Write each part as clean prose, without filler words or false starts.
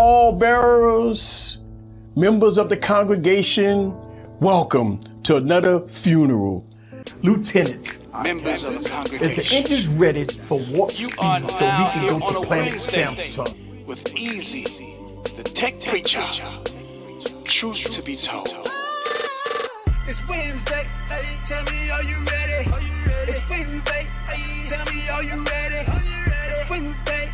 pallbearers, members of the congregation, welcome to another funeral. Lieutenant, members of the congregation, is the engine ready for warp speed so we can go to planet Samsung? With Easy, the tech preacher. Truth to be told. It's Wednesday, hey, tell me, are you ready? It's Wednesday, hey, tell me, are you ready? It's Wednesday,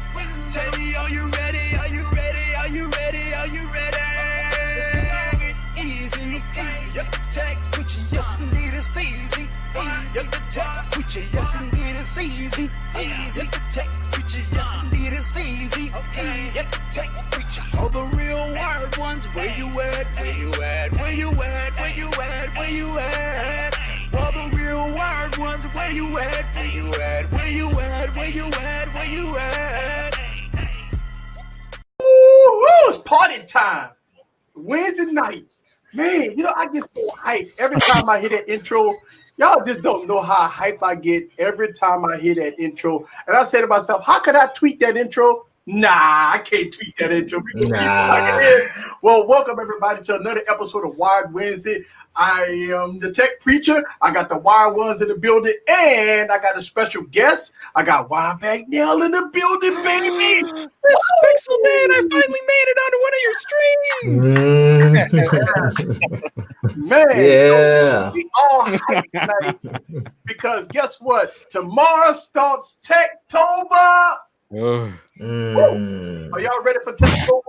tell me, are you ready? Are you ready? Are you ready? Are you ready? It's easy, yep, tech preacher, yes indeed it's easy. Yep, the tech preacher, yes indeed it's easy. Yep, the tech preacher, yes indeed it's easy. Yep, the tech preacher. All the real wired ones, where you at? Where you at? Where you at? Where you at? Where you at? All the real wired ones, where you at? Where you at? Where you at? Where you at? Where you at? Woo, it's party time. Wednesday night. Man, you know, I get so hyped every time I hear that intro. Y'all just don't know how hyped I get every time I hear that intro. And I say to myself, how could I tweak that intro? Nah, I can't tweak that intro. Well, welcome everybody to another episode of Wired Wednesday. I am the tech preacher. I got the wired ones in the building, and I got a special guest. I got Wired Bagnell in the building, baby. It's Pixel Dan. I finally made it onto one of your streams. Man, yeah. We all hyped tonight because guess what? Tomorrow starts Techtober. Oh. Are y'all ready for Techtober?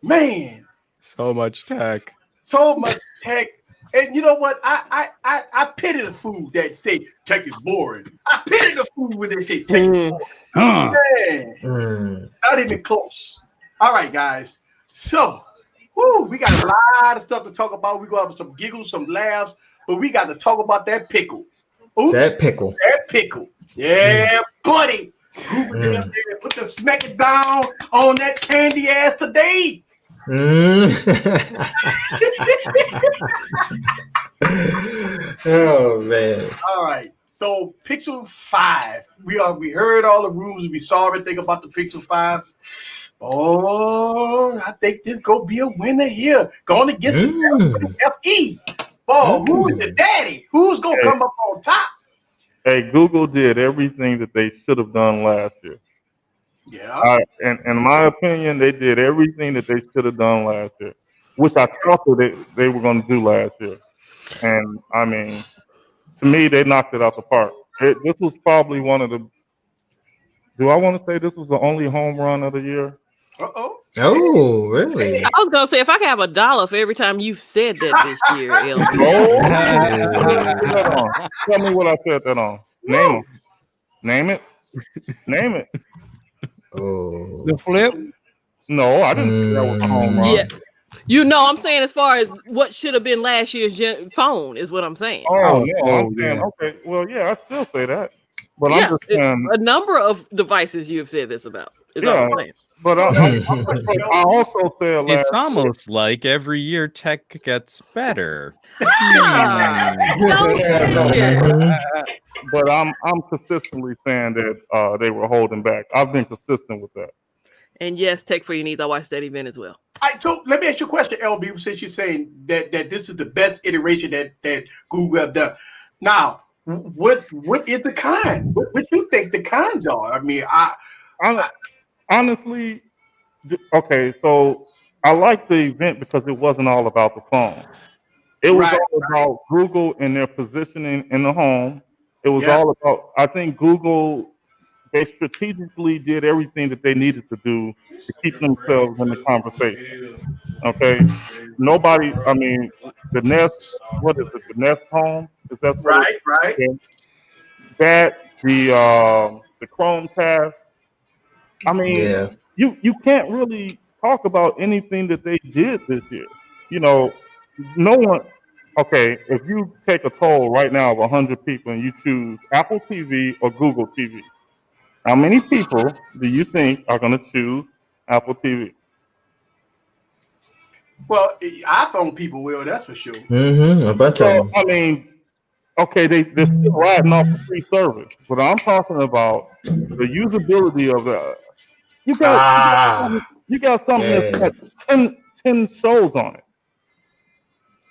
Man, So much tech. so much tech. And you know what? I pity the fool that say tech is boring. I pity the fool when they say tech is boring. Man, not even close. All right, guys. So, we got a lot of stuff to talk about. We're going to have some giggles, some laughs, but we got to talk about that pickle. Oops, That pickle. That pickle. Yeah, buddy. Put the smack it down on that candy ass today. Oh man. All right. So Pixel 5. We heard all the rumors. We saw everything about the Pixel 5. Oh, I think this gonna be a winner here. Going against the Samsung FE. Oh, who is the daddy? Who's gonna come up on top? Hey, Google did everything that they should have done last year. Yeah. And in my opinion, they did everything that they should have done last year, which I thought that they were going to do last year. And, I mean, to me, they knocked it out the park. This was probably one of the – do I want to say this was the only home run of the year? Uh-oh. Oh, really? I was gonna say if I could have $1 for every time you've said that this year, LB. Tell me what I said that on. Name it. Oh. The flip? No, I didn't think that was a home run. Yeah. You know, I'm saying as far as what should have been last year's phone is what I'm saying. Oh, no, I'm saying, okay. Well, yeah, I still say that. But yeah, I'm just saying. a number of devices you have said this about is all I'm saying. But I also said It's almost like every year tech gets better. But I'm consistently saying that they were holding back. I've been consistent with that. And yes, tech for your needs. I watched that event as well. Let me ask you a question, LB, since you're saying that this is the best iteration that Google have done. Now, what is the kind? What you think the kinds are? I mean, honestly, okay, so I like the event because it wasn't all about the phone. It was all about Google and their positioning in the home. It was all about, I think Google, they strategically did everything that they needed to do to keep themselves in the conversation. Okay? Nobody, I mean, the Nest, what is it, the Nest home? Is that what right. That, the Chromecast. I mean, you can't really talk about anything that they did this year. You know, no one. Okay, if you take a poll right now of 100 people and you choose Apple TV or Google TV, how many people do you think are going to choose Apple TV? Well, iPhone people will, that's for sure. A bunch of them. I mean, okay, they're still riding off the free service, but I'm talking about the usability of the. You got something that's got 10 shows on it.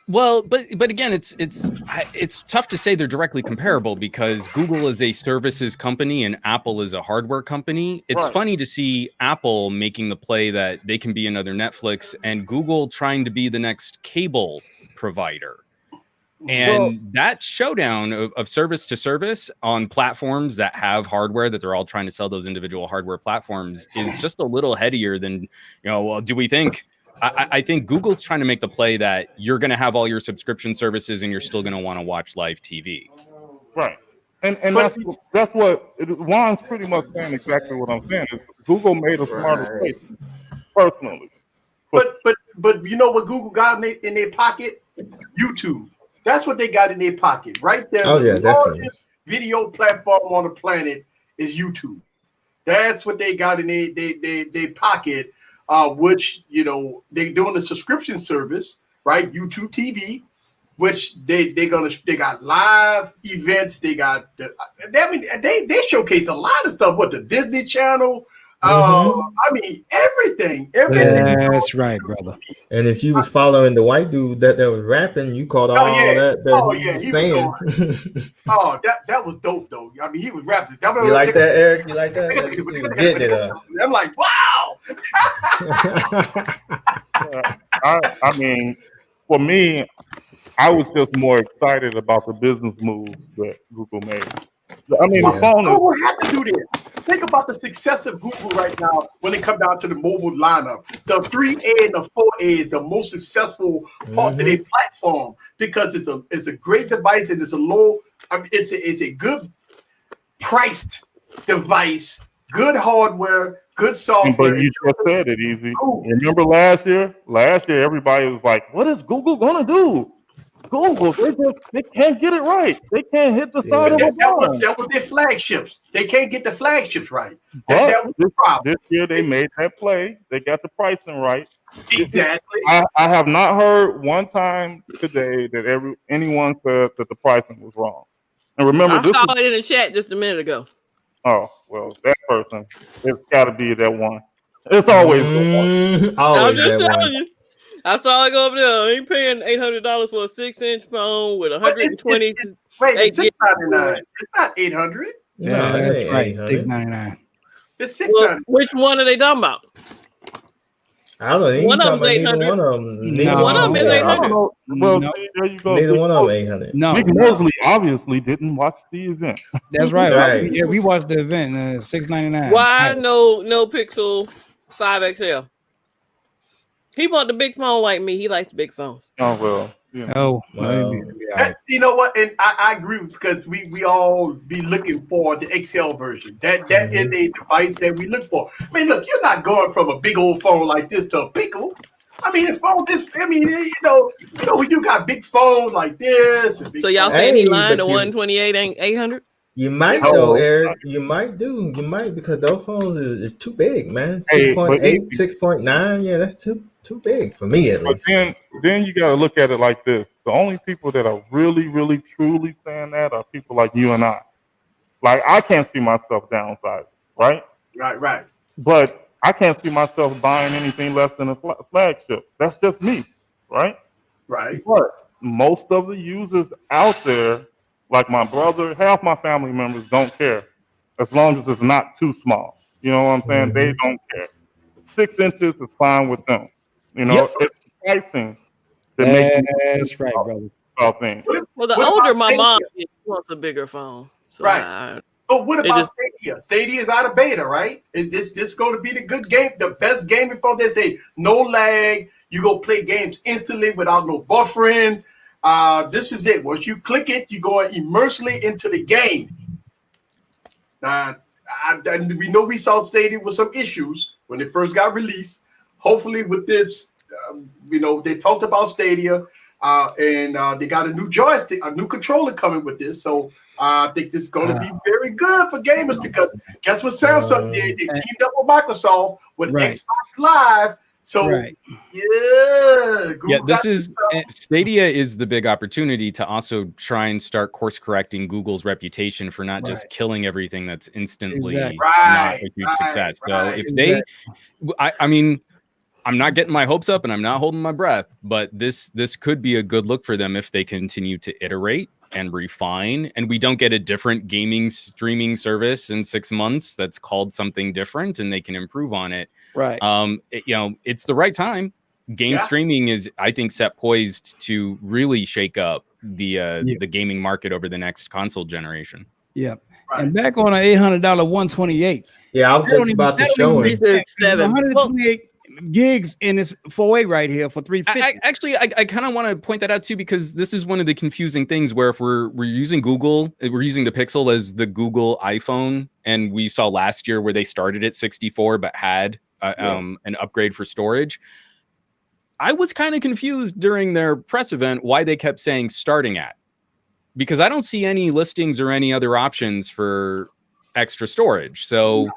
Well, but again, it's tough to say they're directly comparable because Google is a services company and Apple is a hardware company. It's funny to see Apple making the play that they can be another Netflix and Google trying to be the next cable provider. And that showdown of service to service on platforms that have hardware that they're all trying to sell those individual hardware platforms is just a little headier than, well, do we think? I think Google's trying to make the play that you're going to have all your subscription services and you're still going to want to watch live TV. Right. And that's what Juan's pretty much saying exactly what I'm saying. Is Google made a smarter choice, personally. But you know what Google got in their pocket? YouTube. That's what they got in their pocket. Right there. Oh, yeah, the largest video platform on the planet is YouTube. That's what they got in their pocket. Which, they're doing a subscription service, right? YouTube TV, which they got live events. They got they showcase a lot of stuff. What, the Disney Channel? Everything. That's right, brother. And if you was following the white dude that was rapping, you caught all that he was saying. That was dope though. I mean, he was rapping. You like that, Eric? You like that? You getting it up. I'm like, wow. I mean, for me, I was just more excited about the business moves that Google made. I mean, the phone is. Google had to do this. Think about the success of Google right now when it comes down to the mobile lineup. The 3A and the 4A is the most successful parts of their platform because it's a great device and it's a low. It's a good priced device, good hardware, good software. But you just said it, Easy. Remember last year? Last year, everybody was like, "What is Google gonna do?" Google, they can't get it right. They can't hit the side of the ball. That was their flagships. They can't get the flagships right. That was the problem. This year they made that play. They got the pricing right. Exactly. I have not heard one time today that anyone said that the pricing was wrong. And remember, I saw it in the chat just a minute ago. Oh, well, that person, it's got to be that one. It's always that one. I'm just telling you. I saw it go up there. I ain't paying $800 for a 6-inch phone with 120. Wait, it's $699. It's not $800. No, that's right. $699. It's $699. Which one are they talking about? I don't know. One of them is $800. One of them. One of them is $800. Well, there you go. Neither one of them $800. No. Nick Mosley obviously didn't watch the event. That's right. Yeah, we watched the event. $699. Why no Pixel 5 XL? He want the big phone like me. He likes the big phones. Oh, well. You know what? And I agree because we all be looking for the XL version. That is a device that we look for. I mean, look, you're not going from a big old phone like this to a pickle. I mean, we do got big phones like this. And big so y'all saying he lying to 128 ain't 800? You might though, Eric. You might because those phones is too big, man. 6.8, 6.9. Yeah, that's too big for me at least. But then you got to look at it like this. The only people that are really, really, truly saying that are people like you and I. Like, I can't see myself downsizing, right? Right. But I can't see myself buying anything less than a flagship. That's just me, right? Right. But most of the users out there, like my brother, half my family members don't care as long as it's not too small. You know what I'm saying? They don't care. 6 inches is fine with them. It's pricing that makes that's right, brother. Things. Well, the older my mom wants a bigger phone. So right. But what about Stadia? Stadia is out of beta, right? Is this going to be the good game, the best gaming phone? They say no lag. You go play games instantly without no buffering. This is it. Once you click it, you go immersely into the game. We know we saw Stadia with some issues when it first got released. Hopefully with this, they talked about Stadia and they got a new joystick, a new controller coming with this. So I think this is going to be very good for gamers because guess what Samsung did? They teamed up with Microsoft with Xbox Live So Right. yeah, Google Yeah, got this is Stadia is the big opportunity to also try and start course correcting Google's reputation for not just killing everything that's instantly Exactly. not a huge success. So if they, I mean, I'm not getting my hopes up and I'm not holding my breath, but this could be a good look for them if they continue to iterate and refine, and we don't get a different gaming streaming service in 6 months that's called something different and they can improve on it. Right. You know, it's the right time. Game streaming is, I think, set poised to really shake up the gaming market over the next console generation. Yep. Right. And back on an $800 128. Yeah, I was just about to show it. 128 gigs in this 4A right here for $350. I kind of want to point that out too, because this is one of the confusing things where if we're using Google, we're using the Pixel as the Google iPhone, and we saw last year where they started at 64 but had an upgrade for storage. I was kind of confused during their press event why they kept saying starting at, because I don't see any listings or any other options for extra storage. So,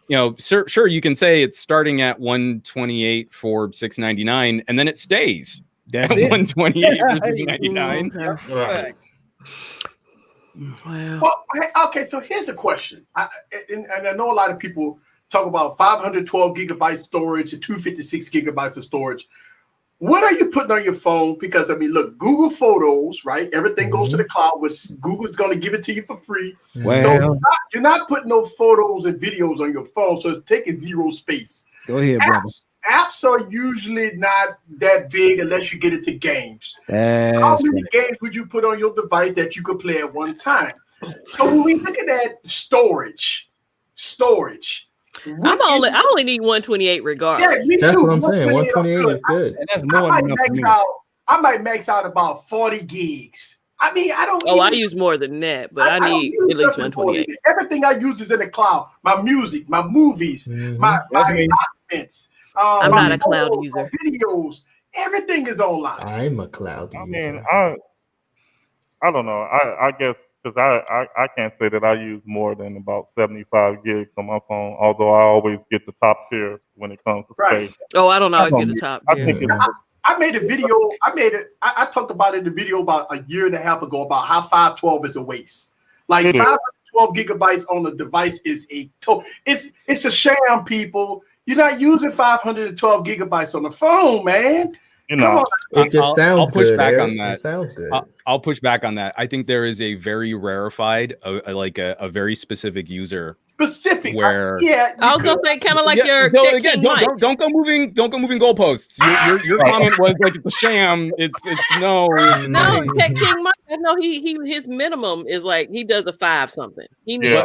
you know, sure, you can say it's starting at 128 for $699, and then it stays at 128 for $699. Right. Wow. Well, okay, so here's the question. And I know a lot of people talk about 512 gigabytes storage and 256 gigabytes of storage. What are you putting on your phone? Because, I mean, look, Google Photos, right? Everything goes to the cloud, which Google's going to give it to you for free. Well, so you're not putting no photos and videos on your phone, so it's taking zero space. Go ahead, brother. Apps are usually not that big unless you get into games. How many games would you put on your device that you could play at one time? So when we look at that storage, I only need 128 regardless. Yeah, me That's too. what I'm saying. 128 is good. And that's more than enough. I might max out about 40 gigs. I mean, I don't. I use more than that, but I need at least 128. Everything I use is in the cloud. My music, my movies, my documents. I'm not a cloud user. Videos, everything is online. I'm a cloud user. I mean, I don't know. I guess because I can't say that I use more than about 75 gigs on my phone, although I always get the top tier when it comes to space. Oh, I don't always get the top tier. I made a video. I talked about it in the video about a year and a half ago about how 512 is a waste. Like 512 gigabytes on the device is it's a sham, people. You're not using 512 gigabytes on the phone, man. You know, it just sounds I'll push good. back on that. It sounds good. I'll push back on that. I think there is a very rarefied, like a very specific user. Specific, where I was gonna say kind of like your again. Don't go moving goalposts. Your comment was like it's a sham. It's no. King Mike. I know his minimum is like he does a 5 something.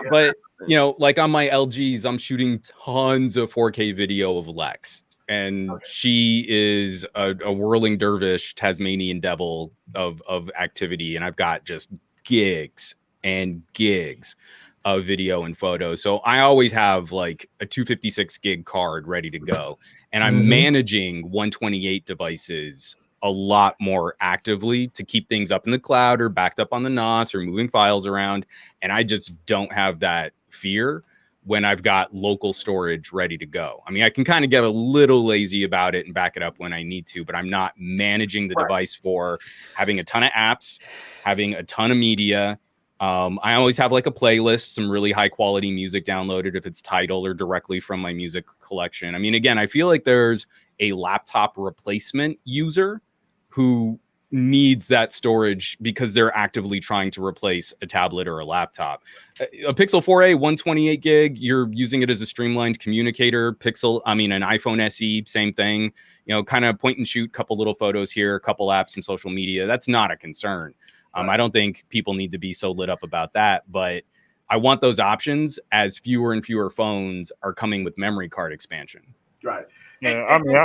But you know, like on my LGs, I'm shooting tons of 4K video of Lex. And she is a whirling dervish, Tasmanian devil of activity. And I've got just gigs and gigs of video and photos. So I always have like a 256 gig card ready to go. And I'm managing 128 devices a lot more actively to keep things up in the cloud or backed up on the NAS or moving files around. And I just don't have that fear when I've got local storage ready to go. I mean, I can kind of get a little lazy about it and back it up when I need to, but I'm not managing the device for having a ton of apps, having a ton of media. I always have like a playlist, some really high quality music downloaded if it's Tidal or directly from my music collection. I mean, again, I feel like there's a laptop replacement user who needs that storage because they're actively trying to replace a tablet or a laptop. A Pixel 4a 128 gig, you're using it as a streamlined communicator. An iPhone SE, same thing, you know, kind of point and shoot, couple little photos here, a couple apps, some social media. That's not a concern. I don't think people need to be so lit up about that, but I want those options as fewer and fewer phones are coming with memory card expansion. Right. Yeah, I mean,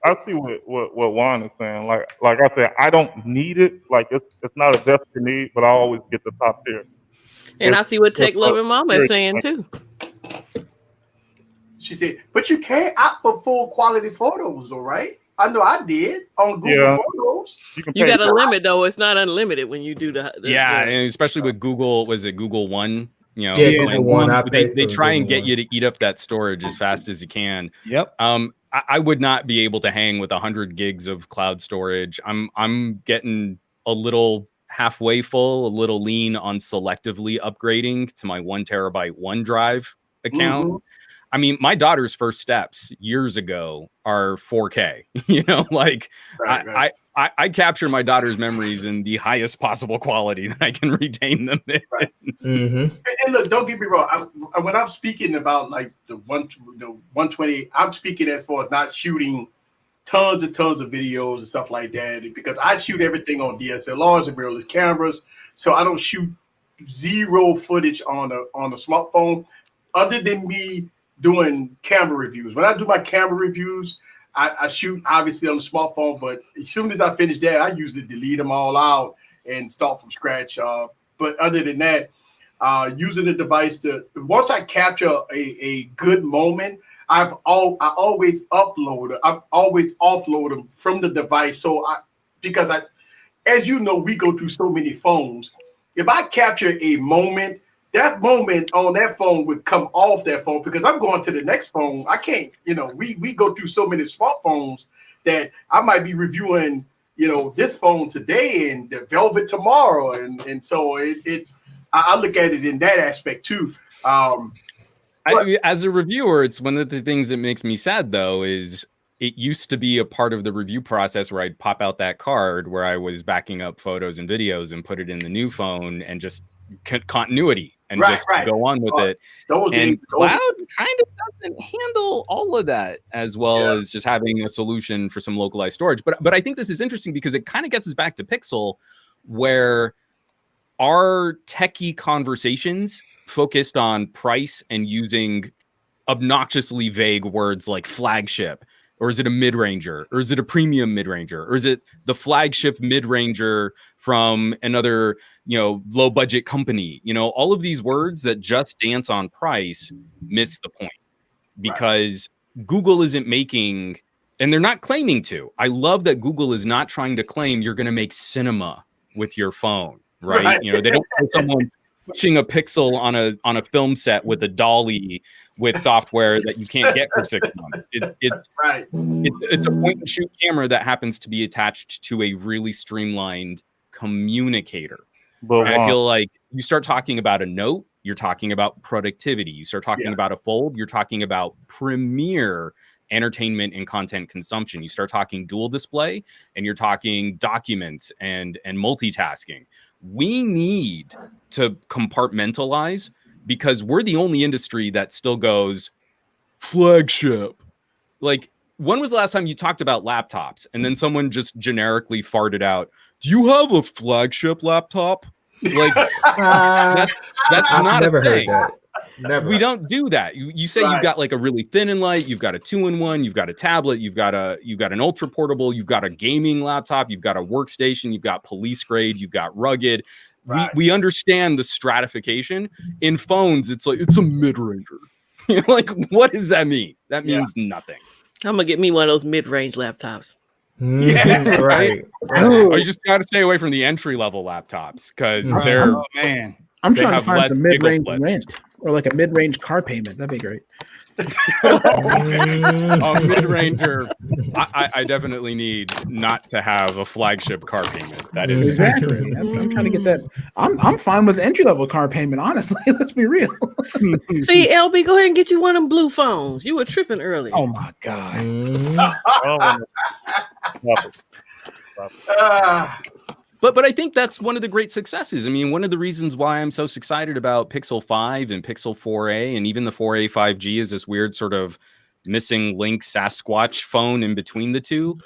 I see what Juan is saying. Like I said, I don't need it. Like it's not a desperate need, but I always get the top tier. And I see what Tech Loving Mama is saying too. She said, but you can't opt for full quality photos, though, right? I know I did on Google Photos. You got a limit though; it's not unlimited when you do the and especially with Google. Was it Google One? You know, Google One. They try and get you to eat up that storage as fast as you can. Yep. I would not be able to hang with 100 gigs of cloud storage. I'm getting a little halfway full, a little lean on selectively upgrading to my 1 terabyte OneDrive account. Mm-hmm. I mean, my daughter's first steps years ago are 4K. You know, like Right. I capture my daughter's memories in the highest possible quality that I can retain them in. Right. Mm-hmm. And look, don't get me wrong. When I'm speaking about like the 120, I'm speaking as far as not shooting tons and tons of videos and stuff like that, because I shoot everything on DSLRs and mirrorless cameras, so I don't shoot zero footage on a smartphone, other than me doing camera reviews. When I do my camera reviews, I shoot obviously on the smartphone, but as soon as I finish that, I usually delete them all out and start from scratch. But other than that, using the device once I capture a good moment, I always upload. I've always offload them from the device. Because as you know, we go through so many phones. If I capture a moment, that moment on that phone would come off that phone, because I'm going to the next phone. I can't, we go through so many smartphones that I might be reviewing, this phone today and the Velvet tomorrow. And so I look at it in that aspect too. As a reviewer, it's one of the things that makes me sad, though, is it used to be a part of the review process where I'd pop out that card where I was backing up photos and videos and put it in the new phone and just continuity and go on with it. And cloud kind of doesn't handle all of that as well as just having a solution for some localized storage. But I think this is interesting because it kind of gets us back to Pixel, where our techie conversations focused on price and using obnoxiously vague words like flagship, or is it a mid-ranger, or is it a premium mid-ranger, or is it the flagship mid-ranger from another, low budget company? All of these words that just dance on price miss the point, because Google isn't making, and they're not claiming to. I love that Google is not trying to claim you're going to make cinema with your phone, right? They don't have someone pushing a Pixel on a film set with a dolly with software that you can't get for 6 months. It's a point and shoot camera that happens to be attached to a really streamlined communicator. And I feel like you start talking about a note, you're talking about productivity. You start talking about a fold, you're talking about premier entertainment and content consumption. You start talking dual display, and you're talking documents and multitasking. We need to compartmentalize, because we're the only industry that still goes flagship. Like, when was the last time you talked about laptops and then someone just generically farted out, "Do you have a flagship laptop?" Like, that's not never a thing. heard that. Never. We don't do that. You say you've got like a really thin and light, you've got a 2-in-1, you've got a tablet, you've got an ultra portable, you've got a gaming laptop, you've got a workstation, you've got police grade, you've got rugged. We understand the stratification. In phones, it's like, it's a mid-ranger. Like, what does that mean? That means nothing. I'm gonna get me one of those mid-range laptops. Right. Oh, you just got to stay away from the entry-level laptops, because they're man. I'm trying to find the mid-range rent, or like a mid-range car payment. That'd be great. A mid-ranger. I definitely need not to have a flagship car payment. That is exactly. I'm trying to get that. I'm fine with entry-level car payment, honestly. Let's be real. See, LB, go ahead and get you one of them blue phones. You were tripping earlier. Oh my god. But I think that's one of the great successes. I mean, one of the reasons why I'm so excited about Pixel 5 and Pixel 4a and even the 4a 5G is this weird sort of missing link Sasquatch phone in between the two.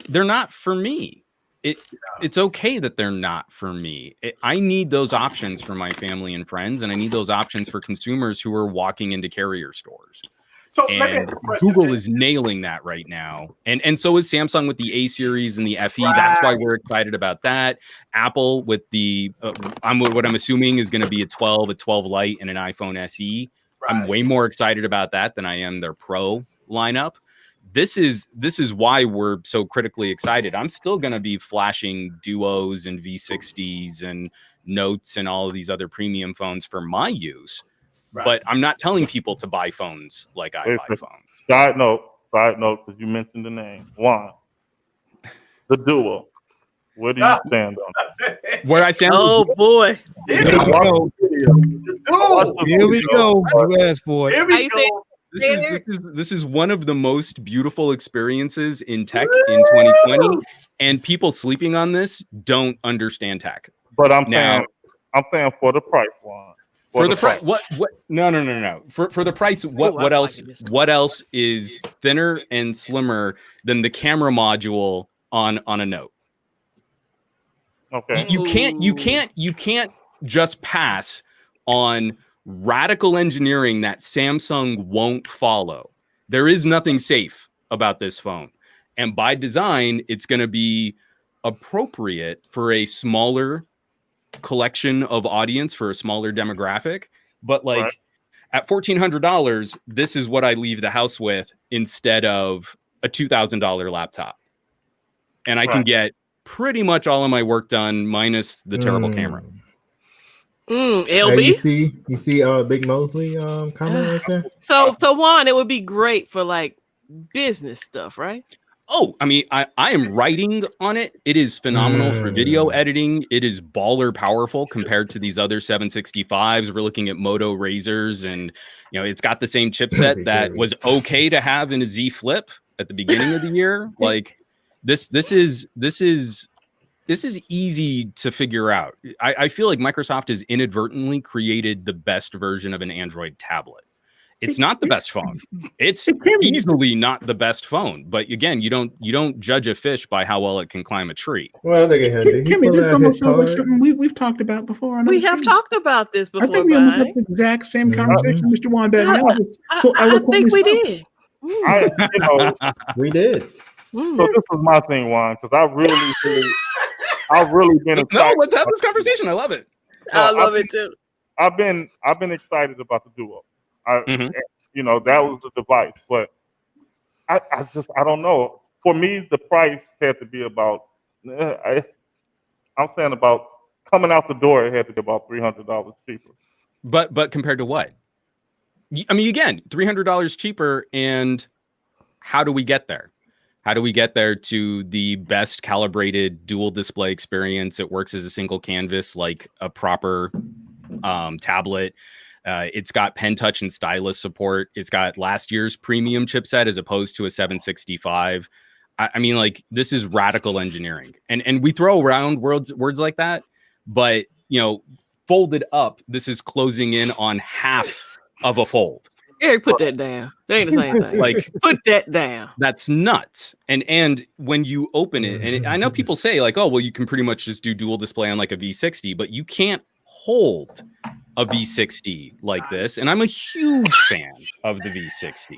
They're not for me. It's okay that they're not for me. I need those options for my family and friends, and I need those options for consumers who are walking into carrier stores. So and Google is nailing that right now. And so is Samsung with the A series and the FE. That's why we're excited about that. Apple with the, what I'm assuming is going to be a 12 Lite and an iPhone SE. I'm way more excited about that than I am their Pro lineup. This is why we're so critically excited. I'm still going to be flashing Duos and V60s and Notes and all of these other premium phones for my use. But I'm not telling people to buy phones like I buy phones. Side note, side note, because you mentioned the name, Juan. The Duo. Where do you stand on it? Where I stand? Oh boy. Here we go. Here we go. You asked for it. Here we go. This is one of the most beautiful experiences in tech in 2020, and people sleeping on this don't understand tech. But I'm saying for the price, Juan. For the price, what? No. For the price, what else? What else is thinner and slimmer than the camera module on a Note? Okay. You can't just pass on radical engineering that Samsung won't follow. There is nothing safe about this phone. And by design, it's going to be appropriate for a smaller collection of audience, for a smaller demographic. But like at $1,400, this is what I leave the house with instead of a $2,000 laptop. And I can get pretty much all of my work done minus the terrible camera. LB. You see Big Mosley comment right there? So Juan, it would be great for like business stuff, right? Oh, I mean, I am writing on it. It is phenomenal for video editing. It is baller powerful compared to these other 765s. We're looking at Moto Razors, and it's got the same chipset that was okay to have in a Z Flip at the beginning of the year. Like this is easy to figure out. I feel like Microsoft has inadvertently created the best version of an Android tablet. It's not the best phone. It's easily not the best phone. But again, you don't judge a fish by how well it can climb a tree. Well, they can Kimmy, this almost sounds like something we've talked about before. We have talked about this before. I think we almost had the exact same conversation, Mr. Juan. I think we did. We did. So this is my thing, Juan, because I've really been excited. No, let's have this conversation. I love it. I love it too. I've been excited about the Duo. That was the device, but I don't know. For me, the price had to be about. I'm saying about coming out the door, it had to be about $300 cheaper. But compared to what? I mean, again, $300 cheaper, and how do we get there? How do we get there to the best calibrated dual display experience? It works as a single canvas like a proper tablet. It's got pen touch and stylus support. It's got last year's premium chipset as opposed to a 765. I mean, like, this is radical engineering. And we throw around words like that, but folded up, this is closing in on half of a fold. Eric, put that down. They ain't the same thing. Like, put that down. That's nuts. And when you open it, and I know people say like, oh, well, you can pretty much just do dual display on like a V60, but you can't hold a V60 like this. And I'm a huge fan of the V60.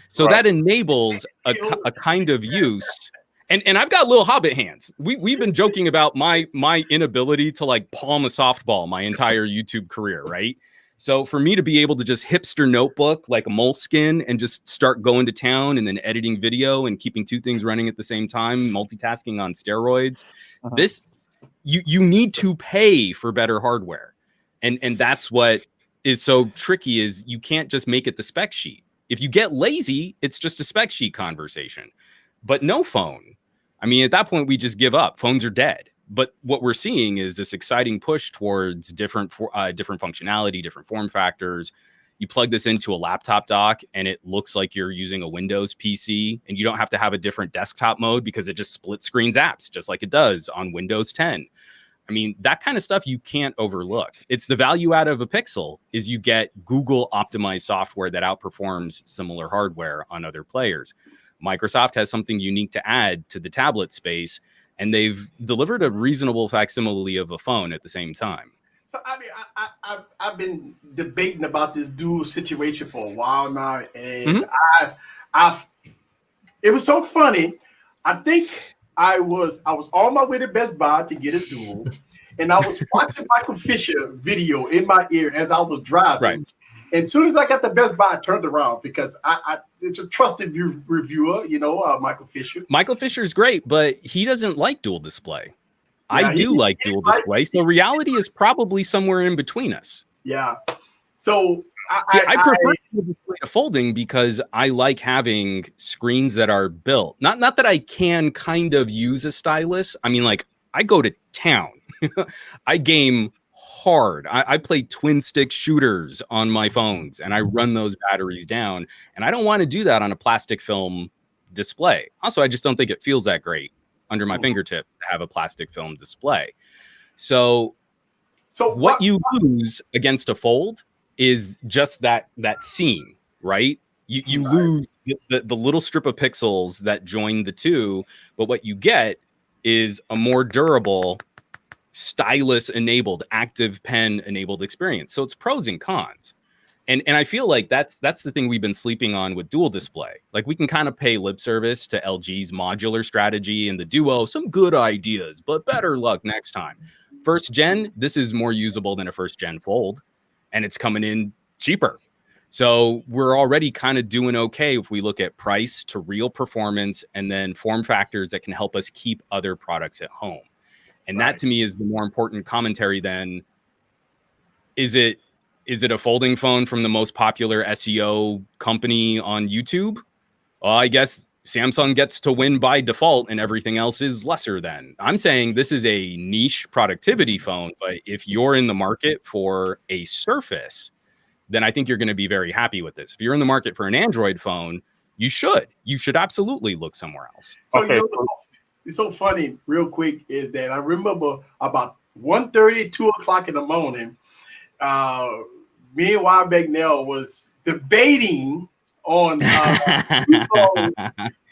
So that enables a kind of use. And I've got little hobbit hands. We've been joking about my inability to like palm a softball my entire YouTube career, right? So for me to be able to just hipster notebook like a moleskin and just start going to town and then editing video and keeping two things running at the same time, multitasking on steroids, this you need to pay for better hardware. And that's what is so tricky, is you can't just make it the spec sheet. If you get lazy, it's just a spec sheet conversation. But no phone. I mean, at that point, we just give up. Phones are dead. But what we're seeing is this exciting push towards different functionality, different form factors. You plug this into a laptop dock and it looks like you're using a Windows PC, and you don't have to have a different desktop mode because it just split screens apps just like it does on Windows 10. I mean, that kind of stuff you can't overlook. It's the value out of a Pixel is you get Google optimized software that outperforms similar hardware on other players. Microsoft has something unique to add to the tablet space, and they've delivered a reasonable facsimile of a phone at the same time. So I mean, I've been debating about this dual situation for a while now, and it was so funny. I think I was on my way to Best Buy to get a dual, and I was watching Michael Fisher video in my ear as I was driving. Right. And as soon as I got to Best Buy, I turned around because it's a trusted reviewer, Michael Fisher. Michael Fisher is great, but he doesn't like dual display. Yeah, I do like dual display. So reality is probably somewhere in between us. Yeah. So I prefer the display to folding because I like having screens that are built. Not that I can kind of use a stylus. I mean, like, I go to town. I game hard. I play twin stick shooters on my phones and I run those batteries down. And I don't want to do that on a plastic film display. Also, I just don't think it feels that great under my fingertips to have a plastic film display. So what you lose against a fold is just that seam, right? You lose the little strip of pixels that join the two, but what you get is a more durable stylus enabled, active pen enabled experience. So it's pros and cons. And I feel like that's the thing we've been sleeping on with dual display. Like, we can kind of pay lip service to LG's modular strategy and the Duo, some good ideas, but better luck next time. First gen, this is more usable than a first gen fold, and it's coming in cheaper. So we're already kind of doing okay if we look at price to real performance and then form factors that can help us keep other products at home. And that to me is the more important commentary than, is it a folding phone from the most popular SEO company on YouTube? Well, I guess Samsung gets to win by default and everything else is lesser than. I'm saying this is a niche productivity phone, but if you're in the market for a Surface, then I think you're going to be very happy with this. If you're in the market for an Android phone, you should absolutely look somewhere else. So you know, it's so funny, real quick, is that I remember about 1:30, 2 o'clock in the morning, me and Juan Bagnell was debating on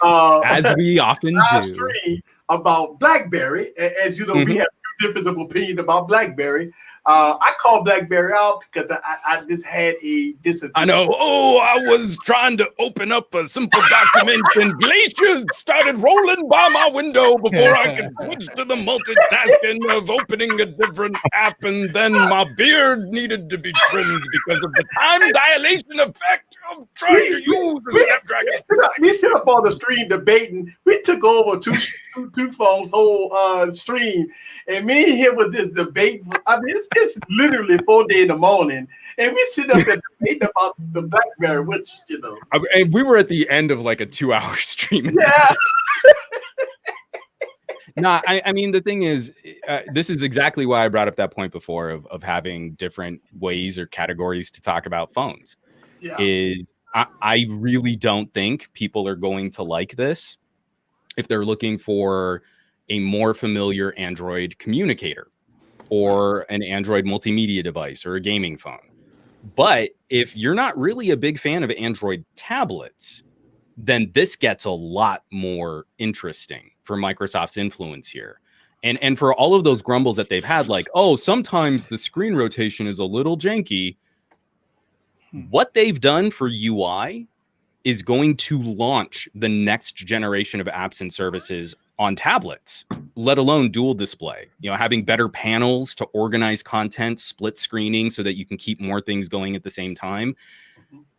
as we often do about Blackberry. As you know, we have two difference of opinion about Blackberry. I called Blackberry out because I just had I know. Oh, I was trying to open up a simple document and glaciers started rolling by my window before I could switch to the multitasking of opening a different app, and then my beard needed to be trimmed because of the time dilation effect of trying to use the Snapdragon. We sit up on the stream debating. We took over two phones whole stream, and me and him was this debate. I mean, it's literally 4 days in the morning, and we sit up and debate about the Blackberry, which, you know. And we were at the end of like a 2-hour stream. Yeah. No, I mean, the thing is, this is exactly why I brought up that point before of having different ways or categories to talk about phones. Yeah. Is I really don't think people are going to like this if they're looking for a more familiar Android communicator or an Android multimedia device or a gaming phone. But if you're not really a big fan of Android tablets, then this gets a lot more interesting for Microsoft's influence here. And for all of those grumbles that they've had, like, oh, sometimes the screen rotation is a little janky. What they've done for UI is going to launch the next generation of apps and services on tablets, let alone dual display. You know, having better panels to organize content, split screening so that you can keep more things going at the same time.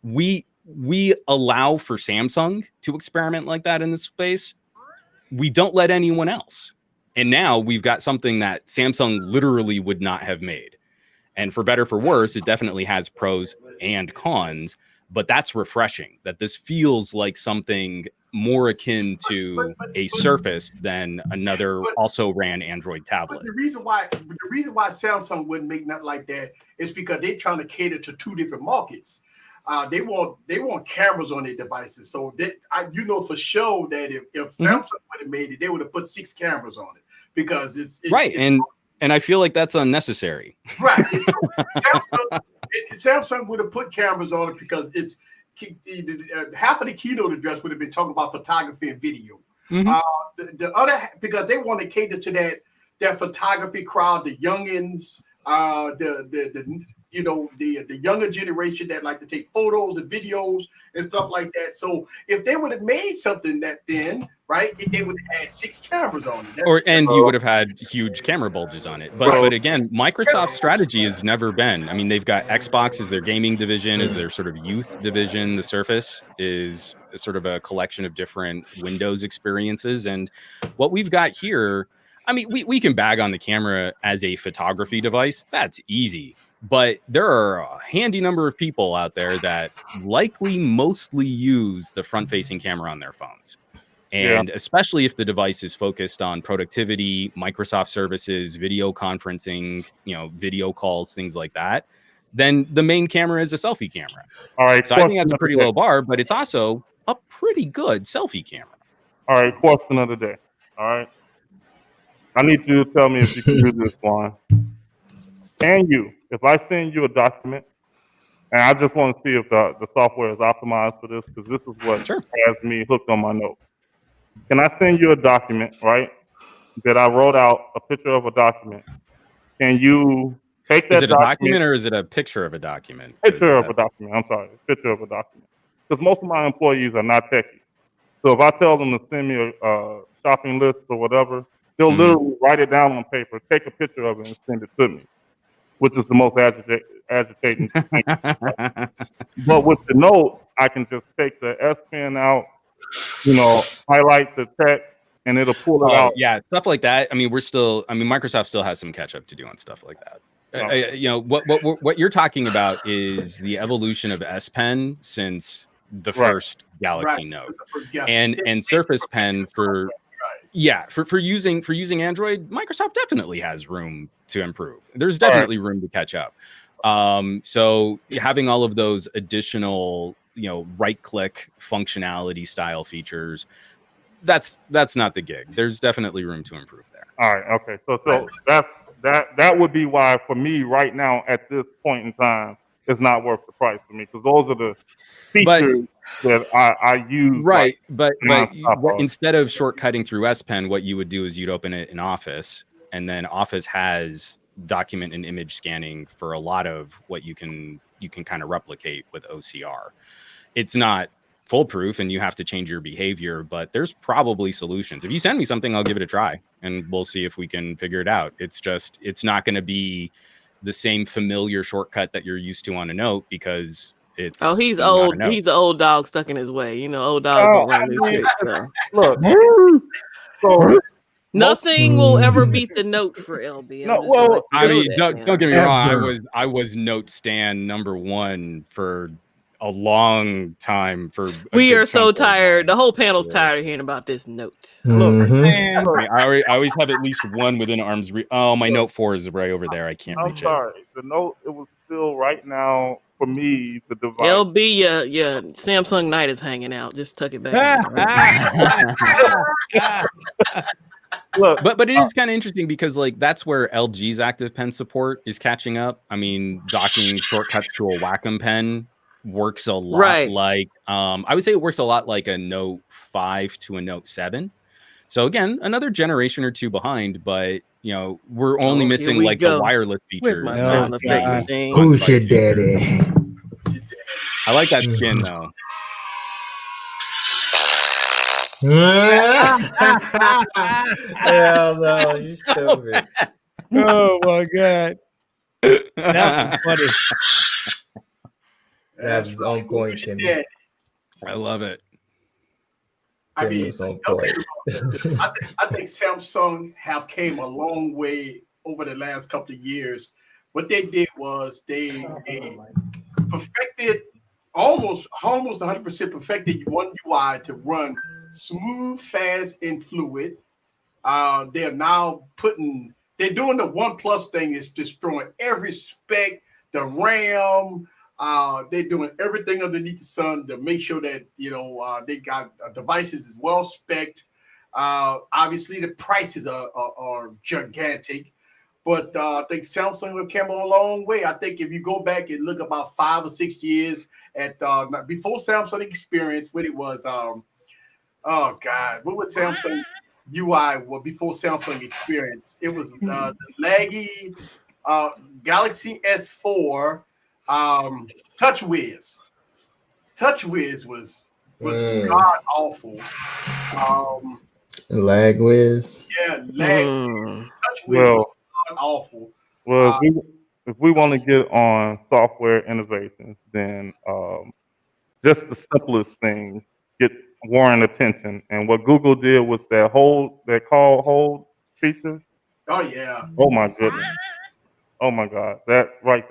We allow for Samsung to experiment like that in this space. We don't let anyone else. And now we've got something that Samsung literally would not have made. And for better, for worse, it definitely has pros and cons, but that's refreshing that this feels like something more akin to a Surface than another also ran Android tablet. The reason why Samsung wouldn't make nothing like that is because they're trying to cater to two different markets. They want cameras on their devices. So you know for sure that if Samsung would have made it, they would have put 6 cameras on it because it's right. And I feel like that's unnecessary. Right. Samsung would have put cameras on it because it's half of the keynote address would have been talking about photography and video. The other, because they want to cater to that photography crowd, the youngins, the younger generation that like to take photos and videos and stuff like that. So if they would have made something that then, right, they would have had 6 cameras on it. And you would have had huge camera bulges on it. But again, Microsoft's strategy has never been, I mean, they've got Xbox as their gaming division, as their sort of youth division. The Surface is sort of a collection of different Windows experiences. And what we've got here, I mean, we can bag on the camera as a photography device. That's easy. But there are a handy number of people out there that likely mostly use the front-facing camera on their phones. And especially if the device is focused on productivity, Microsoft services, video conferencing, video calls, things like that, then the main camera is a selfie camera. All right. So I think that's a pretty low bar, but it's also a pretty good selfie camera. All right. Question of the day. All right. I need you to tell me if you can do this one. Can you, if I send you a document, and I just want to see if the software is optimized for this, because this is what has me hooked on my note. Can I send you a document, right, that I wrote out a picture of a document? Can you take that Is it a document or is it a picture of a document? Picture of a document. I'm sorry, picture of a document. Because most of my employees are not techie. So if I tell them to send me a shopping list or whatever, they'll literally write it down on paper, take a picture of it, and send it to me, which is the most agitating thing. But with the note, I can just take the S Pen out, highlight the text, and it'll pull it out. Yeah, stuff like that. I mean, Microsoft still has some catch up to do on stuff like that. What you're talking about is the evolution of S Pen since the first Galaxy Note, and Surface Pen for using Android. Microsoft definitely has room to improve. There's definitely room to catch up. So having all of those additional right click functionality style features, that's not the gig. There's definitely room to improve there. All right. Okay. So that would be why for me right now at this point in time it's not worth the price for me, because those are the features that I use. Right. But instead of shortcutting through S Pen, what you would do is you'd open it in Office, and then Office has document and image scanning for a lot of what you can kind of replicate with OCR. It's not foolproof and you have to change your behavior, but there's probably solutions. If you send me something, I'll give it a try and we'll see if we can figure it out. It's not going to be the same familiar shortcut that you're used to on a Note, because it's he's old. He's an old dog stuck in his way. Old dogs don't learn new tricks. So. Look, so nothing will ever beat the Note for LB. Don't get me wrong. I was Note stan #1 for a long time. We are so tired. The whole panel's tired of hearing about this Note. I always have at least one within arm's reach. Oh, my Note 4 is right over there. I can't reach it. I'm sorry. The Note, it was still right now for me the device. LB, your Samsung Night is hanging out. Just tuck it back. Look, but it is kind of interesting because that's where LG's Active Pen support is catching up. I mean, docking shortcuts to a Wacom pen works a lot like I would say it works a lot like a Note 5 to a Note 7. So again, another generation or two behind, but we're only missing the wireless features. Who's your daddy? I like that skin though. Hell no, you stupid. Oh my god. That was funny. That's on point, Timmy. I love it. I mean, I think Samsung have came a long way over the last couple of years. What they did was they perfected almost 100% perfected one UI to run smooth, fast, and fluid. They're now they're doing the Oneplus thing, is destroying every spec, the RAM. They're doing everything underneath the sun to make sure that they got devices is well spec'd. Obviously, the prices are gigantic, but I think Samsung have come a long way. I think if you go back and look about 5 or 6 years at before Samsung experience, what it was, what was Samsung UI? Well, before Samsung experience, it was the laggy Galaxy S4. TouchWiz was god awful. Lagwiz. Yeah, Lagwiz. TouchWiz was god awful. Well, if we want to get on software innovations, then just the simplest things get warrant attention. And what Google did with that call hold, feature. Oh yeah. Oh my goodness. Oh my God. That right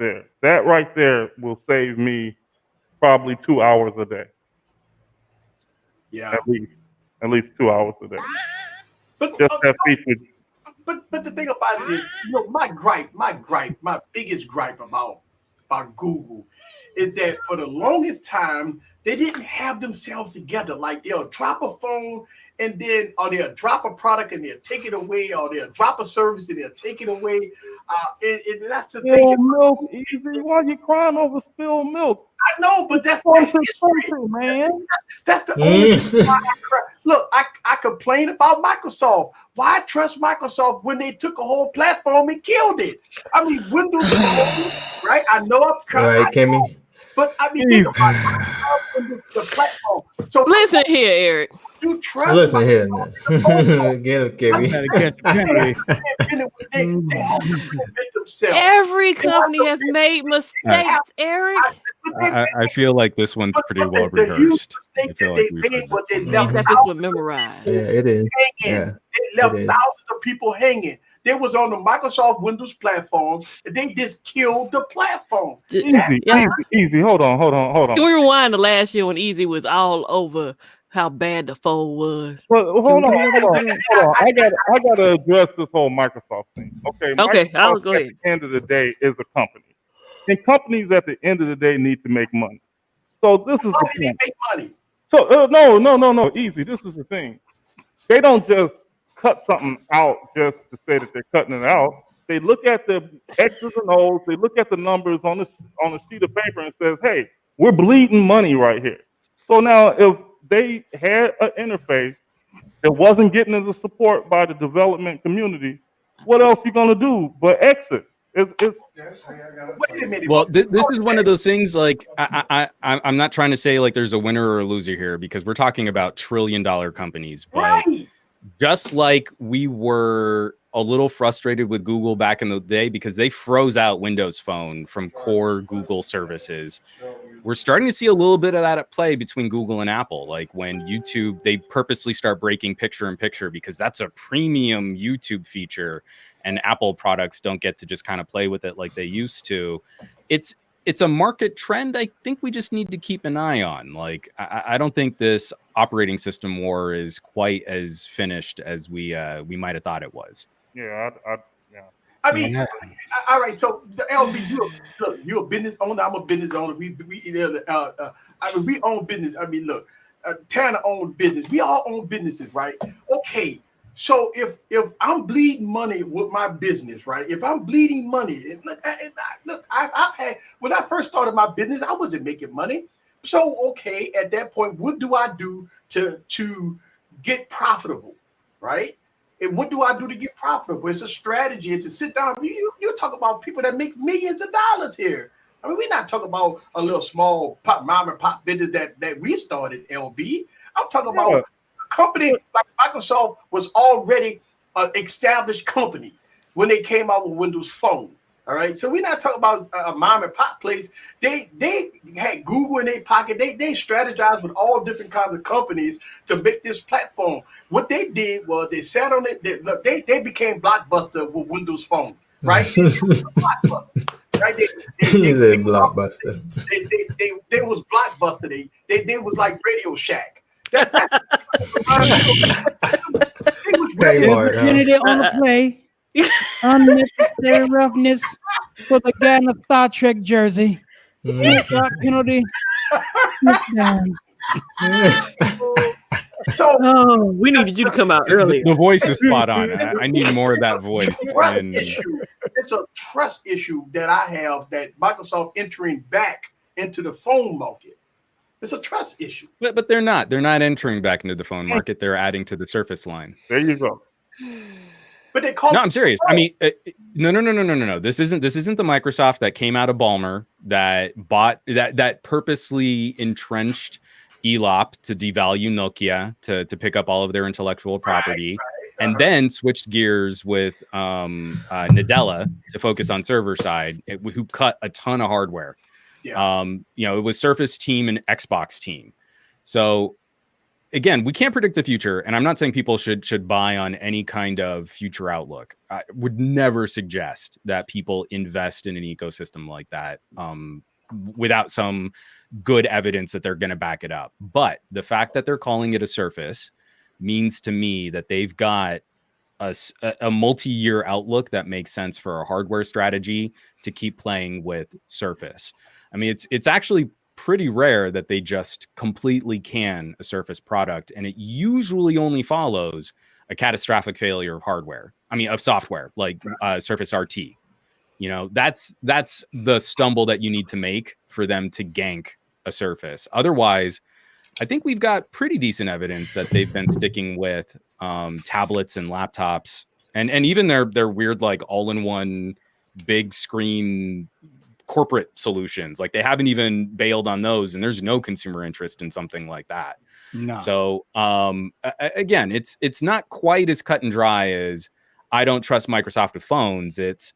there will save me probably 2 hours a day. Yeah. At least 2 hours a day. But Just that feature. But the thing about it is, my biggest gripe about Google is that for the longest time they didn't have themselves together. Like they'll drop a phone and then, or they'll drop a product and they'll take it away, or they'll drop a service and they'll take it away. And that's the thing. Milk, easy. Why are you crying over spilled milk? I know, but that's history, man. That's the only thing why I cry. Look, I complain about Microsoft. Why trust Microsoft when they took a whole platform and killed it? I mean, Windows, right? I know I'm crying. Right, Kimmy. But I mean, think about the platform. So listen here, Eric. You trust? Listen here, man. Get him, Kimmy. Every company has made mistakes, Eric. I feel like this one's pretty well rehearsed. I feel like they left memorized. Yeah, it is. They left thousands of people hanging. They was on the Microsoft Windows platform, and they just killed the platform. Easy. Hold on. Can we rewind to last year when Easy was all over how bad the phone was? Well, hold on. I gotta address this whole Microsoft thing. Okay. I'll go ahead. At the end of the day, is a company, and companies at the end of the day need to make money. So this is the thing. Make money. So no. Easy. This is the thing. They don't just cut something out just to say that they're cutting it out. They look at the X's and O's. They look at the numbers on a sheet of paper and says, "Hey, we're bleeding money right here." So now, if they had an interface that wasn't getting the support by the development community, what else are you gonna do but exit? Well, this is one of those things. Like I'm not trying to say like there's a winner or a loser here, because we're talking about trillion-dollar companies, but. Right. Just like we were a little frustrated with Google back in the day because they froze out Windows Phone from core Google services, we're starting to see a little bit of that at play between Google and Apple. Like when YouTube, they purposely start breaking picture-in-picture because that's a premium YouTube feature, and Apple products don't get to just kind of play with it like they used to. It's a market trend I think we just need to keep an eye on. Like, I don't think this operating system war is quite as finished as we might have thought it was. Yeah, I mean, all right. So the LB, you're a business owner. I'm a business owner. We own business. I mean, look, Tanner owns business. We all own businesses, right? Okay. So if I'm bleeding money with my business, right? If I'm bleeding money, and I've had, when I first started my business, I wasn't making money. So okay, at that point, what do I do to get profitable, right? And what do I do to get profitable? It's a strategy. It's a sit down. You talk about people that make millions of dollars here. I mean, we're not talking about a little small mom and pop business that we started, LB. I'm talking about company like Microsoft was already an established company when they came out with Windows Phone. All right, so we're not talking about a mom and pop place. They had Google in their pocket. They strategized with all different kinds of companies to make this platform. What they did was they sat on it. They became Blockbuster with Windows Phone, right? Blockbuster, right? They Blockbuster. They was Blockbuster. They was like Radio Shack. Opportunity on the play. Unnecessary roughness for the guy in the Star Trek jersey. Penalty. So we needed you to come out earlier. The voice is spot on. I need more of that voice. It's a trust issue that I have that Microsoft entering back into the phone market. It's a trust issue. But they're not. They're not entering back into the phone market. They're adding to the Surface line. There you go. But they call. No, I'm serious. I mean, no. This isn't the Microsoft that came out of Ballmer that bought that purposely entrenched ELOP to devalue Nokia to pick up all of their intellectual property, and then switched gears with Nadella to focus on server side, who cut a ton of hardware. Yeah. It was Surface team and Xbox team. So again, we can't predict the future, and I'm not saying people should buy on any kind of future outlook. I would never suggest that people invest in an ecosystem like that without some good evidence that they're going to back it up. But the fact that they're calling it a Surface means to me that they've got a multi-year outlook that makes sense for a hardware strategy to keep playing with Surface. I mean, it's actually pretty rare that they just completely can a Surface product, and it usually only follows a catastrophic failure of hardware. I mean, of software, like Surface RT. You know, that's the stumble that you need to make for them to gank a Surface. Otherwise, I think we've got pretty decent evidence that they've been sticking with tablets and laptops, and even their weird like all-in-one big screen corporate solutions. Like they haven't even bailed on those, and there's no consumer interest in something like that. No. So again, it's not quite as cut and dry as I don't trust Microsoft with phones. It's,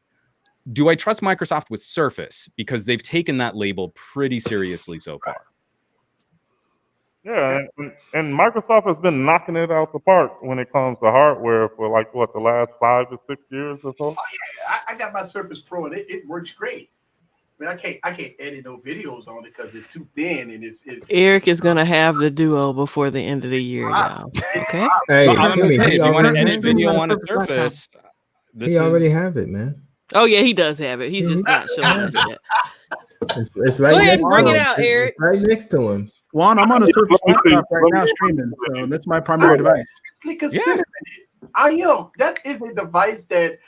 do I trust Microsoft with Surface? Because they've taken that label pretty seriously so far. Yeah, and Microsoft has been knocking it out the park when it comes to hardware for like what, the last 5 to 6 years or so. Oh yeah, I got my Surface Pro and it works great. I mean, I can't edit no videos on it because it's too thin and it's. Eric is gonna have the Duo before the end of the year, y'all. Okay. Hey, Well, I'm gonna say, if you want to already edit have video it. on a Surface, He already have it, man. Oh yeah, he does have it. He's just not showing us yet. It's right Go ahead next and bring to it him. out, It's Eric. right next to him. Juan, I'm on a Surface laptop right now streaming, so that's my primary device. Considering it. I am. That is a device that,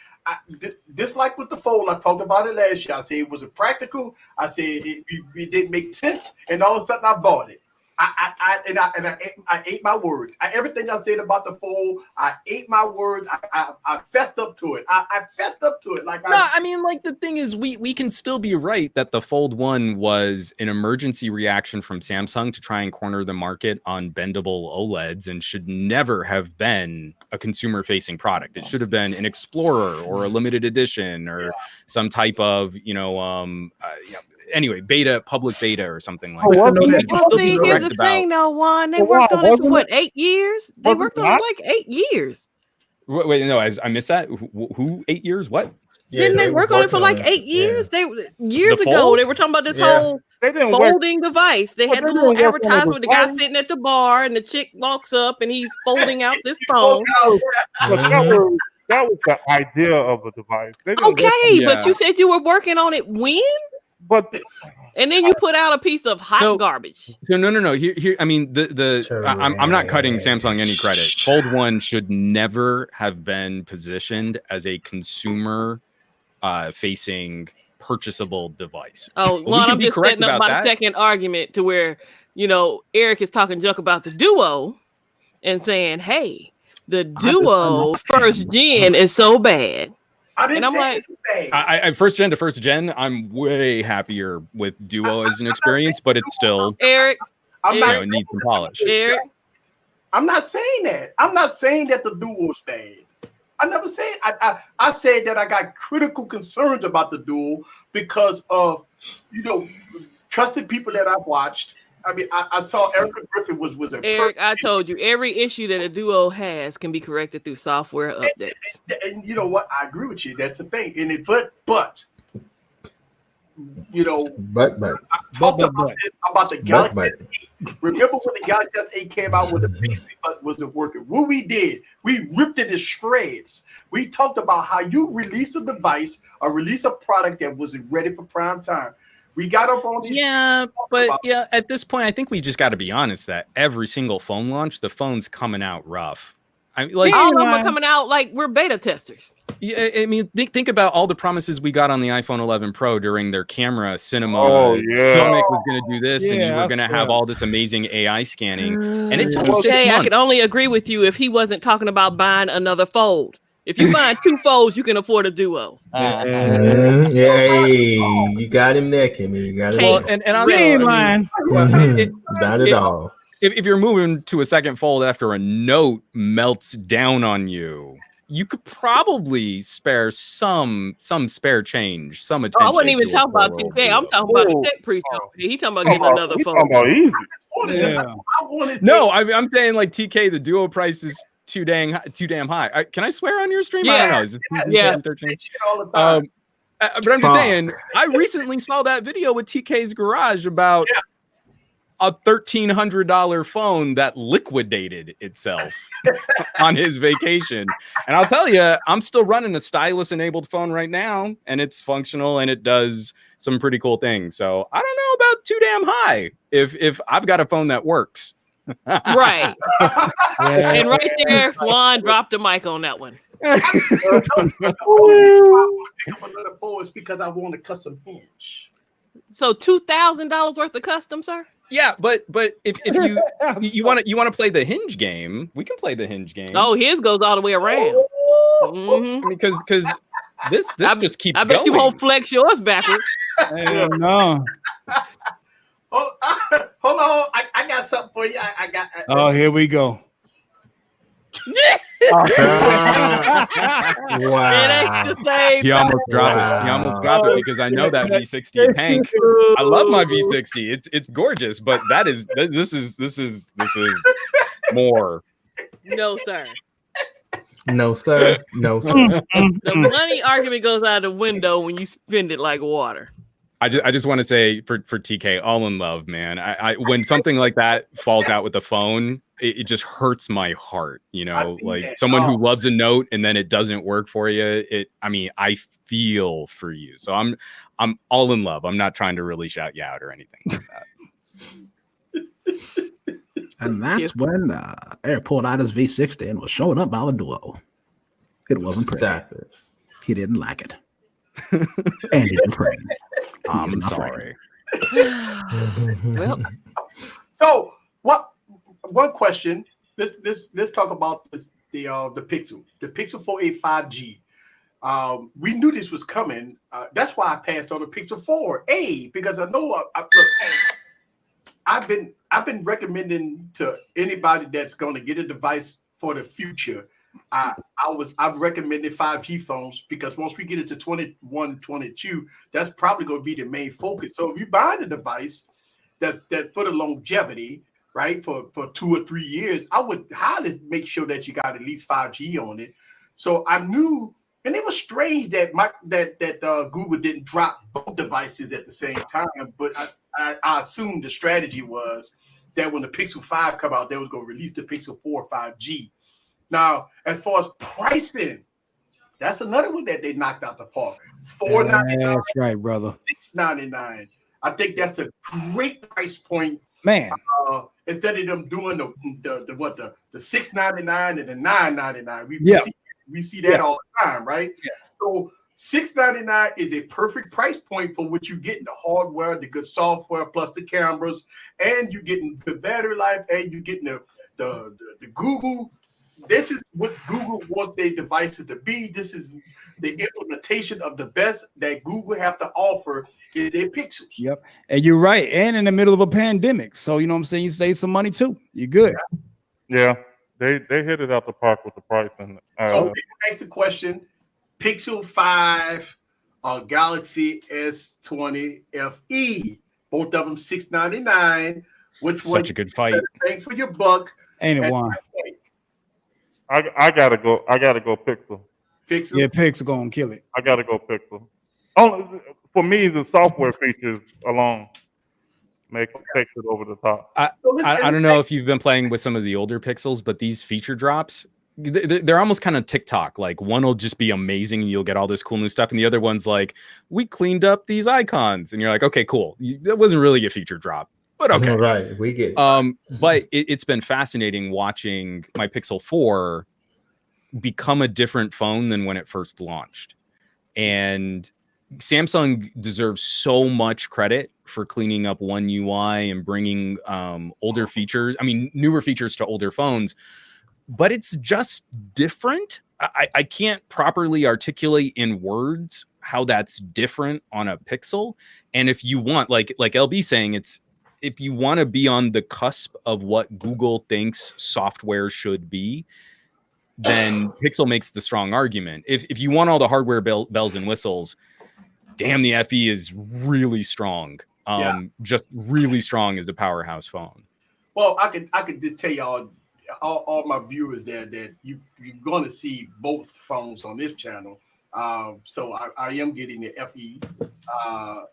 just like with the Fold, I talked about it last year. I said it was practical. I said it didn't make sense, and all of a sudden I bought it. I ate my words. Everything I said about the Fold, I ate my words. I fessed up to it. I fessed up to it. I mean, like the thing is, we can still be right that the Fold 1 was an emergency reaction from Samsung to try and corner the market on bendable OLEDs, and should never have been a consumer-facing product. It should have been an Explorer or a limited edition or some type of, anyway, public beta or something like that. Well, see, here's the thing, though, Juan. They worked on it for what, 8 years? They worked on it like 8 years. Wait, no, I missed that. Who 8 years? What? Yeah, didn't they work on it for like 8 years? Yeah. Years ago, they were talking about this whole folding device. They had the little advertisement with the guy sitting at the bar, and the chick walks up, and he's folding out this phone. That was the idea of a device. Okay, but you said you were working on it when? And then you put out a piece of hot garbage. So no. Here. I mean, I'm not cutting Samsung any credit. Fold 1 should never have been positioned as a consumer facing purchasable device. Oh, well, I'm just setting up my second argument to where, Eric is talking junk about the Duo and saying, hey, the Duo first gen is so bad. And I'm like, I first gen to first gen, I'm way happier with Duo as an experience, but it's still Eric. It needs some polish. Eric, I'm not saying that. I'm not saying that the Duo is bad. I never said. I said that I got critical concerns about the Duo because of trusted people that I've watched. I mean, I saw Erica Griffin was a Eric. I told you every issue that a Duo has can be corrected through software updates. And you know what? I agree with you. That's the thing. And but I talked about this about the Galaxy S8. Remember when the Galaxy S8 came out with the Bixby button wasn't working? What we did, we ripped it to shreds. We talked about how you release a device or release a product that wasn't ready for prime time. We got up on these. Yeah, but at this point, I think we just got to be honest that every single phone launch, the phone's coming out rough. I mean, like all of them are coming out like we're beta testers. Yeah, I mean, think about all the promises we got on the iPhone 11 Pro during their camera cinema. Filmic was going to do this, and you were going to have all this amazing AI scanning. And it took 6 months. I could only agree with you if he wasn't talking about buying another Fold. If you buy 2 Folds, you can afford a Duo. Yeah, you got him there, Kimmy. You got him. Well, and I'm not at all. If you're moving to a second Fold after a Note melts down on you, you could probably spare some spare change, some attention. I wasn't even talking about TK. I'm talking about the tech preacher. He talking about getting another phone. Talking about easy. No, I'm saying like TK, the duo price is too damn high. Can I swear on your stream? I don't know. Is it 13? All the time. But I'm just saying, I recently saw that video with TK's garage about a $1,300 phone that liquidated itself on his vacation. And I'll tell you, I'm still running a stylus enabled phone right now, and it's functional and it does some pretty cool things. So I don't know about too damn high if I've got a phone that works. Right. And right there, Juan dropped the mic on that one. It's because I want a custom hinge. So $2,000 worth of custom, sir? Yeah, but if you want to play the hinge game, we can play the hinge game. Oh, his goes all the way around. Mm-hmm. Because this just keeps I bet going. you won't flex yours backwards. No. Hold on, I got something for you. I got. Oh, here we go. Wow. It ain't the same. He almost dropped it. He almost dropped it because I know that V60 Hank. I love my V60. It's gorgeous, but this is more. No, sir. No, sir. No, sir. The money argument goes out the window when you spend it like water. I just want to say for TK, all in love, man. I when something like that falls out with a phone, it just hurts my heart. You know, like someone who loves a Note and then it doesn't work for you. I feel for you. So I'm all in love. I'm not trying to really shout you out or anything like that. And that's when Eric pulled out his V60 and was showing up by the duo. It wasn't pretty. He didn't like it. And he's afraid. I'm sorry. Well, so what? One question. Let's talk about the Pixel, the Pixel 4a 5G. We knew this was coming. That's why I passed on the Pixel 4a because I know. Look, I've been recommending to anybody that's going to get a device for the future. I recommended 5G phones because once we get into 21, 22, that's probably going to be the main focus. So if you buy a device that for the longevity, right, for 2 or 3 years, I would highly make sure that you got at least 5G on it. So I knew, and it was strange that Google didn't drop both devices at the same time, but I assumed the strategy was that when the Pixel 5 come out, they was going to release the Pixel 4 5G. Now, as far as pricing, that's another one that they knocked out the park. $499. That's right, brother. $699. I think that's a great price point, man. Instead of them doing the $699 and the $999, we see that all the time, right? Yeah. So $699 is a perfect price point for what you get in the hardware, the good software, plus the cameras, and you getting the battery life, and you getting the Google. This is what Google wants their devices to be. This is the implementation of the best that Google have to offer is their Pixels. Yep. And you're right. And in the middle of a pandemic. So, you know what I'm saying? You save some money too. You're good. Yeah. They hit it out the park with the pricing. So people ask the question, Pixel 5 or Galaxy S20 FE, both of them $699. Which one? Such a good fight. Bang for your buck. Ain't it one? I gotta go Pixel. Pixel? Yeah, Pixel gonna kill it. I gotta go Pixel. Oh, for me, the software features alone takes it over the top. I don't know if you've been playing with some of the older Pixels, but these feature drops, they're almost kind of TikTok. Like one will just be amazing and you'll get all this cool new stuff, and the other one's like, we cleaned up these icons, and you're like, okay, cool. That wasn't really a feature drop. But okay, right, we get it. But it's been fascinating watching my Pixel 4 become a different phone than when it first launched. And Samsung deserves so much credit for cleaning up One UI and bringing older features, newer features to older phones. But it's just different. I can't properly articulate in words how that's different on a Pixel. And if you want, like LB saying, if you want to be on the cusp of what Google thinks software should be, then Pixel makes the strong argument. If you want all the hardware bells and whistles, damn, the FE is really strong. Just really strong as the powerhouse phone. Well, I could just tell y'all, all my viewers there, that you're going to see both phones on this channel. So I am getting the FE,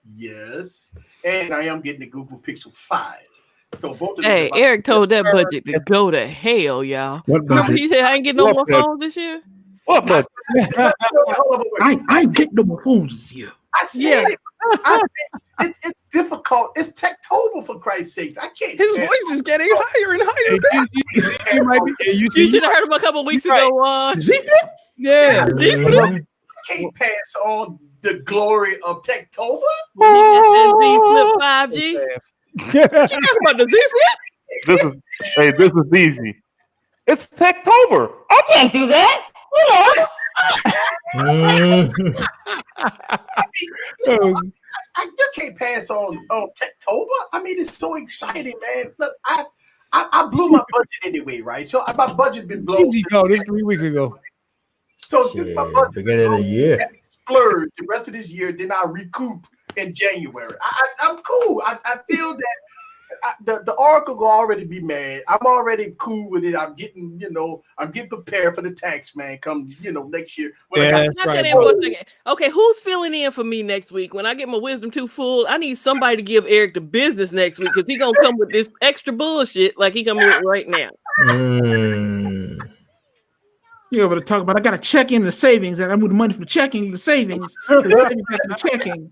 yes, and I am getting the Google Pixel 5. So both of them. Hey, Eric told that budget to go to hell, y'all. What budget? He said I ain't getting no more phones this year. What budget? I ain't getting no more phones this year. I said it. I said it's difficult. It's Techtober, for Christ's sakes. I can't. His voice is getting higher and higher. You should have heard him a couple weeks ago. Z-Flip? Yeah. Z-Flip? Can't pass on the glory of Techtober. Z-Flip 5G. You talking about the Z-Flip? This is easy. It's Techtober. I can't do that. You can't pass on Techtober. I mean, it's so exciting, man. Look, I blew my budget anyway, right? So my budget been blown. This 3 weeks ago. So since my budget beginning of the year, splurged the rest of this year, then I recoup in January. I'm cool. I feel that the Oracle will already be mad. I'm already cool with it. I'm getting prepared for the tax man come, next year. Okay, who's filling in for me next week? When I get my wisdom tooth full, I need somebody to give Eric the business next week because he's gonna come with this extra bullshit like he coming with right now. You over to talk about I got to check in the savings and I move the money from the checking to the savings. The checking.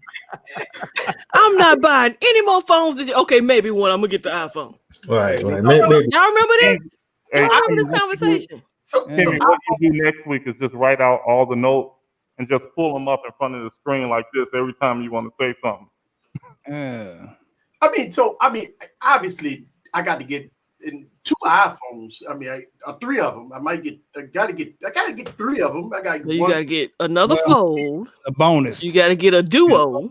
I'm not buying any more phones this year. Okay, maybe one. I'm gonna get the iPhone. Right. Y'all remember this? Y'all remember this conversation? So what you do next week is just write out all the notes and just pull them up in front of the screen like this every time you want to say something. Obviously, I got to get in 2 iPhones. I mean, 3 of them. I gotta get 3 of them. You gotta get another fold. A bonus. You gotta get a duo.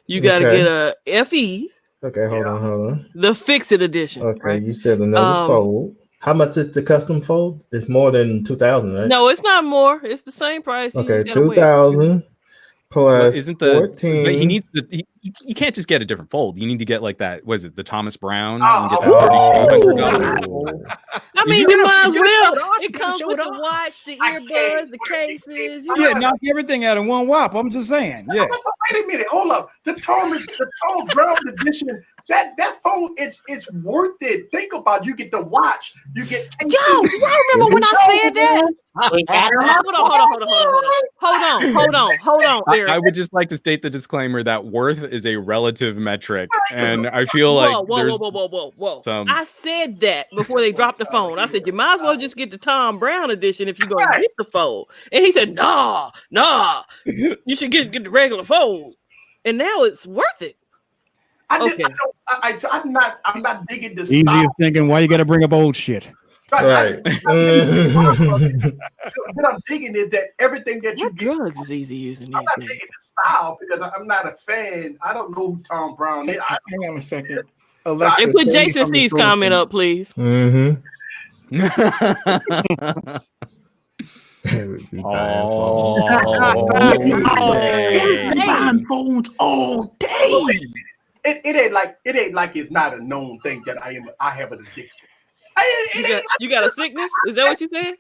You gotta get a FE. Okay, hold on. The Fix It edition. Okay, right? You said another fold. How much is the custom fold? It's more than 2,000, right? No, it's not more. It's the same price. Okay, 2,000 plus isn't 14. But he needs you can't just get a different fold. You need to get like that. Was it the Thomas Brown? I mean, you might as well. It comes with the watch, the earbuds, the cases. Knock everything out in one whop. I'm just saying. Yeah. Wait a minute. Hold up. The Thomas Brown edition. That phone it's worth it. Think about it. You get the watch. You get cases. Yo, y'all remember when I said that? Hold on. Eric. I would just like to state the disclaimer that worth is a relative metric, and I feel like whoa. I said that before they dropped the phone. I said you might as well just get the Tom Brown edition if you're gonna get the phone. And he said, nah, you should get the regular phone. And now it's worth it. I'm not digging this. Easier thinking, why you got to bring up old shit? Right. What I'm digging is that everything that you get drugs is easy using. I'm not digging the style because I'm not a fan. I don't know who Tom Brown is. Hang on a second. And put Jason Steve's comment up, please. Buying phones all day. It ain't like it's not a known thing that I have an addiction. You got a sickness? Is that what you said?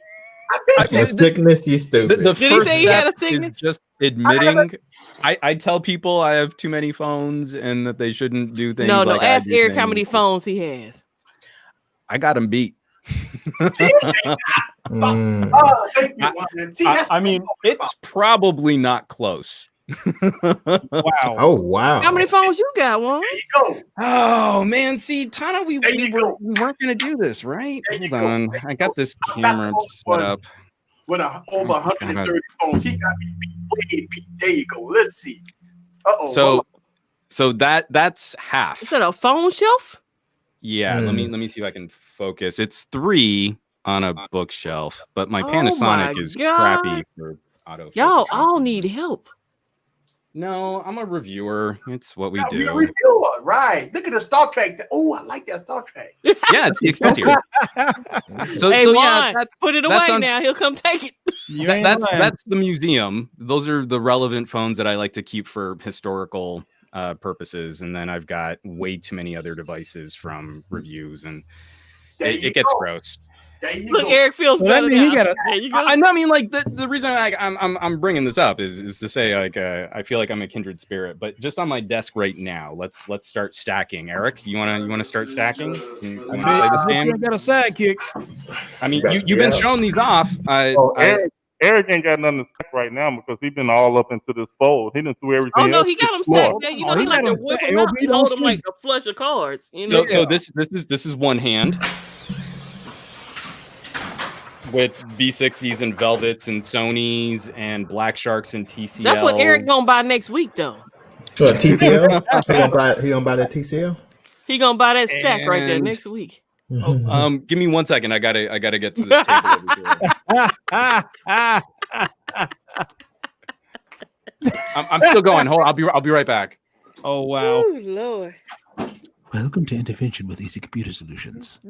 A sickness, you stupid. The Did he say he had a sickness? Just admitting. I tell people I have too many phones and that they shouldn't do things. No. Ask Eric how many phones he has. I got him beat. I mean, it's probably not close. Wow. Oh, wow. How many phones you got, Juan? There you go. Oh, man. See, Tana, we weren't going to do this, right? Hold on. I got this camera set up. With over 130 phones. He got me beat. There you go. Let's see. So that's half. Is that a phone shelf? Yeah, let me see if I can focus. It's 3 on a bookshelf, but my Panasonic is crappy for auto. Y'all all need help. No, I'm a reviewer. It's what we do. You're a reviewer, right? Look at the Star Trek. Oh, I like that Star Trek. Yeah, it's the Excelsior. Hey, Juan, put it away now. He'll come take it. That's the museum. Those are the relevant phones that I like to keep for historical purposes, and then I've got way too many other devices from reviews, and it gets gross. Look, Eric feels better. He got I mean, like the reason I'm bringing this up is to say, like, I feel like I'm a kindred spirit. But just on my desk right now, let's start stacking. Eric, you wanna start stacking? You wanna play this game? I got a sidekick. I mean, you've been showing these off. Eric ain't got nothing to stack right now because he's been all up into this fold. He didn't do everything. Oh no, he got him stacked. Yeah, you know, he like to whip him out and hold him like a flush of cards. You know? So this is one hand. With B60s and Velvets and Sonys and Black Sharks and TCL. That's what Eric gonna buy next week, though. So TCL? He gonna buy that TCL? He gonna buy that stack right there next week. Give me 1 second. I gotta get to this table over here. I'm still going. Hold on, I'll be right back. Oh wow. Ooh, Lord. Welcome to Intervention with Easy Computer Solutions.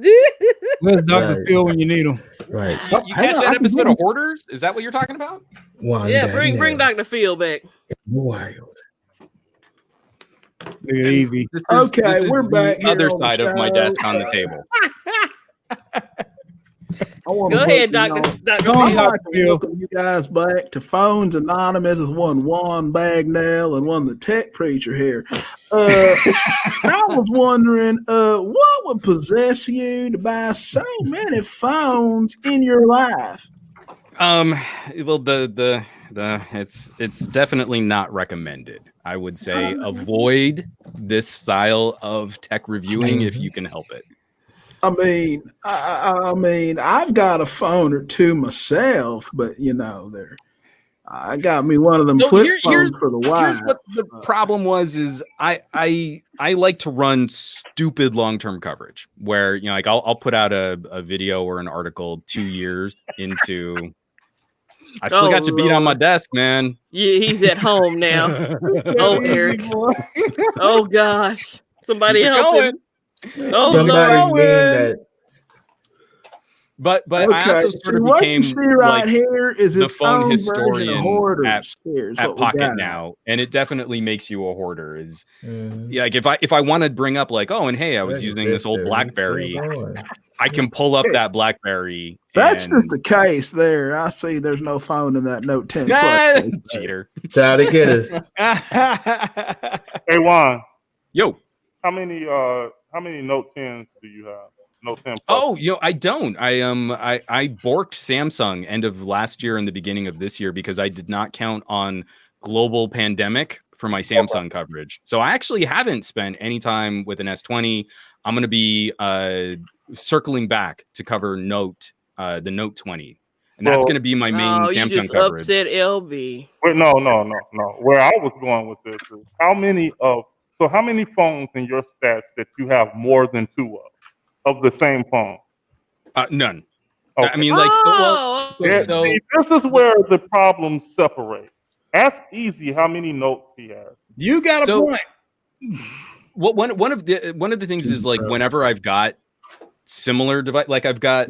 Where's Dr. Phil when you need him? Right. You catch that episode of Hoarders? Is that what you're talking about? Yeah, bring Dr. Phil back. Wild. Easy. This is we're back. The other side of my desk on the table. Go ahead, Dr. Welcome you guys back to Phones Anonymous with one Juan Bagnell and one the Tech Preacher here. I was wondering, what would possess you to buy so many phones in your life? Well, it's definitely not recommended. I would say avoid this style of tech reviewing if you can help it. I mean, I've got a phone or two myself, but you know, I got me one of them flip phones for the wife. Here's what the problem was: is I like to run stupid long-term coverage where, you know, like I'll put out a video or an article 2 years into. I still got your beat on my desk, man. Yeah, he's at home now. Oh, Eric. Oh gosh, somebody help him. Oh, Lord. But okay. I also sort of became right here is the phone historian at Pocket now, and it definitely makes you a hoarder. Like if I want to bring up like, oh, and hey, I was using this old Blackberry, I can pull up that Blackberry. That's just the case there. I see there's no phone in that Note 10 Plus. Cheater. Try to get us. Hey Juan. Yo. How many Note 10s do you have? Note 10 Plus? Oh, you know, I don't. I borked Samsung end of last year and the beginning of this year because I did not count on global pandemic for my Samsung coverage. So I actually haven't spent any time with an S20. I'm going to be circling back to cover the Note 20. And that's going to be my main Samsung you just coverage. Upset LB. Wait, no. Where I was going with this is how many phones in your stats that you have more than two of the same phone? None. Okay. I mean, like, so this is where the problems separate. Ask Easy how many notes he has. You got a point. Well, one of the things is like whenever I've got similar device, like I've got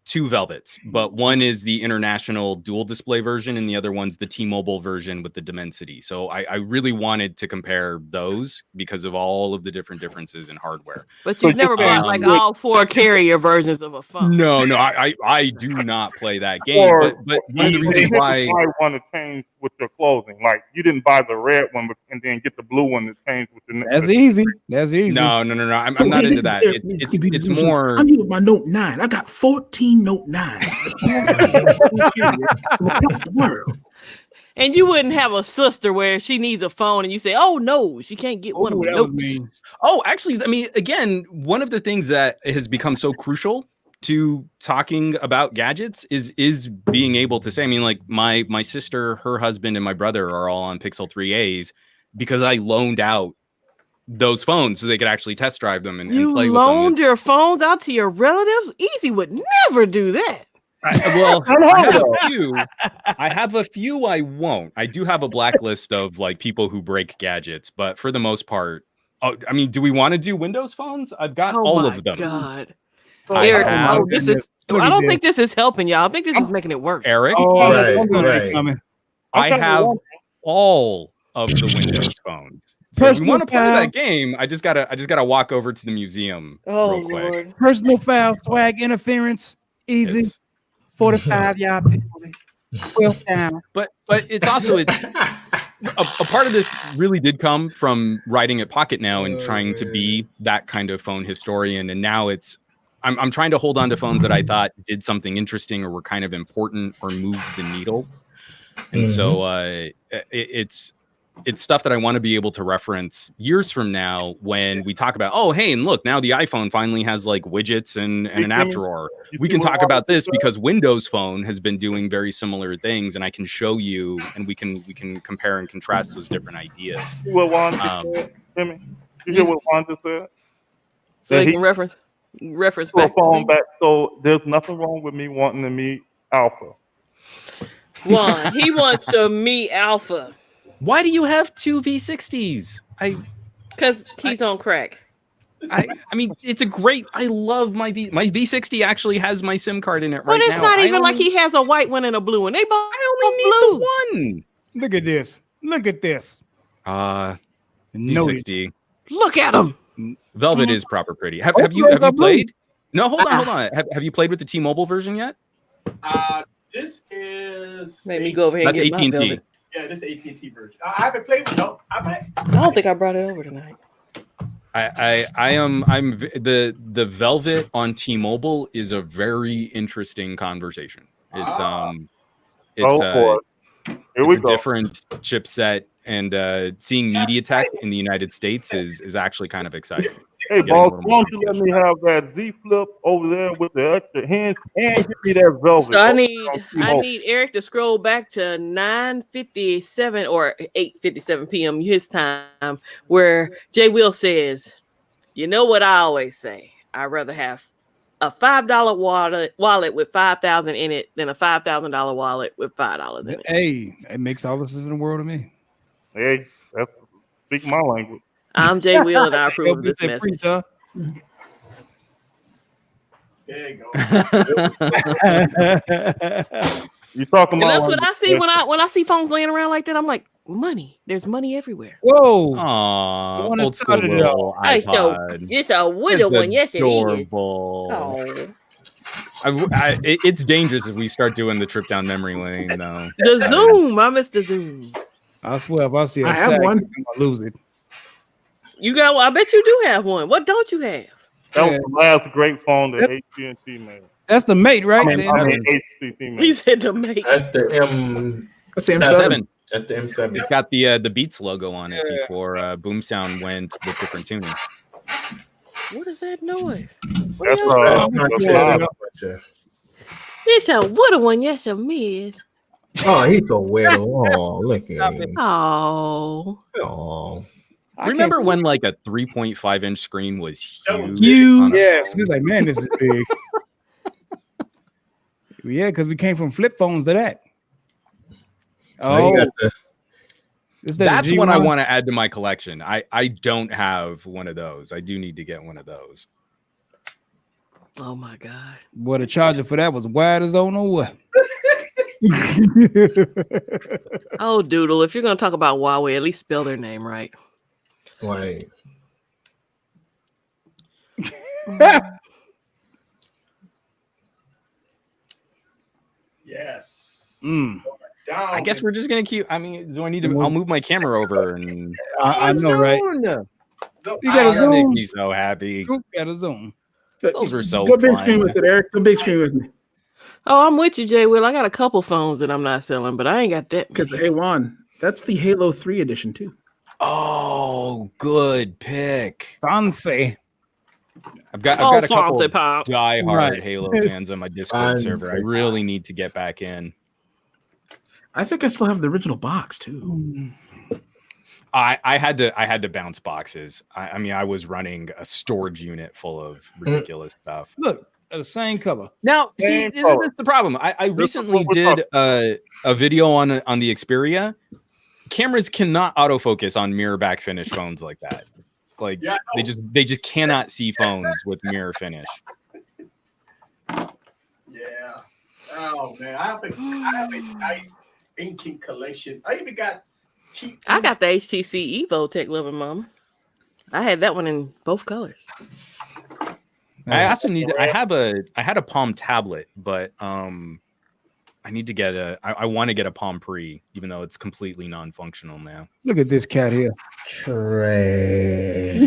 two Velvets, but one is the international dual display version and the other one's the T-Mobile version with the Dimensity. So I really wanted to compare those because of all of the differences in hardware. But you've never bought like all four carrier versions of a phone. No, I do not play that game. But one of the reasons why I want to change with your clothing, like you didn't buy the red one and then get the blue one to change with the. That's easy. No. I'm not into that. It's more. I'm here with my Note 9. I got 14 Note 9. And you wouldn't have a sister where she needs a phone and you say, oh no, she can't get one of the notes. Oh, actually, I mean, again, one of the things that has become so crucial to talking about gadgets is being able to say, I mean, like my sister, her husband, and my brother are all on Pixel 3As because I loaned out those phones so they could actually test drive them and play with them. You loaned your phones out to your relatives? Easy would never do that. I have a few I won't. I do have a blacklist of like people who break gadgets, but for the most part, I mean, do we want to do Windows phones? I've got all of them. God. Eric, this is. I don't think this is helping y'all. I think this is making it worse. Eric, right. I have all of the Windows phones. So if you want to play that game, I just gotta walk over to the museum real quick. Lord. Personal foul, swag interference, easy. 45 yard penalty. 12 down. But it's also a part of this really did come from writing at Pocket Now and trying to be that kind of phone historian. And now I'm trying to hold on to phones that I thought did something interesting or were kind of important or moved the needle. And so it's stuff that I want to be able to reference years from now when we talk about, oh, hey, and look, now the iPhone finally has like widgets and an app drawer. We can talk about this because Windows Phone has been doing very similar things, and I can show you, and we can compare and contrast those different ideas. What Juan just said, Timmy? You hear what Juan just said? So you can reference back. Phone back. So there's nothing wrong with me wanting to meet Alpha. Juan, he wants to meet Alpha. Why do you have two V60s? Because he's on crack. I mean, it's a great. I love my V60. Actually has my SIM card in it right now. But it's not even like he has a white one and a blue one. They both. I only need the one. Look at this. Look at this. V60. Look at him. Velvet is proper pretty. Have you played? No, hold on. Have you played with the T-Mobile version yet? This is. Made me go over here and get my Velvet. Yeah, this is the AT&T version. I haven't played with I don't think I brought it over tonight. I'm the Velvet on T-Mobile is a very interesting conversation. It's a different chipset, and seeing MediaTek in the United States is actually kind of exciting. Hey, boss, why don't you let me have that Z Flip over there with the extra hands and give me that Velvet? So I need Eric to scroll back to 9:57 or 8:57 p.m. his time, where Jay Will says, "You know what I always say? I'd rather have a $5 wallet with $5,000 in it than a $5,000 wallet with $5 in it." Hey, it makes all the sense in the world to me. Hey, that's speak my language. I'm Jay Will, and I approve of this message. There you go. You talking about? And that's what I see when I see phones laying around like that. I'm like, money. There's money everywhere. Whoa! Aww, old school little iPod. It's a little one. Yes, adorable. It is. Oh. It's dangerous if we start doing the trip down memory lane, though. The Zoom. I miss the Zoom. I swear, if I see I have one. I'm gonna lose it. You got one. I bet you do have one. What don't you have? That was the last great phone that AT&T made. That's the mate, right? I mean HTC made. He said the mate. That's the M. That's the M7. That's the M7. It's got the Beats logo on it before Boom Sound went with different tuning. What is that noise? That's It's a what a one. Yes, a miss. Oh, he's so weird. Oh, look at him. Oh. Remember when like a 3.5-inch screen was huge? Yes. He was like, man, this is big. Yeah, because we came from flip phones to that. Oh, that's what I want to add to my collection. I don't have one of those. I do need to get one of those. Oh my God. Boy, the charger for that was wide as oh no what. Oh, Doodle, if you're gonna talk about Huawei, at least spell their name right. Right. Yes. I guess we're just gonna keep. I mean, do I need to? I'll move my camera over and. I know, right? You gotta zoom. Make me so happy. You gotta zoom. Those were so. Go big screen with it, Eric. Go big screen with me. Oh, I'm with you, Jay Will. I got a couple phones that I'm not selling, but I ain't got that. Because hey, Juan, that's the Halo 3 edition too. Oh, good pick. Fancy. I've got a couple diehard Halo fans on my Discord server. I really need to get back in. I think I still have the original box too. I had to bounce boxes. I mean, I was running a storage unit full of ridiculous stuff. Look, the same color. Now, see, isn't this the problem? I recently did a video on the Xperia. Cameras cannot autofocus on mirror back finish phones like that. Like they just cannot see phones with mirror finish. Yeah. Oh man, I have a nice ancient collection. I even got cheap. I got the HTC Evo Tech Loving Mama. I had that one in both colors. I also I had a Palm tablet, but I need to get I want to get a Palm Pre, even though it's completely non-functional now. Look at this cat here. Trash.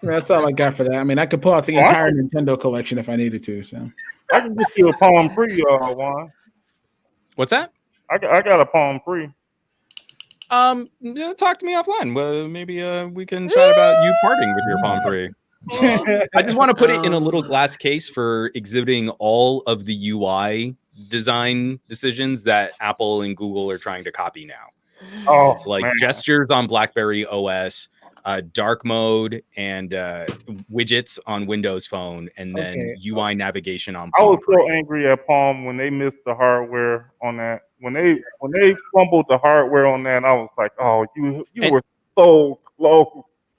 That's all I got for that. I mean, I could pull out the entire Nintendo collection if I needed to. So I can get you a Palm Pre, Juan. What's that? I got a Palm Pre. Talk to me offline. Well, maybe we can chat about you parting with your Palm Pre. I just want to put it in a little glass case for exhibiting all of the UI design decisions that Apple and Google are trying to copy now. Oh, it's like gestures on Blackberry OS, dark mode, and widgets on Windows Phone, and then UI navigation on Palm. I was so angry at Palm when they missed the hardware on that. When they fumbled the hardware on that, I was like, "Oh, you were so close."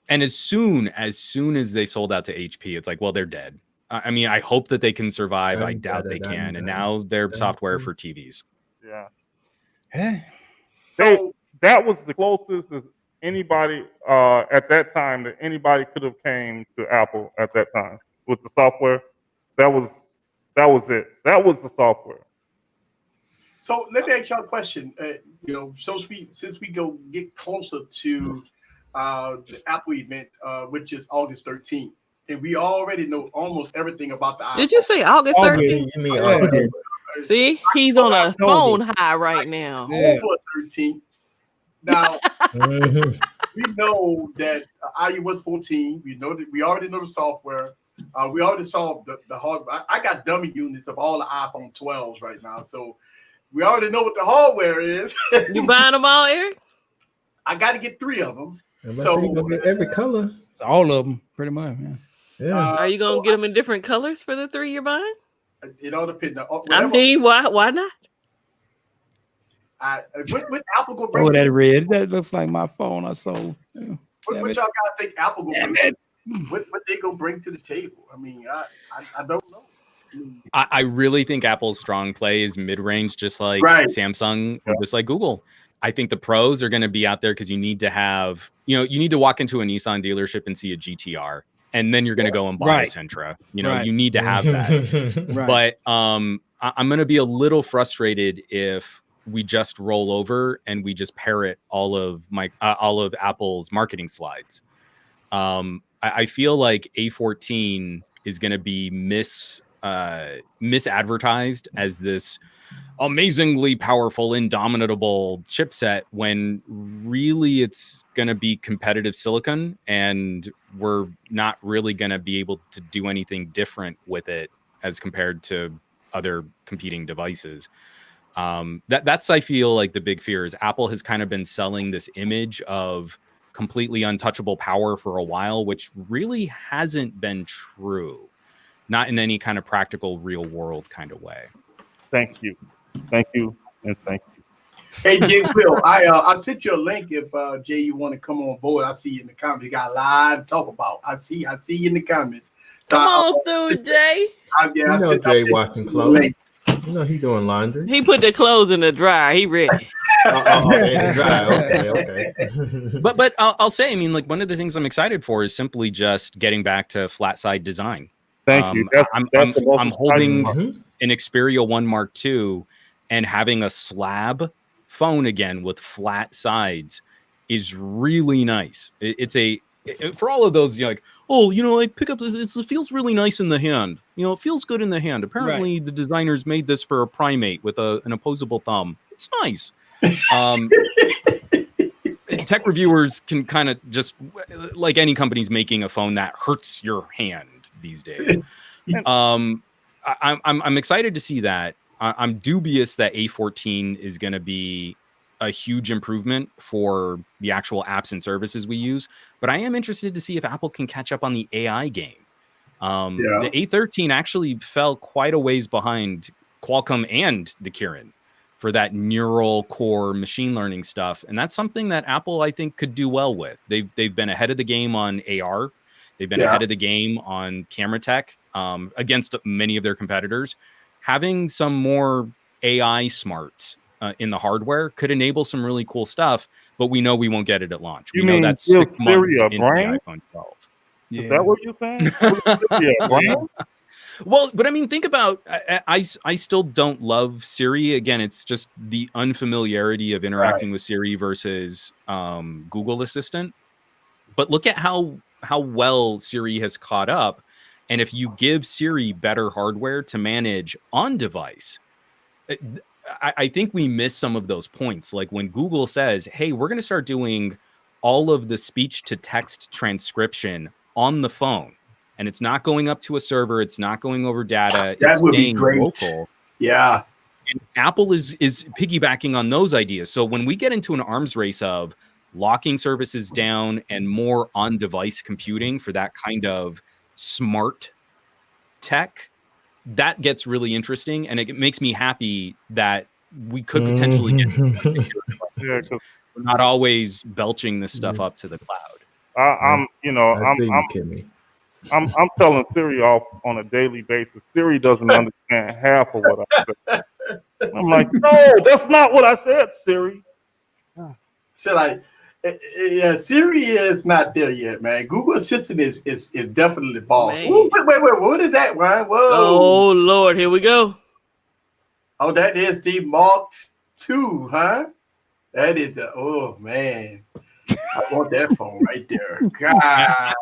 And as soon as they sold out to HP, it's like, well, they're dead. I mean, I hope that they can survive. I doubt they can. And now they're software for TVs. Yeah. So that was the closest as anybody at that time that anybody could have came to Apple at that time with the software. That was it. That was the software. So let me ask y'all a question. Since we get closer to the Apple event, which is August 13th, and we already know almost everything about the iPhone. Did you say August 13th? You mean August? See, he's on a phone high right now. Over 13. Now we know that iOS 14. We know that we already know the software. We already saw the hardware. I got dummy units of all the iPhone 12s right now, so we already know what the hardware is. You buying them all, Eric? I got to get 3 of them. So you gonna get every color. It's all of them, pretty much. Yeah. Are you gonna get them in different colors for the 3 you're buying? It all depends. I mean, why not? What Apple gonna bring? Oh, that red. That looks like my phone I sold. What y'all gotta think Apple gonna bring? What they gonna bring to the table? I mean, I don't know. I really think Apple's strong play is mid-range, just like Samsung, or just like Google. I think the pros are going to be out there because you need to have, you need to walk into a Nissan dealership and see a GTR, and then you're going to go and buy a Sentra. You need to have that. But I'm going to be a little frustrated if we just roll over and we just parrot all of Apple's marketing slides. I feel like A14 is going to be misadvertised as this amazingly powerful, indomitable chipset when really it's going to be competitive silicon, and we're not really going to be able to do anything different with it as compared to other competing devices. That's I feel like the big fear is Apple has kind of been selling this image of completely untouchable power for a while, which really hasn't been true. Not in any kind of practical, real world kind of way. Thank you, and thank you. Hey, Jay Will, I sent you a link if Jay, you want to come on board. I see you in the comments. You got a lot to talk about. I see you in the comments. So come on through, Jay. Jay washing clothes. He doing laundry. He put the clothes in the dryer. He ready. Okay. But I'll say, I mean, like one of the things I'm excited for is simply just getting back to flat side design. Thank you. I'm holding an Xperia 1 Mark II, and having a slab phone again with flat sides is really nice. For all of those, I pick up this. It feels really nice in the hand. It feels good in the hand. Apparently, the designers made this for a primate with an opposable thumb. It's nice. Tech reviewers can kind of just, like any company's making a phone that hurts your hand these days. I'm excited to see that. I'm dubious that A14 is going to be a huge improvement for the actual apps and services we use, but I am interested to see if Apple can catch up on the AI game. The A13 actually fell quite a ways behind Qualcomm and the Kirin for that neural core machine learning stuff. And that's something that Apple, I think, could do well with. They've been ahead of the game on AR. They've been ahead of the game on camera tech against many of their competitors. Having some more AI smarts in the hardware could enable some really cool stuff, but we know we won't get it at launch. We know that's 6 months into the iPhone 12. Is that what you're saying? Well, but I mean, think about, I still don't love Siri. Again, it's just the unfamiliarity of interacting with Siri versus Google Assistant. But look at how well Siri has caught up. And if you give Siri better hardware to manage on device, I think we miss some of those points. Like when Google says, hey, we're going to start doing all of the speech to text transcription on the phone. And it's not going up to a server. It's not going over data. That it's would be staying great. local. Yeah. And Apple is piggybacking on those ideas. So when we get into an arms race of locking services down and more on-device computing for that kind of smart tech, that gets really interesting. And it makes me happy that we could potentially get we're not always belching this stuff up to the cloud. I'm telling Siri off on a daily basis. Siri doesn't understand half of what I said. I'm like, no, that's not what I said, Siri. So like, yeah, Siri is not there yet, man. Google Assistant is definitely the boss. Ooh, wait, what is that, Ryan? Whoa. Oh Lord, here we go. Oh, that is the Mark II, huh? That is the, oh man. I want that phone right there. God.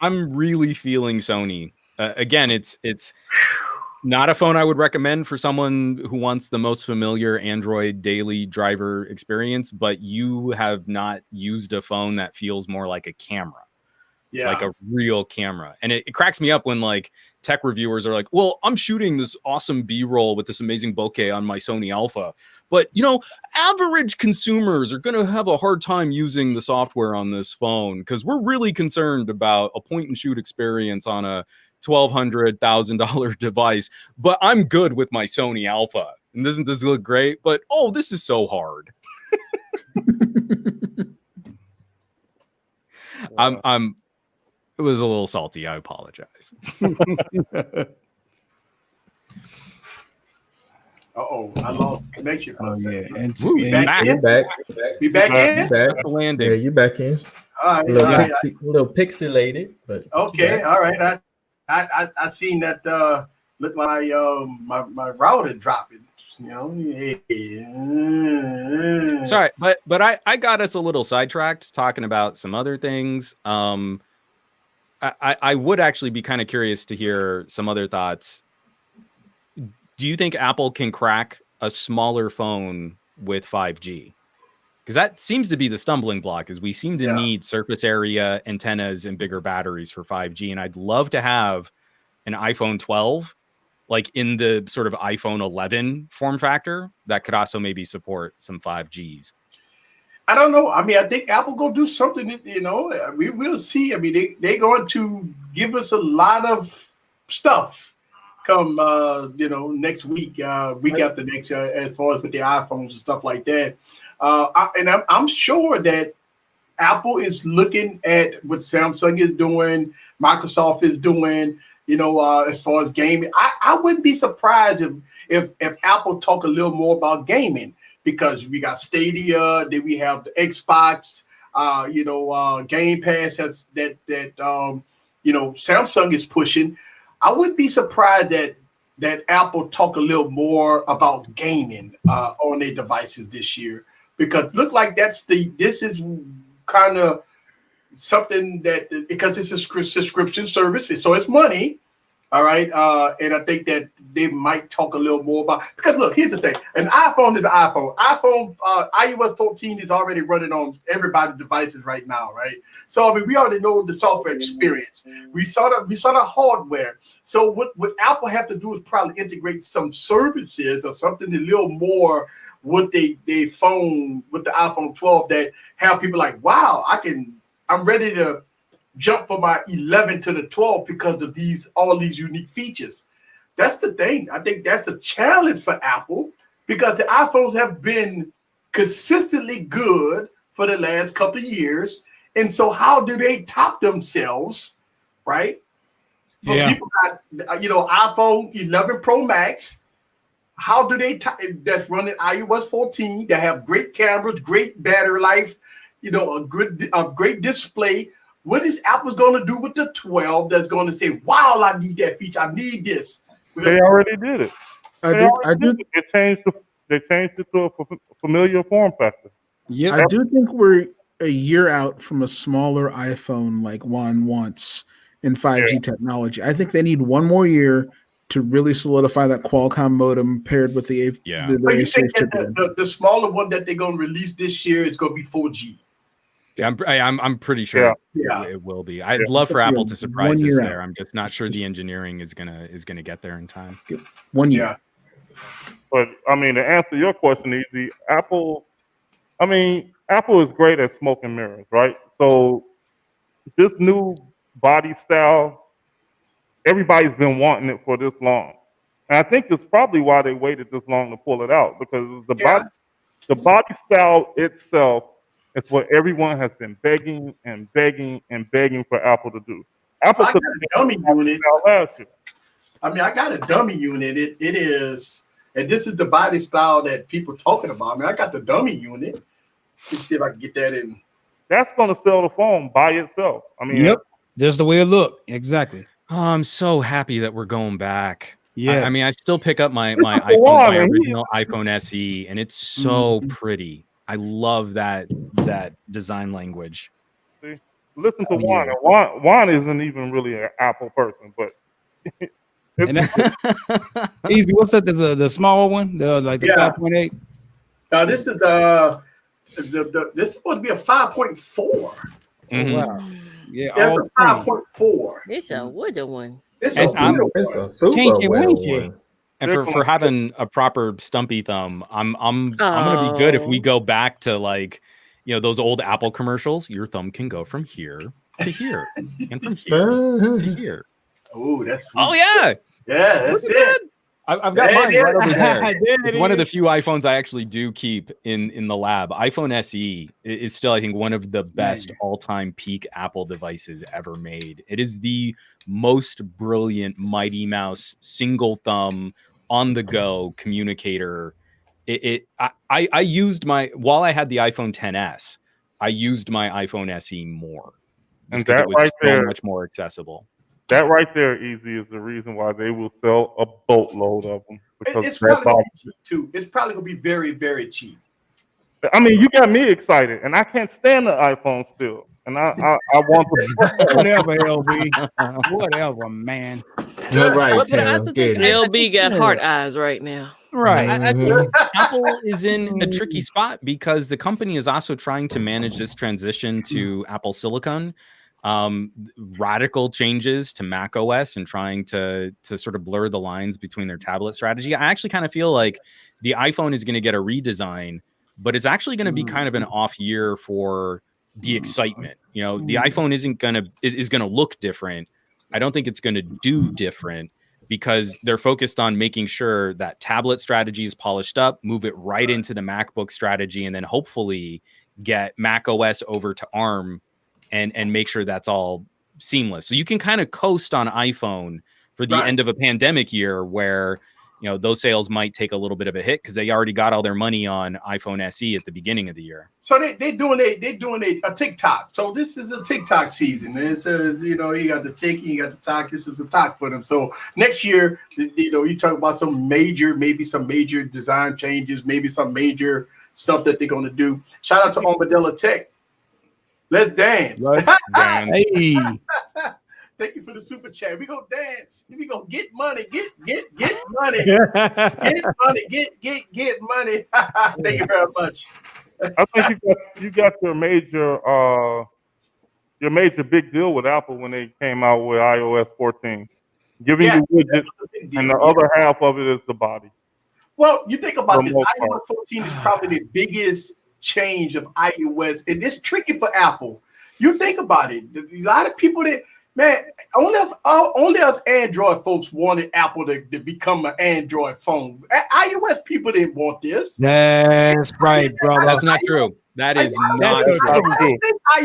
I'm really feeling Sony. Again, it's not a phone I would recommend for someone who wants the most familiar Android daily driver experience, but you have not used a phone that feels more like a camera. Yeah. Like a real camera. And it cracks me up when like tech reviewers are like, well, I'm shooting this awesome B-roll with this amazing bokeh on my Sony Alpha, but you know, average consumers are going to have a hard time using the software on this phone because we're really concerned about a point and shoot experience on a $1,200, $1,000 device, but I'm good with my Sony Alpha. And doesn't this look great? But oh, this is so hard. It was a little salty. I apologize. Uh-oh, I lost connection for a second. And we back in? We back in? Yeah, you back in. All right, a little pixelated, but okay, all right. I seen that look like my router dropping. You know, sorry, but I got us a little sidetracked talking about some other things. I would actually be kind of curious to hear some other thoughts. Do you think Apple can crack a smaller phone with 5G? Because that seems to be the stumbling block, is we seem to need surface area antennas and bigger batteries for 5G. And I'd love to have an iPhone 12, like in the sort of iPhone 11 form factor, that could also maybe support some 5Gs. I don't know. I mean, I think Apple going to do something, you know, we will see. I mean, they're going to give us a lot of stuff come, you know, next week, week after next, as far as with the iPhones and stuff like that. I'm sure that Apple is looking at what Samsung is doing, Microsoft is doing, you know, as far as gaming. I wouldn't be surprised if Apple talk a little more about gaming, because we got Stadia, then we have the Xbox, you know, Game Pass has that you know, Samsung is pushing. I wouldn't be surprised that Apple talk a little more about gaming on their devices this year, because look like this is kind of something that, because it's a subscription service, so it's money. All right. And I think that they might talk a little more about, because look, here's the thing. An iPhone is an iPhone. iOS 14 is already running on everybody's devices right now, right? So I mean, we already know the software experience. We saw the hardware. So what Apple have to do is probably integrate some services or something a little more with they phone, with the iPhone 12, that have people like, wow, I'm ready to jump from my 11 to the 12 because of all these unique features. That's the thing. I think that's a challenge for Apple, because the iPhones have been consistently good for the last couple of years. And so how do they top themselves, right? Yeah. People got, iPhone 11 Pro Max. How do they that's running iOS 14, that have great cameras, great battery life, a great display. What is Apple's going to do with the 12 that's going to say, wow, I need that feature. I need this. They already did it. They changed it to a familiar form factor. Yeah, I do think we're a year out from a smaller iPhone like Juan wants in 5G technology. I think they need one more year to really solidify that Qualcomm modem paired with the So you think that the smaller one that they're going to release this year is going to be 4G? Yeah, I'm pretty sure it will be. I'd love for Apple to surprise us there. I'm just not sure the engineering is gonna get there in time. 1 year. But I mean, to answer your question, Easy, Apple is great at smoke and mirrors, right? So this new body style, everybody's been wanting it for this long. And I think it's probably why they waited this long to pull it out, because the body style itself, it's what everyone has been begging and begging and begging for Apple to do. Apple so I got a dummy unit. Last year. I mean, I got a dummy unit. It is, and this is the body style that people talking about. I mean, I got the dummy unit. Let's see if I can get that in. That's going to sell the phone by itself. I mean, yep, that's the way it look. Exactly. Oh, I'm so happy that we're going back. Yeah, I mean, I still pick up my original iPhone SE, and it's so pretty. I love that design language. See, listen to Juan. Juan isn't even really an Apple person, but Easy. What's that? The smaller one, the 5.8. Now this is this is supposed to be a 5.4. Mm-hmm. Wow. Yeah, that's a 5.4. It's a wooden one. It's a super one. And for having a proper stumpy thumb, I'm gonna be good if we go back to those old Apple commercials. Your thumb can go from here to here, and from here to here. Oh, that's sweet. Oh yeah, that's it. I've got mine right over there. It's one of the few iPhones I actually do keep in the lab. iPhone SE is still, I think, one of the best all-time peak Apple devices ever made. It is the most brilliant Mighty Mouse single thumb on the go communicator. I used while I had the iPhone XS, I used my iPhone SE more, and because it was so much more accessible. That right there, Easy, is the reason why they will sell a boatload of them. Because it's probably going to be cheap too. It's probably going to be very, very cheap. I mean, you got me excited, and I can't stand the iPhone still. And I want the whatever, LB. Whatever, man. You're right, LB got heart eyes right now. Right. I think Apple is in a tricky spot, because the company is also trying to manage this transition to Apple Silicon. Radical changes to Mac OS, and trying to sort of blur the lines between their tablet strategy. I actually kind of feel like the iPhone is going to get a redesign, but it's actually going to be kind of an off year for the excitement. The iPhone is going to look different. I don't think it's going to do different, because they're focused on making sure that tablet strategy is polished up, move it right into the MacBook strategy, and then hopefully get Mac OS over to ARM and make sure that's all seamless. So you can kind of coast on iPhone for the end of a pandemic year, where those sales might take a little bit of a hit, because they already got all their money on iPhone SE at the beginning of the year. So they're doing a TikTok. So this is a TikTok season. It says, you got the Tik, you got the Tok. This is a Tok for them. So next year, you talk about maybe some major design changes, maybe some major stuff that they're going to do. Shout out to Armadillo Tech. Let's dance. Hey. Thank you for the super chat. We go dance. We go get money. Get money. Get money. Get money. Thank you very much. I think you got your major big deal with Apple when they came out with iOS 14, giving you widgets, and the other half of it is the body. Well, you think about this. iOS 14 is probably the biggest change of iOS, and it's tricky for Apple. You think about it. A lot of people that, man, only us Android folks wanted Apple to become an Android phone. iOS people didn't want this. That's right, brother. That's not true. That is not true.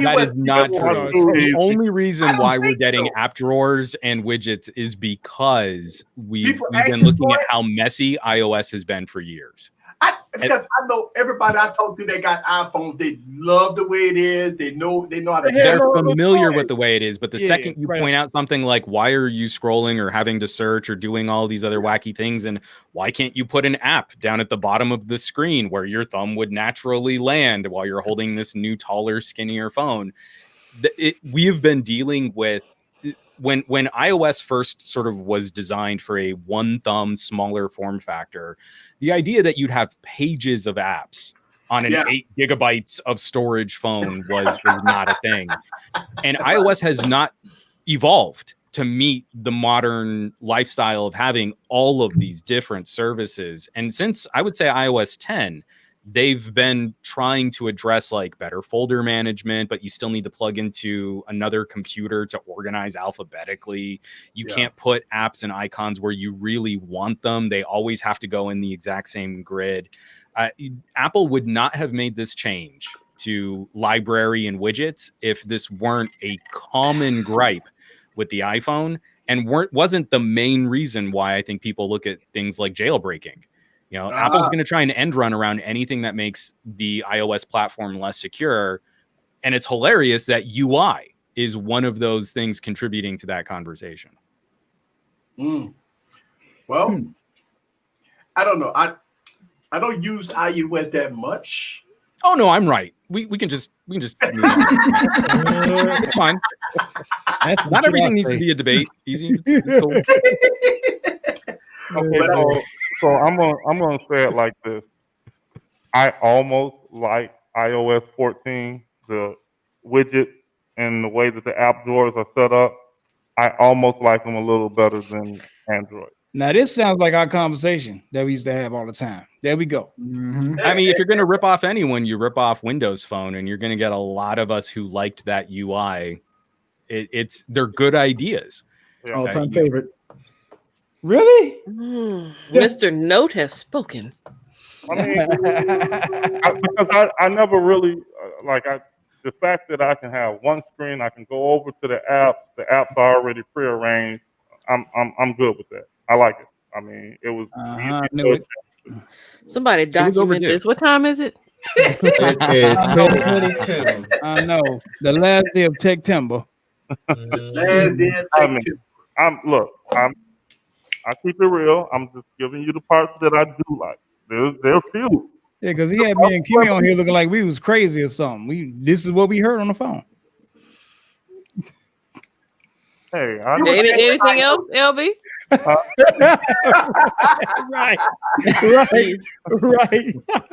That is not true. The only reason why we're getting app drawers and widgets is because we've been looking at how messy iOS has been for years. Because I know everybody I talk to that got iPhones, they love the way it is. They know how to. They're familiar with the way it is, but the second you point out something like, why are you scrolling or having to search or doing all these other wacky things, and why can't you put an app down at the bottom of the screen where your thumb would naturally land while you're holding this new, taller, skinnier phone? We have been dealing with when iOS first sort of was designed for a one thumb smaller form factor, the idea that you'd have pages of apps on an 8 gigabytes of storage phone was not a thing. And iOS has not evolved to meet the modern lifestyle of having all of these different services. And since I would say iOS 10, they've been trying to address like better folder management, but you still need to plug into another computer to organize alphabetically. You can't put apps and icons where you really want them. They always have to go in the exact same grid. Apple would not have made this change to library and widgets if this weren't a common gripe with the iPhone, and wasn't the main reason why I think people look at things like jailbreaking. You know, Apple's going to try and end run around anything that makes the iOS platform less secure. And it's hilarious that UI is one of those things contributing to that conversation. Well, I don't know. I don't use iOS that much. Oh no, I'm right. We can just it's fine. Not everything needs to be a debate. Easy. It's cool. Okay, so I'm gonna say it like this. I almost like iOS 14, the widgets and the way that the app drawers are set up. I almost like them a little better than Android. Now this sounds like our conversation that we used to have all the time. There we go. I mean, if you're going to rip off anyone, you rip off Windows Phone, and you're going to get a lot of us who liked that UI. They're good ideas. All-time favorite. Really? Mr. Note has spoken. I mean, because I never really the fact that I can have one screen, I can go over to the apps. The apps are already prearranged. I'm good with that. I like it. I mean, it was. Somebody document this. What time is it? I know. The last day of September. Last day of September. I keep it real. I'm just giving you the parts that I do like. There's few. Yeah, because he had me and Kimmy on here looking like we was crazy or something. This is what we heard on the phone. Hey, anything else, LB? Right.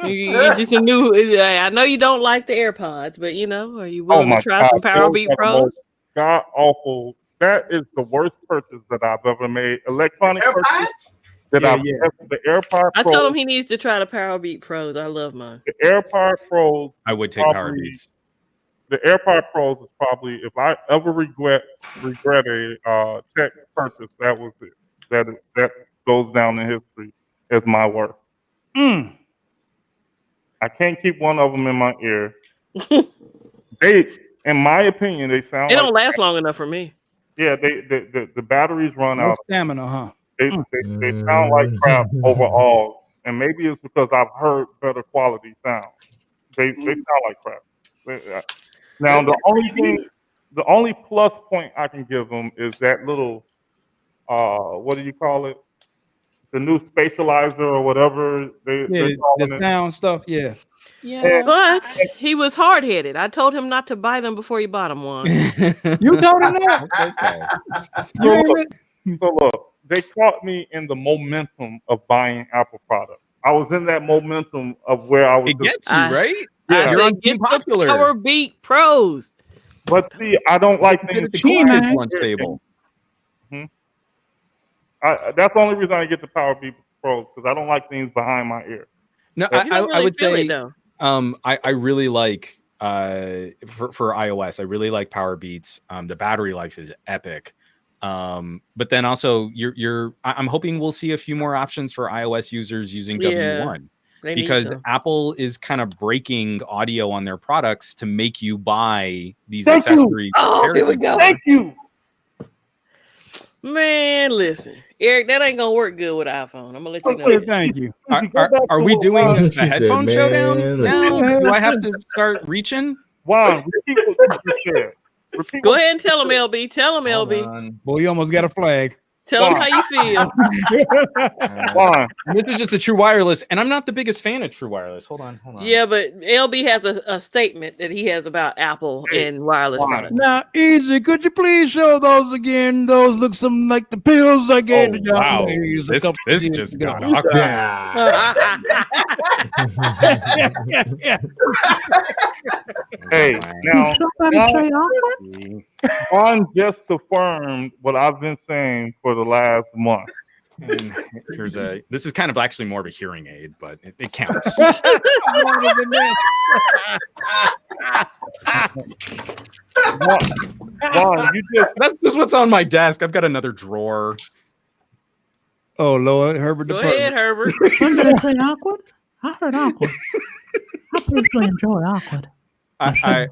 You just knew. I know you don't like the AirPods, but are you willing to try some Power Beat Pros? God awful. That is the worst purchase that I've ever made. Electronic purchase that the AirPod Pro. I told him he needs to try the Power Beat Pros. I love mine. The AirPod Pros. I would take Power Beats. The AirPod Pros is probably, if I ever regret a tech purchase, that was it. That goes down in history as my work. I can't keep one of them in my ear. In my opinion, they sound. It don't last long enough for me. Yeah, the batteries run out. Stamina, huh? They sound like crap overall, and maybe it's because I've heard better quality sound. They sound like crap. Now the only plus point I can give them is that little, what do you call it? The new spatializer or whatever the sound stuff. Yeah. Yeah, but he was hard headed. I told him not to buy them before he bought them one. You told him that. Okay. So look, they caught me in the momentum of buying Apple products. I was in that momentum of where I was. It gets you right. Yeah, You're get the Power Beat Pros. But see, I don't like things the lunch table. That's the only reason I get the Power Beat Pro, because I don't like things behind my ear. No, I would say I really like for iOS. I really like Power Beats. The battery life is epic. But then also I'm hoping we'll see a few more options for iOS users using W1, because Apple is kind of breaking audio on their products to make you buy these accessories. Oh, here we go. Thank you. Man, listen, Eric, that ain't gonna work good with iPhone. I'm gonna let you know. Thank you. Are we doing a She headphone said, showdown now? "Man, Do I have to start reaching? Wow, repeat what you just said. Go ahead and tell him, LB. Tell him, LB. Boy, you almost got a flag. Tell him how you feel. This is just a True Wireless, and I'm not the biggest fan of True Wireless. Hold on. Yeah, but LB has a statement that he has about Apple and wireless products. Now, Easy, could you please show those again? Those look something like the pills I gave to John. Wow, Mays a this couple just years ago. got awkward. Hey, now Juan just affirmed what I've been saying for the last month. And this is kind of actually more of a hearing aid, but it counts. Juan, that's just what's on my desk. I've got another drawer. Oh Lord, Herbert. Go ahead, Herbert. When did I say awkward? I heard awkward. I personally enjoy awkward. I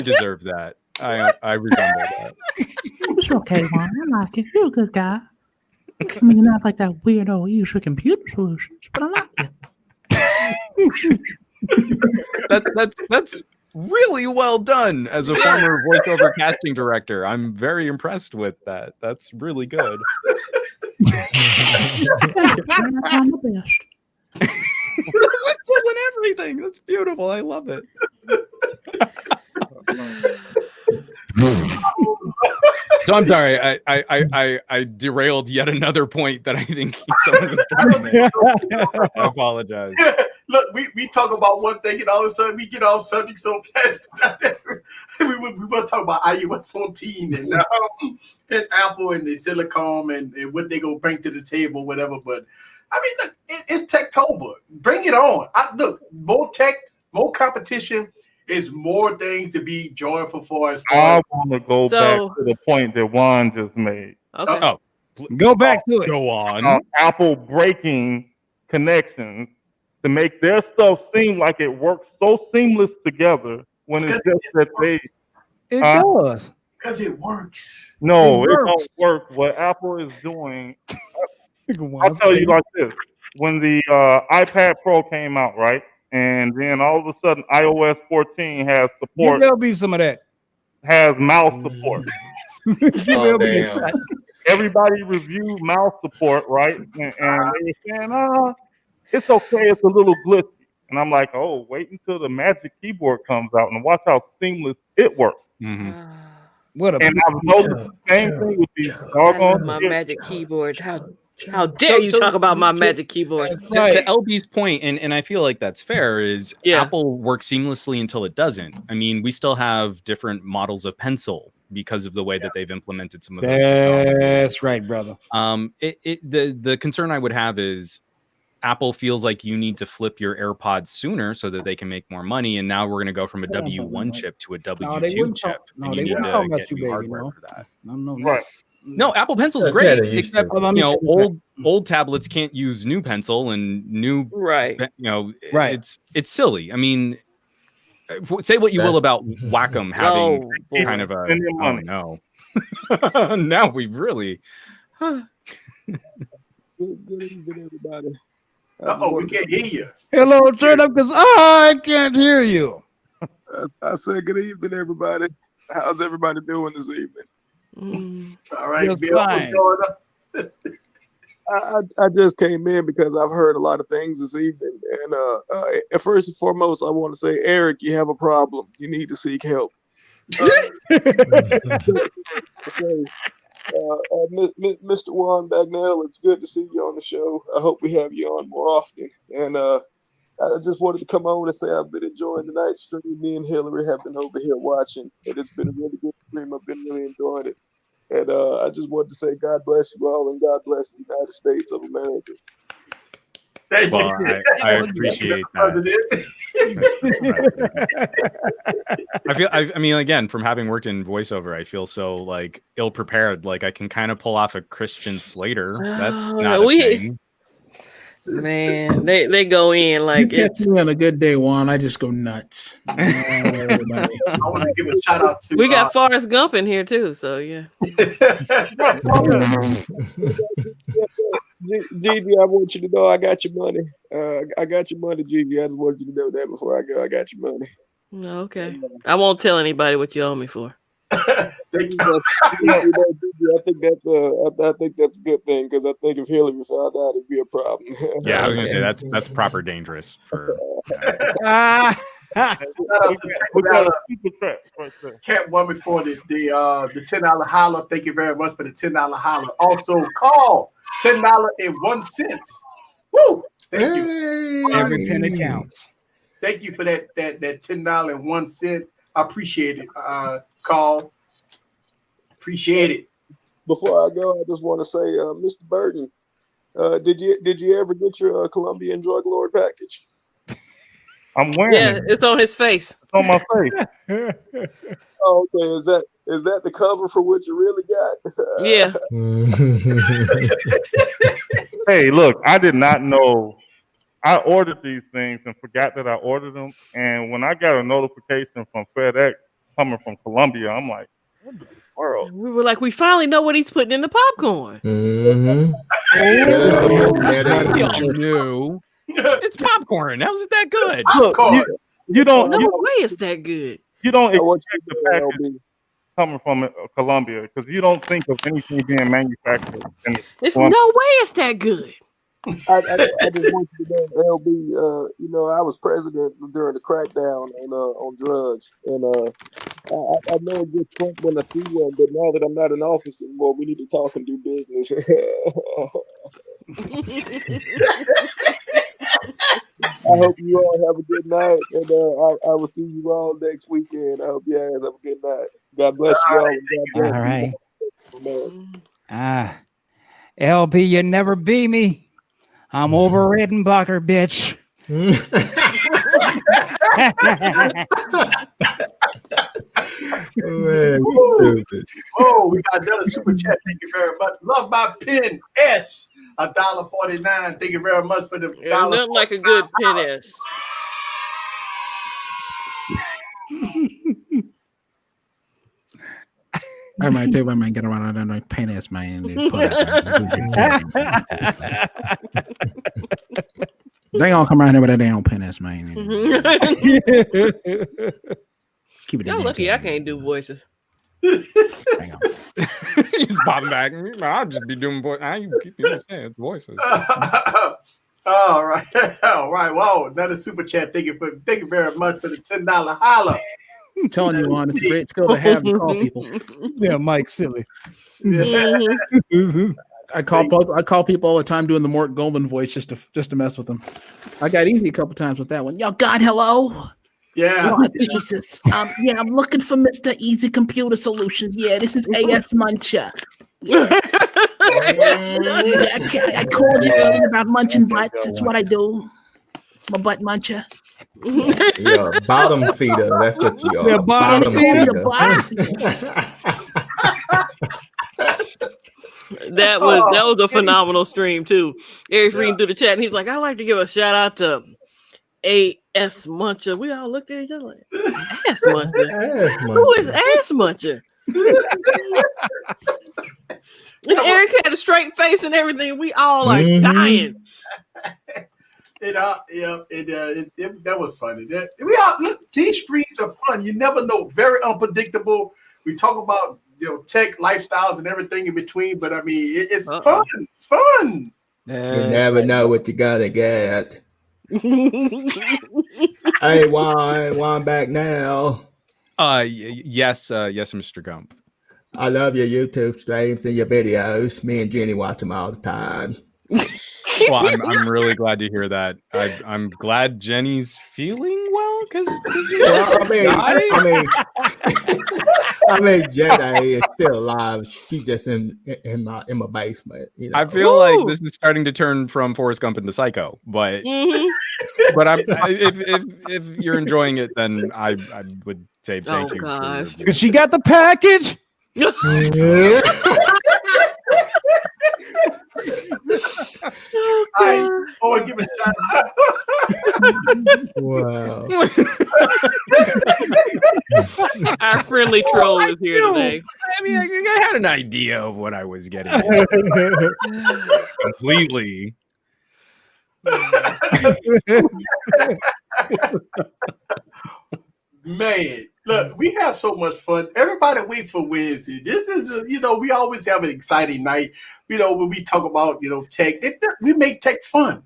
deserve that. I resemble that. It's okay, Juan. I like it. You're a good guy. I mean, you're not like that weirdo use for computer solutions, but I like you. That's really well done as a former voiceover casting director. I'm very impressed with that. That's really good. I'm the best. Whistle and everything. That's beautiful. I love it. So I'm sorry. I derailed yet another point that I think someone was trying to make. I apologize. Look, we talk about one thing and all of a sudden we get off subject so fast. we want to talk about iOS 14 and Apple and the silicon and what they go bring to the table, whatever. But I mean, look, it's Techtober. Bring it on. Look, more tech, more competition is more things to be joyful for. I want to go back to the point that Juan just made. Okay. Go back to it. Go on. Apple breaking connections to make their stuff seem like it works so seamless together when it's just that they. It does. Because it works. No, it don't work. What Apple is doing, I'll tell you like this. When the iPad Pro came out, right? And then all of a sudden, iOS 14 has support. There'll be some of that. Has mouse support. damn. Everybody reviewed mouse support, right? And they were saying, it's okay. It's a little glitchy. And I'm like, oh, wait until the Magic Keyboard comes out and watch how seamless it works. Mm-hmm. And I've noticed the same thing with these doggone my Magic Keyboard. How dare you talk about my Magic Keyboard? To LB's point, and I feel like that's fair, is Apple works seamlessly until it doesn't. I mean, we still have different models of pencil because of the way that they've implemented some of those. That's right, brother. The concern I would have is Apple feels like you need to flip your AirPods sooner so that they can make more money, and now we're going to go from a W1 chip to a W2 chip. And you need to get new hardware for that. Right. No, Apple Pencil's great, except old tablets can't use new Pencil and new It's silly. I mean, say what you will about Wacom having kind of a no. Now we really. Good everybody. We can't hear you. Hello, turn up because I can't hear you. I said good evening, everybody. How's everybody doing this evening? All right, Bill, what's going on? I just came in because I've heard a lot of things this evening, And first and foremost, I want to say, Eric, you have a problem. You need to seek help. Mr. Juan Bagnell, it's good to see you on the show. I hope we have you on more often. And I just wanted to come on and say I've been enjoying the night stream. Me and Hillary have been over here watching, and it's been a really good stream. I've been really enjoying it. And I just wanted to say God bless you all, and God bless the United States of America. Well, I appreciate that. I mean, again, from having worked in voiceover, I feel so like ill prepared. Like I can kind of pull off a Christian Slater. That's not a thing. Man, they go in like you catch me on a good day, Juan. I just go nuts. I want to give a shout out to. We got Forrest Gump in here too, so yeah. Gigi, I want you to know I got your money. I got your money, Gigi. I just want you to know that before I go. I got your money. Okay. I won't tell anybody what you owe me for. Thank you. I think that's a good thing because I think if Hillary found out, it'd be a problem. Yeah, I was gonna say that's proper dangerous for. Cat one before the $10 holler. Thank you very much for the $10 holler. Also call $10.01. Woo! Thank you. Every penny counts. Thank you for that $10.01. I appreciate it. Call. Appreciate it. Before I go, I just want to say, Mr. Burton, did you ever get your Colombian drug lord package? I'm wearing it. It's on his face. It's on my face. Oh, okay. Is that the cover for what you really got? Yeah. Hey, look, I did not know. I ordered these things and forgot that I ordered them. And when I got a notification from FedEx coming from Colombia, I'm like, what in the world? We were like, we finally know what he's putting in the popcorn. It's popcorn. How is it that good? Popcorn. You don't. No way it's that good. You don't expect the package coming from Colombia because you don't think of anything being manufactured. There's no way it's that good. I just want you to know, LB. I was president during the crackdown on drugs, and I know it gets Trump when I see one. But now that I'm not in office anymore, we need to talk and do business. I hope you all have a good night, and I will see you all next weekend. I hope you guys have a good night. God bless you all. And God bless right. LB, you never beat me. I'm over Redenbacher, bitch. Oh, we got another super chat. Thank you very much. Love my pen S. $1.49. Thank you very much for the $1. Nothing like a good pen S. I might take my man, get around and like pen ass man. They gonna come around here with that damn pen ass man. Keep it. Y'all lucky I can't do voices. He's popping back. I'll just be doing voice. I keep saying voices. All right. Wow, another super chat. Thank you very much for the $10 holler. I'm telling you, on it's a great skill to have to call people. Yeah, Mike, silly. I call people all the time doing the Mort Goldman voice just to mess with them. I got easy a couple times with that one. Yo, God, hello. Yeah. Oh, Jesus. Yeah, I'm looking for Mr. Easy Computer Solutions. Yeah, this is AS Muncher. I called you earlier about munching butts. It's what I do. I'm a butt muncher. You're a bottom feeder. That's what you are. Bottom feeder. That was a phenomenal stream too. Eric's reading through the chat and he's like, I'd like to give a shout out to A.S. Muncher. We all looked at each other like, Ass Muncher? Who is Ass Muncher? And Eric had a straight face and everything. We all like dying. That was funny. These streams are fun. You never know. Very unpredictable. We talk about tech lifestyles and everything in between, but I mean it's fun. You never know what you gotta get. Hey, Juan back now. Yes, Mr. Gump. I love your YouTube streams and your videos. Me and Jenny watch them all the time. Well, I'm really glad to hear that. I'm glad Jenny's feeling well because I mean, Jenny is still alive. She's just in my basement. You know? I feel like this is starting to turn from Forrest Gump into Psycho, but if you're enjoying it, then I would say thank you. Because she got the package. Give a shout out. Wow. Our friendly troll is here today. I mean, I had an idea of what I was getting completely. Man, look, we have so much fun. Everybody wait for Wednesday. This is, we always have an exciting night, when we talk about, tech. We make tech fun.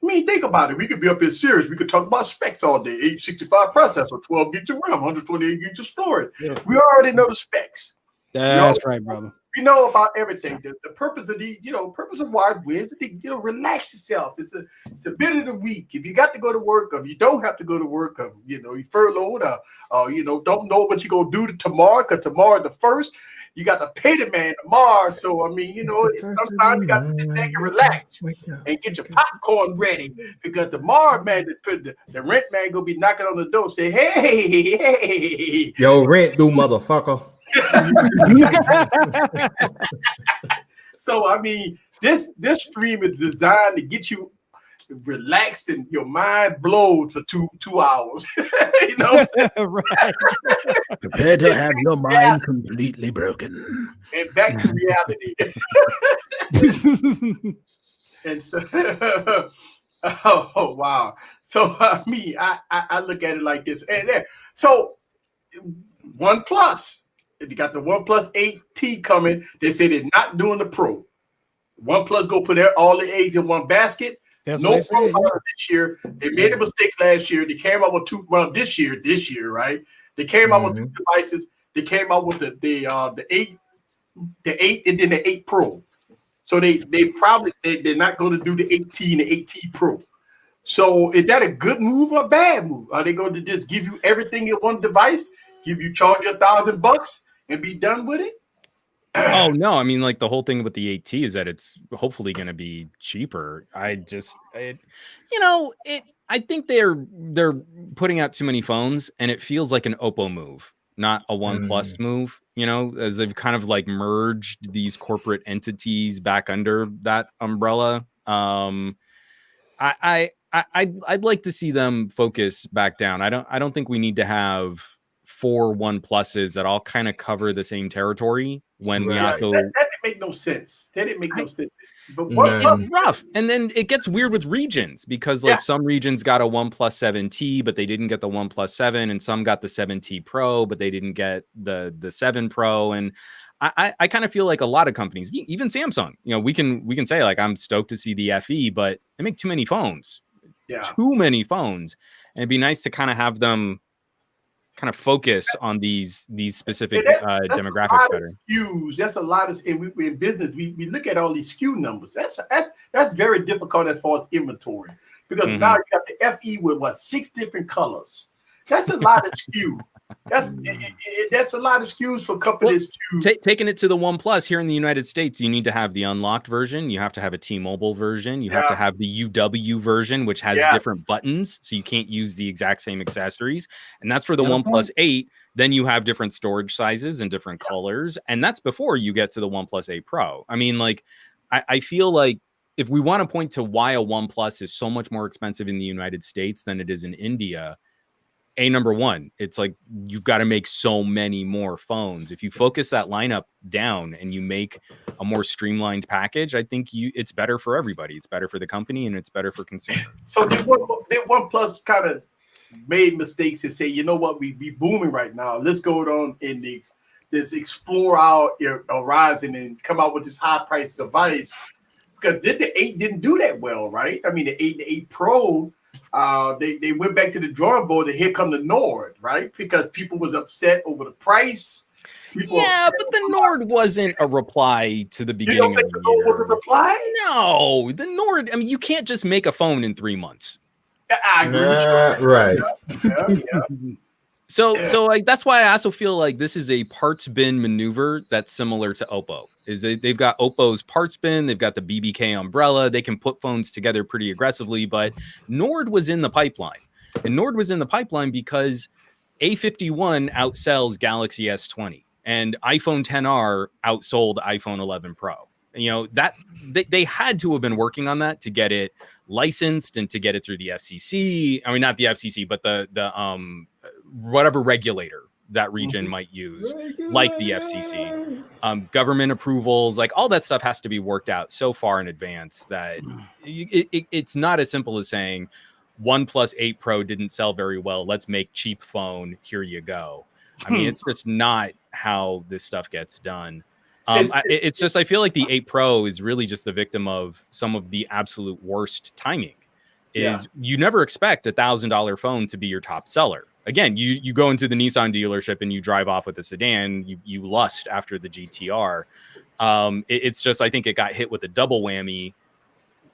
I mean, think about it. We could be up in Siri. We could talk about specs all day. 865 processor, 12 gigs of RAM, 128 gigs of storage. Yeah. We already know the specs. That's right, brother. We know about everything. The purpose of purpose of why Wednesday, relax yourself. It's a bit of the week. If you got to go to work, or if you don't have to go to work, or you furloughed, or don't know what you're gonna do tomorrow, because tomorrow the 1st, you got to pay the man tomorrow. So I mean, sometimes you got to sit back and relax and get your popcorn ready, because tomorrow, man, the rent man gonna be knocking on the door, say, hey, yo, rent due, motherfucker. So I mean, this stream is designed to get you relaxed and your mind blown for two hours. You know what I'm saying? Right. Prepare to have your mind completely broken. And back to reality. And so oh wow. So I mean, I look at it like this. And so Oneplus. You got the Oneplus 8T coming. They say they're not doing the Pro. Oneplus go put all the eggs in one basket. That's no Pro this year. They made a mistake last year. They came out with this year, right? They came out with 2 devices. They came out with the 8, and then the 8 Pro. So they're not going to do the 8T and the 8T Pro. So is that a good move or a bad move? Are they going to just give you everything in one device? Charge you $1,000 and be done with it? Oh no, I mean, like, the whole thing with the 8T is that it's hopefully going to be cheaper. I think they're putting out too many phones, and it feels like an Oppo move, not a OnePlus move, as they've kind of like merged these corporate entities back under that umbrella. I'd like to see them focus back down. I don't think we need to have 4 OnePluses that all kind of cover the same territory when we also that didn't make no sense. That didn't make no sense. But it's rough, and then it gets weird with regions, because some regions got a OnePlus 7T, but they didn't get the OnePlus 7, and some got the 7T Pro, but they didn't get the 7 Pro. And I kind of feel like a lot of companies, even Samsung, we can say, like, I'm stoked to see the FE, but they make too many phones. Too many phones. And it'd be nice to kind of have them kind of focus on these specific demographics better. SKUs. That's a lot of, and we in business, we look at all these SKU numbers. That's very difficult as far as inventory, because now you got the FE with 6 different colors. That's a lot of SKU. That's a lot of SKUs for companies to taking it to the OnePlus here in the United States. You need to have the unlocked version. You have to have a T-Mobile version. You have to have the UW version, which has different buttons, so you can't use the exact same accessories. And that's for the OnePlus 8. Then you have different storage sizes and different colors, and that's before you get to the OnePlus 8 Pro. I mean, like, I feel like if we want to point to why a OnePlus is so much more expensive in the United States than it is in India, number one, it's like you've got to make so many more phones. If you focus that lineup down and you make a more streamlined package, I think it's better for everybody. It's better for the company, and it's better for consumers. So did OnePlus kind of made mistakes and say, you know what, we booming right now. Let's go on and this explore our horizon and come out with this high price device? Because the 8 didn't do that well, right? I mean, the 8 Pro they went back to the drawing board, and here come the Nord, right? Because people was upset over the price. Yeah, but the Nord wasn't a reply to the beginning of the year. Was a reply? No, the Nord. I mean, you can't just make a phone in 3 months. I agree. Right. Yeah. So that's why I also feel like this is a parts bin maneuver that's similar to Oppo. Is they've got Oppo's parts bin, they've got the BBK umbrella, they can put phones together pretty aggressively, but Nord was in the pipeline. And Nord was in the pipeline because A51 outsells Galaxy S20 and iPhone XR outsold iPhone 11 Pro. You know, that they had to have been working on that to get it licensed and to get it through the FCC. I mean, not the FCC, but the whatever regulator that region might use, like the FCC, government approvals, like all that stuff has to be worked out so far in advance that it's not as simple as saying OnePlus 8 Pro didn't sell very well. Let's make cheap phone. Here you go. I mean, it's just not how this stuff gets done. It's just, I feel like the 8 Pro is really just the victim of some of the absolute worst timing. You never expect $1,000 phone to be your top seller. Again, you go into the Nissan dealership and you drive off with a sedan, you lust after the GTR. It's just, I think it got hit with a double whammy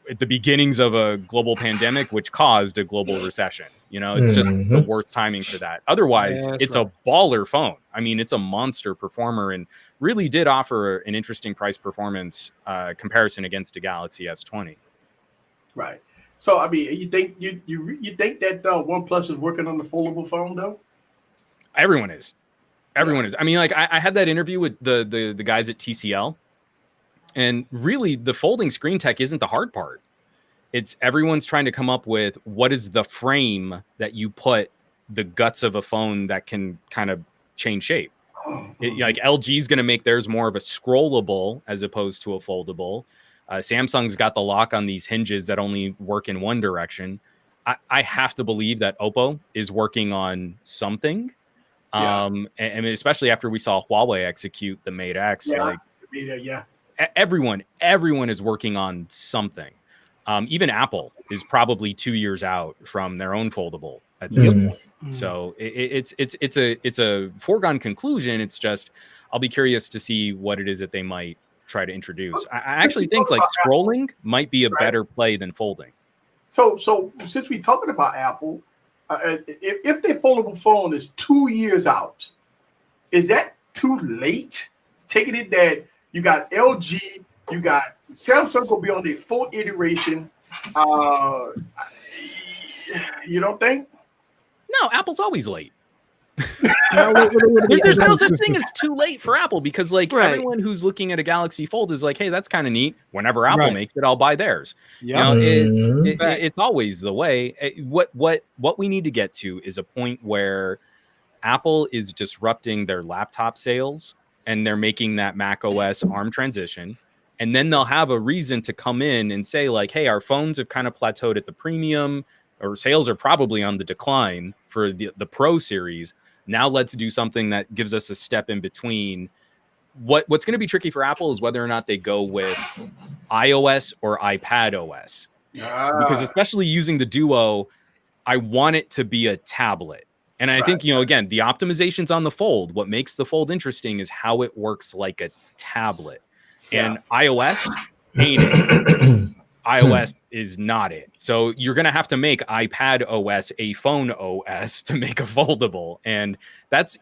at the beginnings of a global pandemic, which caused a global recession. You know, it's just the worst timing for that. Otherwise, it's a baller phone. I mean, it's a monster performer and really did offer an interesting price performance comparison against a Galaxy S20. Right. So, I mean, you think that OnePlus is working on the foldable phone, though? Everyone is. I mean, like, I had that interview with the guys at TCL, and really, the folding screen tech isn't the hard part. It's everyone's trying to come up with what is the frame that you put the guts of a phone that can kind of change shape. Like LG is going to make theirs more of a scrollable as opposed to a foldable. Samsung's got the lock on these hinges that only work in one direction. I have to believe that Oppo is working on something. And especially after we saw Huawei execute the Mate X. Everyone is working on something. Even Apple is probably 2 years out from their own foldable at this point. So it's a foregone conclusion. It's just, I'll be curious to see what it is that they might try to introduce. I actually think like scrolling might be a better play than folding. So since we're talking about Apple, if their foldable phone is 2 years out, is that too late? Taking it that you got LG, you got Samsung will be on their full iteration. You don't think? No, Apple's always late. There's no such thing as too late for Apple because, like, everyone who's looking at a Galaxy Fold is like, "Hey, that's kind of neat. Whenever Apple makes it, I'll buy theirs." You know, it's always the way. What we need to get to is a point where Apple is disrupting their laptop sales and they're making that Mac OS ARM transition. And then they'll have a reason to come in and say, like, hey, our phones have kind of plateaued at the premium, or sales are probably on the decline for the Pro series. Now let's do something that gives us a step in between. What's going to be tricky for Apple is whether or not they go with iOS or iPad OS. Because especially using the Duo, I want it to be a tablet. And I think, you know, again, the optimizations on the Fold, what makes the Fold interesting is how it works like a tablet. And iOS ain't it. iOS is not it. So you're going to have to make iPad OS a phone OS to make a foldable. And that's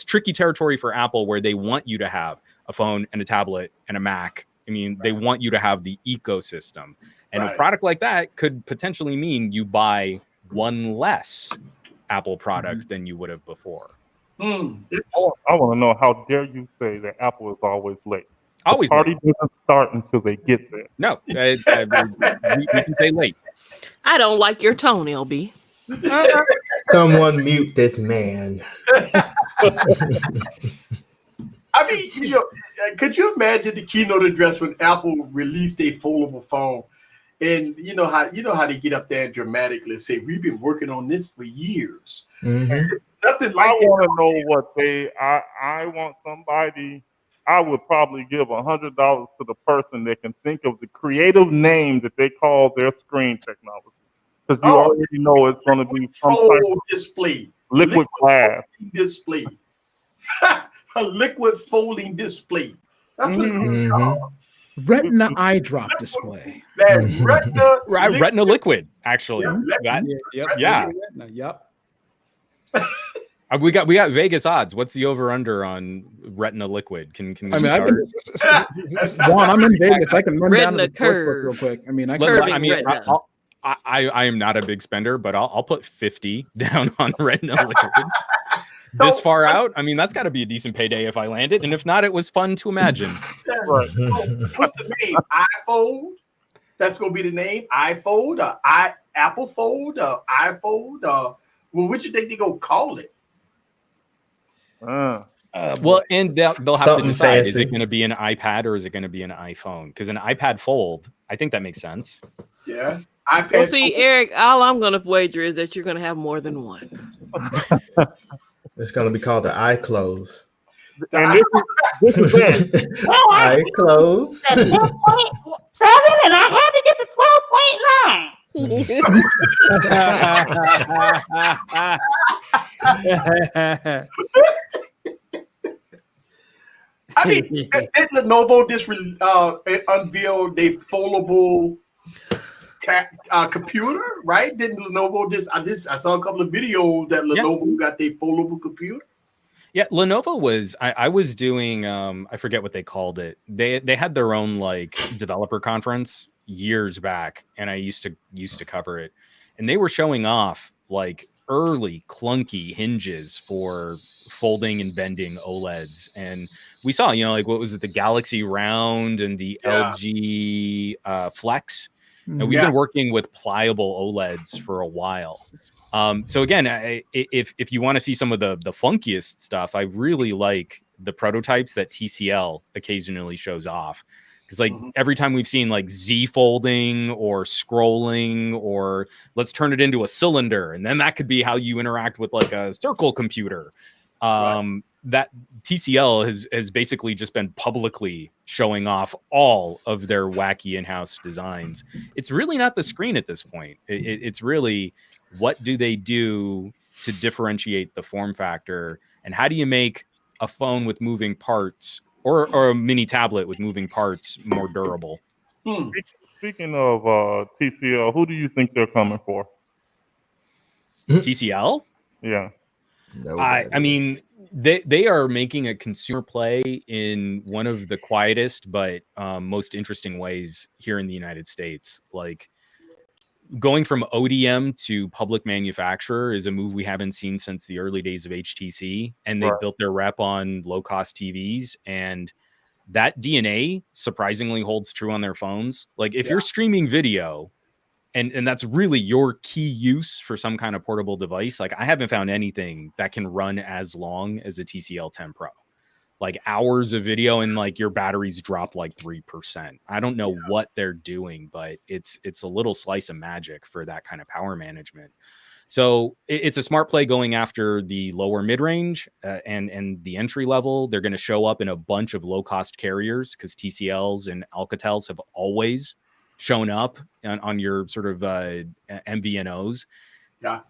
tricky territory for Apple, where they want you to have a phone and a tablet and a Mac. I mean, they want you to have the ecosystem. And a product like that could potentially mean you buy one less Apple product than you would have before. I want to know, how dare you say that Apple is always late? Always the party doesn't start until they get there. No, we can say late. I don't like your tone, LB. Someone mute this man. I mean, you know, could you imagine the keynote address when Apple released a foldable phone, and you know how they get up there and dramatically say, "We've been working on this for years." It's nothing like. I want to know what I want somebody. I would probably give $100 to the person that can think of the creative name that they call their screen technology. Because you already know it's going to be some type of display. liquid glass. Display. A liquid folding display. That's what it's called. Retina eye drop display. That retina liquid, actually. Yep. We got Vegas odds. What's the over under on retina liquid? Can we start? Juan, I'm in Vegas. I can run down to Retina the curve. real quick. I mean, I am not a big spender, but I'll put 50 down on retina liquid. This far out, I mean, that's got to be a decent payday if I land it, and if not, it was fun to imagine. Right. So what's the name? iPhone. That's gonna be the name. iPhone, Apple Fold, iPhone. Well, what you think they gonna call it? Well, and they'll have Something to decide: fancy. is it going to be an iPad or is it going to be an iPhone? Because an iPad Fold, I think that makes sense. Yeah. Well, see, Eric, all I'm going to wager is that you're going to have more than one. It's going to be called the eye close. And this is it. Eye close. 12.7, and I had to get to 12.9. I mean, did Lenovo just unveil their foldable computer? Right? Didn't Lenovo I saw a couple of videos that Lenovo got their foldable computer. Yeah, Lenovo was. I was doing. I forget what they called it. They had their own like developer conference years back, and I used to cover it. And they were showing off like early clunky hinges for folding and bending OLEDs, and we saw, like what was it, the Galaxy Round and the LG Flex, and we've been working with pliable OLEDs for a while. So again, if you want to see some of the funkiest stuff, I really like the prototypes that TCL occasionally shows off. Because like every time we've seen like Z folding or scrolling, or let's turn it into a cylinder, and then that could be how you interact with like a circle computer. That TCL has basically just been publicly showing off all of their wacky in-house designs. It's really not the screen at this point. It's really, what do they do to differentiate the form factor, and how do you make a phone with moving parts or a mini tablet with moving parts more durable? Speaking of TCL, who do you think they're coming for? TCL? Yeah. I mean, they are making a consumer play in one of the quietest but most interesting ways here in the United States. Like, going from ODM to public manufacturer is a move we haven't seen since the early days of HTC, and they built their rep on low-cost TVs, and that DNA surprisingly holds true on their phones. Like, if you're streaming video and that's really your key use for some kind of portable device, like, I haven't found anything that can run as long as a TCL 10 Pro. Like, hours of video and like your batteries drop like 3%. I don't know what they're doing, but it's a little slice of magic for that kind of power management. So it's a smart play going after the lower mid-range and the entry level. They're going to show up in a bunch of low-cost carriers because TCLs and Alcatels have always shown up on your sort of MVNOs. Yeah,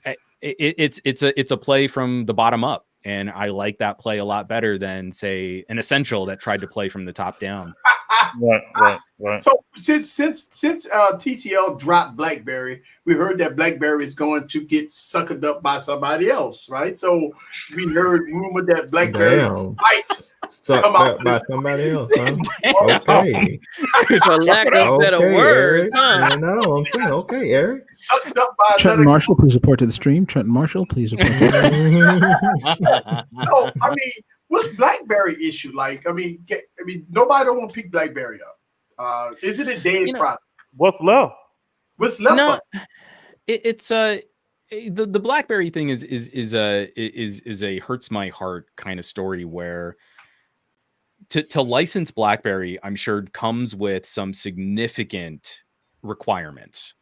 it's a play from the bottom up. And I like that play a lot better than, say, an Essential that tried to play from the top down. Right. So since TCL dropped Blackberry, we heard that Blackberry is going to get suckered up by somebody else, right? So we heard rumor that Blackberry might sucked up by somebody else, huh? Okay. For lack of better words, Eric. I know. I'm saying, okay, Eric. Sucked up by Trenton Marshall, please report to the stream. Trenton Marshall, please report. So I mean, what's Blackberry issue like? I mean, nobody don't want to pick Blackberry up. Is it a dead product? What's left? What's left? No, it's the BlackBerry thing is a hurts my heart kind of story where to license BlackBerry, I'm sure, comes with some significant requirements.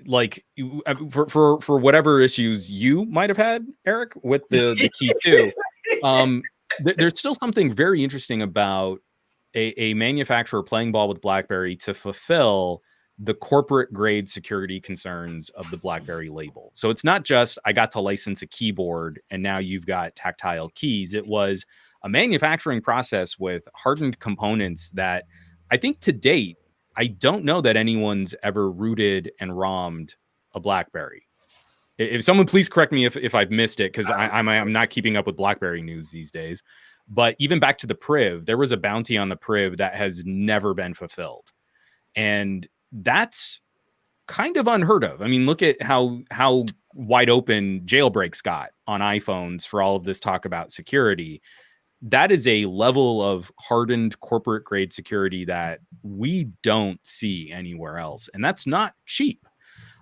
Like for whatever issues you might have had, Eric, with the key 2. There's still something very interesting about a manufacturer playing ball with BlackBerry to fulfill the corporate grade security concerns of the BlackBerry label. So it's not just I got to license a keyboard and now you've got tactile keys. It was a manufacturing process with hardened components that I think to date, I don't know that anyone's ever rooted and ROMmed a BlackBerry. If someone please correct me if I've missed it, because I'm not keeping up with BlackBerry news these days. But even back to the Priv, there was a bounty on the Priv that has never been fulfilled. And that's kind of unheard of. I mean, look at how wide open jailbreaks got on iPhones for all of this talk about security. That is a level of hardened corporate grade security that we don't see anywhere else. And that's not cheap.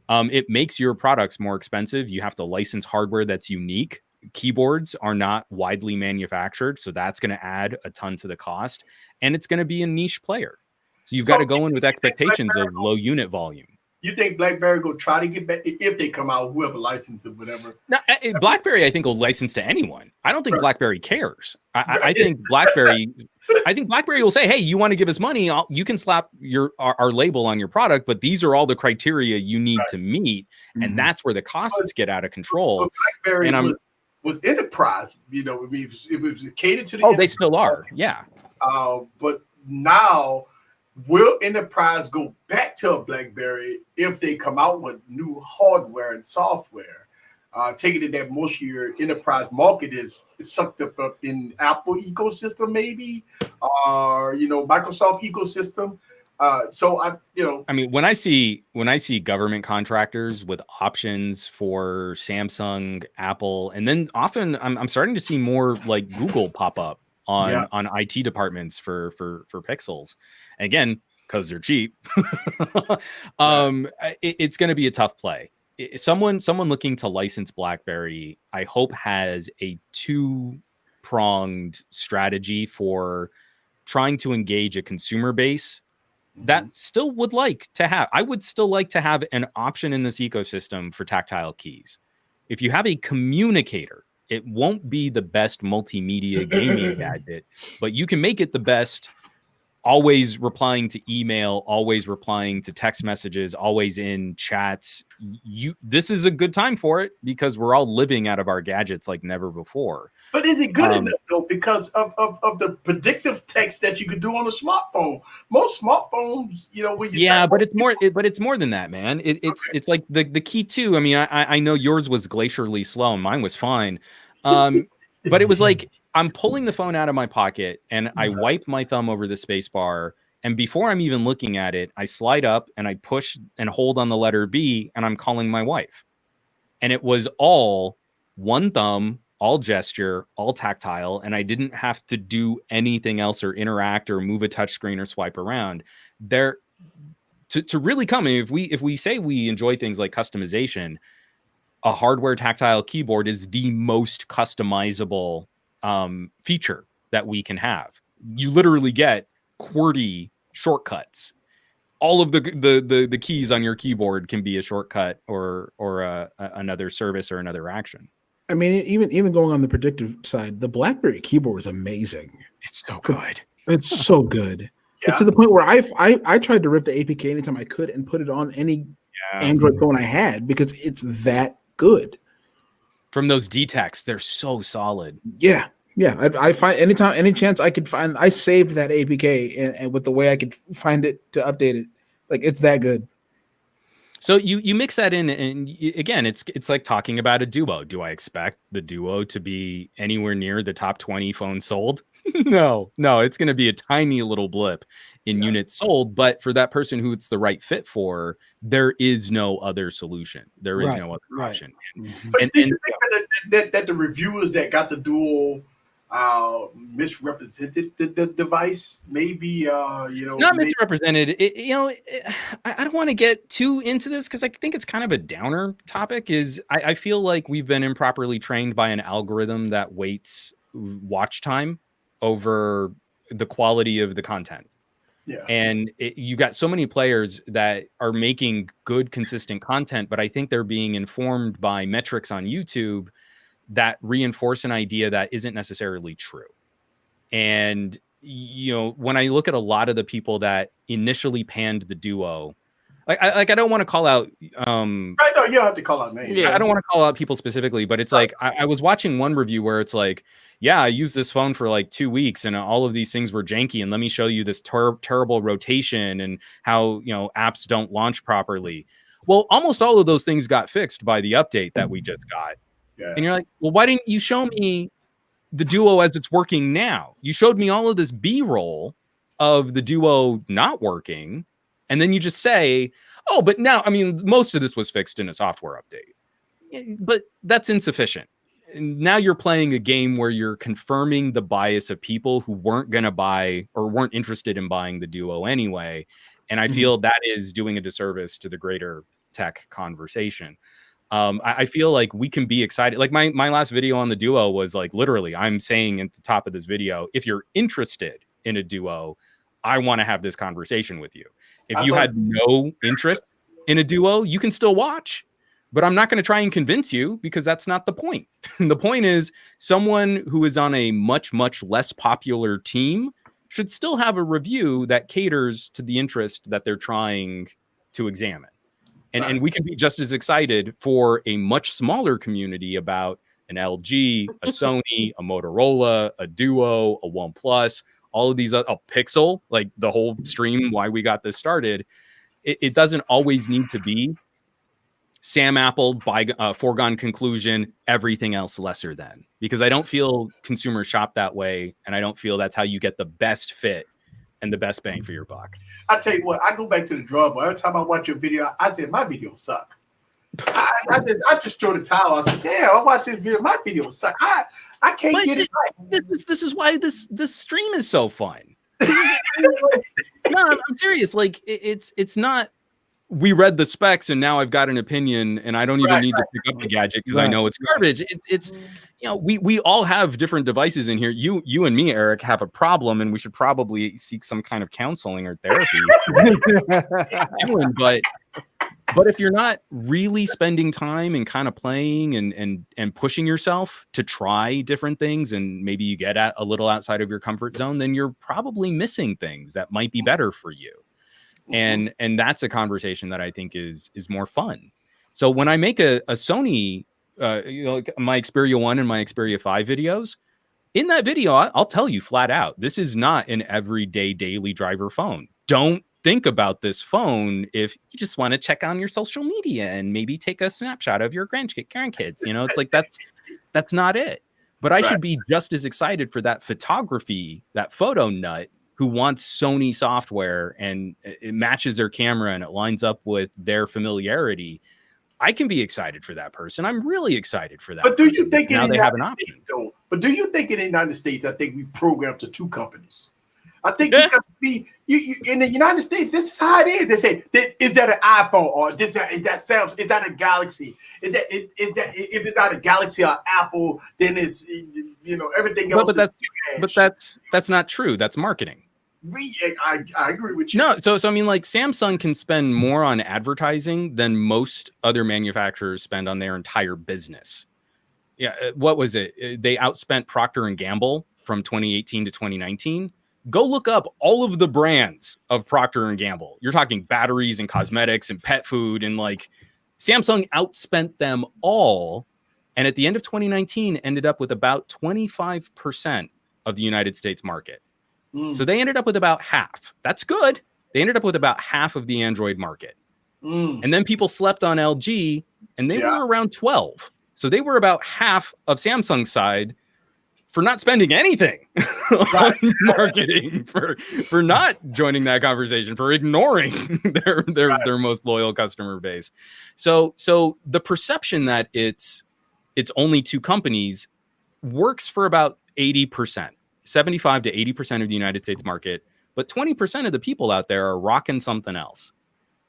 It makes your products more expensive. You have to license hardware that's unique. Keyboards are not widely manufactured, so that's going to add a ton to the cost. And it's going to be a niche player. So you've got to go in with expectations of low unit volume. You think BlackBerry go try to get back if they come out, whoever licenses it, whatever? Now, BlackBerry, I think, will license to anyone. I don't think BlackBerry cares. I think BlackBerry will say, "Hey, you want to give us money? You can slap our label on your product, but these are all the criteria you need to meet, and that's where the costs get out of control." BlackBerry and was enterprise. You know, if it was catered to the they still are, yeah. But now, will enterprise go back to a BlackBerry if they come out with new hardware and software? Taking it that most of your enterprise market is sucked up in Apple ecosystem, maybe, or Microsoft ecosystem. I mean, when I see government contractors with options for Samsung, Apple, and then often I'm starting to see more like Google pop up on IT departments for Pixels. And again, because they're cheap, it's going to be a tough play. Someone looking to license BlackBerry, I hope, has a two-pronged strategy for trying to engage a consumer base that still would like to have. I would still like to have an option in this ecosystem for tactile keys. If you have a communicator, it won't be the best multimedia gaming gadget, but you can make it the best. Always replying to email, always replying to text messages, always in chats. This is a good time for it because we're all living out of our gadgets like never before. But is it good enough though? Because of the predictive text that you could do on a smartphone. Most smartphones, when you but it's more than that, man. It's like the key too. I mean, I know yours was glacially slow, and mine was fine. But it was like, I'm pulling the phone out of my pocket and I wipe my thumb over the space bar. And before I'm even looking at it, I slide up and I push and hold on the letter B and I'm calling my wife. And it was all one thumb, all gesture, all tactile. And I didn't have to do anything else or interact or move a touch screen or swipe around. To really come in, if we say we enjoy things like customization, a hardware tactile keyboard is the most customizable feature that we can have. You literally get QWERTY shortcuts. All of the keys on your keyboard can be a shortcut or another service or another action. I mean, even going on the predictive side, the BlackBerry keyboard is amazing. It's so good. It's so good. It's to the point where I tried to rip the APK anytime I could and put it on any Android phone I had because it's that good. From those detects, they're so solid. Yeah. I find any chance I could find, I saved that APK and with the way I could find it to update it, like it's that good. So you mix that in, and again, it's like talking about a Duo. Do I expect the Duo to be anywhere near the top 20 phones sold? No, it's going to be a tiny little blip in units sold. But for that person who it's the right fit for, there is no other solution. There is no other option. So do you think that the reviewers that got the Duo misrepresented the device? Maybe not misrepresented. I don't want to get too into this because I think it's kind of a downer topic. I feel like we've been improperly trained by an algorithm that weights watch time over the quality of the content. Yeah. And you got so many players that are making good, consistent content, but I think they're being informed by metrics on YouTube that reinforce an idea that isn't necessarily true. And, when I look at a lot of the people that initially panned the Duo, I don't want to call out. I know you don't have to call out names. I don't want to call out people specifically, but it's like I was watching one review where it's like, yeah, I used this phone for like 2 weeks and all of these things were janky, and let me show you this terrible rotation and how apps don't launch properly. Well, almost all of those things got fixed by the update that we just got. Yeah. And you're like, well, why didn't you show me the Duo as it's working now? You showed me all of this B-roll of the Duo not working. And then you just say, oh, but now, I mean, most of this was fixed in a software update. But that's insufficient. And now you're playing a game where you're confirming the bias of people who weren't going to buy or weren't interested in buying the Duo anyway. And I feel that is doing a disservice to the greater tech conversation. I feel like we can be excited. Like my last video on the Duo was like, literally, I'm saying at the top of this video, if you're interested in a Duo, I want to have this conversation with you. If you had no interest in a Duo, you can still watch, but I'm not going to try and convince you because that's not the point. The point is someone who is on a much, much less popular team should still have a review that caters to the interest that they're trying to examine. And we can be just as excited for a much smaller community about an LG, a Sony, a Motorola, a Duo, a Oneplus, all of these, a Pixel, like the whole stream, why we got this started. It doesn't always need to be Sam Apple, by foregone conclusion, everything else lesser than. Because I don't feel consumers shop that way, and I don't feel that's how you get the best fit and the best bang for your buck. I tell you what, I go back to the drawing board. Every time I watch your video, I said my video suck. I just throw the towel. I said, damn, I watched this video. My video suck. I can't get it right. This is why this stream is so fun. No, I'm serious. Like it's not. We read the specs and now I've got an opinion and I don't even need to pick up the gadget because I know it's garbage. It's we all have different devices in here. You and me, Eric, have a problem and we should probably seek some kind of counseling or therapy. But if you're not really spending time and kind of playing and pushing yourself to try different things and maybe you get a little outside of your comfort zone, then you're probably missing things that might be better for you. And that's a conversation that I think is more fun. So when I make a Sony, like my Xperia 1 and my Xperia 5 videos, in that video, I'll tell you flat out, this is not an everyday daily driver phone. Don't think about this phone if you just want to check on your social media and maybe take a snapshot of your grandkids. It's like that's not it. But I should be just as excited for that photography, that photo nut who wants Sony software and it matches their camera and it lines up with their familiarity. I can be excited for that person. I'm really excited for that. But do you think now they have an option? But do you think in the United States, I think we programmed to two companies. I think because you in the United States, this is how it is. They say, is that an iPhone or is that Samsung? Is that a Galaxy? Is that if it's not a Galaxy or Apple, then it's everything else. But that's not true. That's marketing. I agree with you. No, so I mean, like Samsung can spend more on advertising than most other manufacturers spend on their entire business. Yeah, what was it? They outspent Procter and Gamble from 2018 to 2019. Go look up all of the brands of Procter and Gamble. You're talking batteries and cosmetics and pet food, and like Samsung outspent them all. And at the end of 2019, ended up with about 25% of the United States market. So they ended up with about half. That's good. They ended up with about half of the Android market. And then people slept on LG and they were around 12. So they were about half of Samsung's side for not spending anything on marketing, for not joining that conversation, for ignoring their most loyal customer base. So the perception that it's only two companies works for about 80%. 75 to 80% of the United States market, but 20% of the people out there are rocking something else.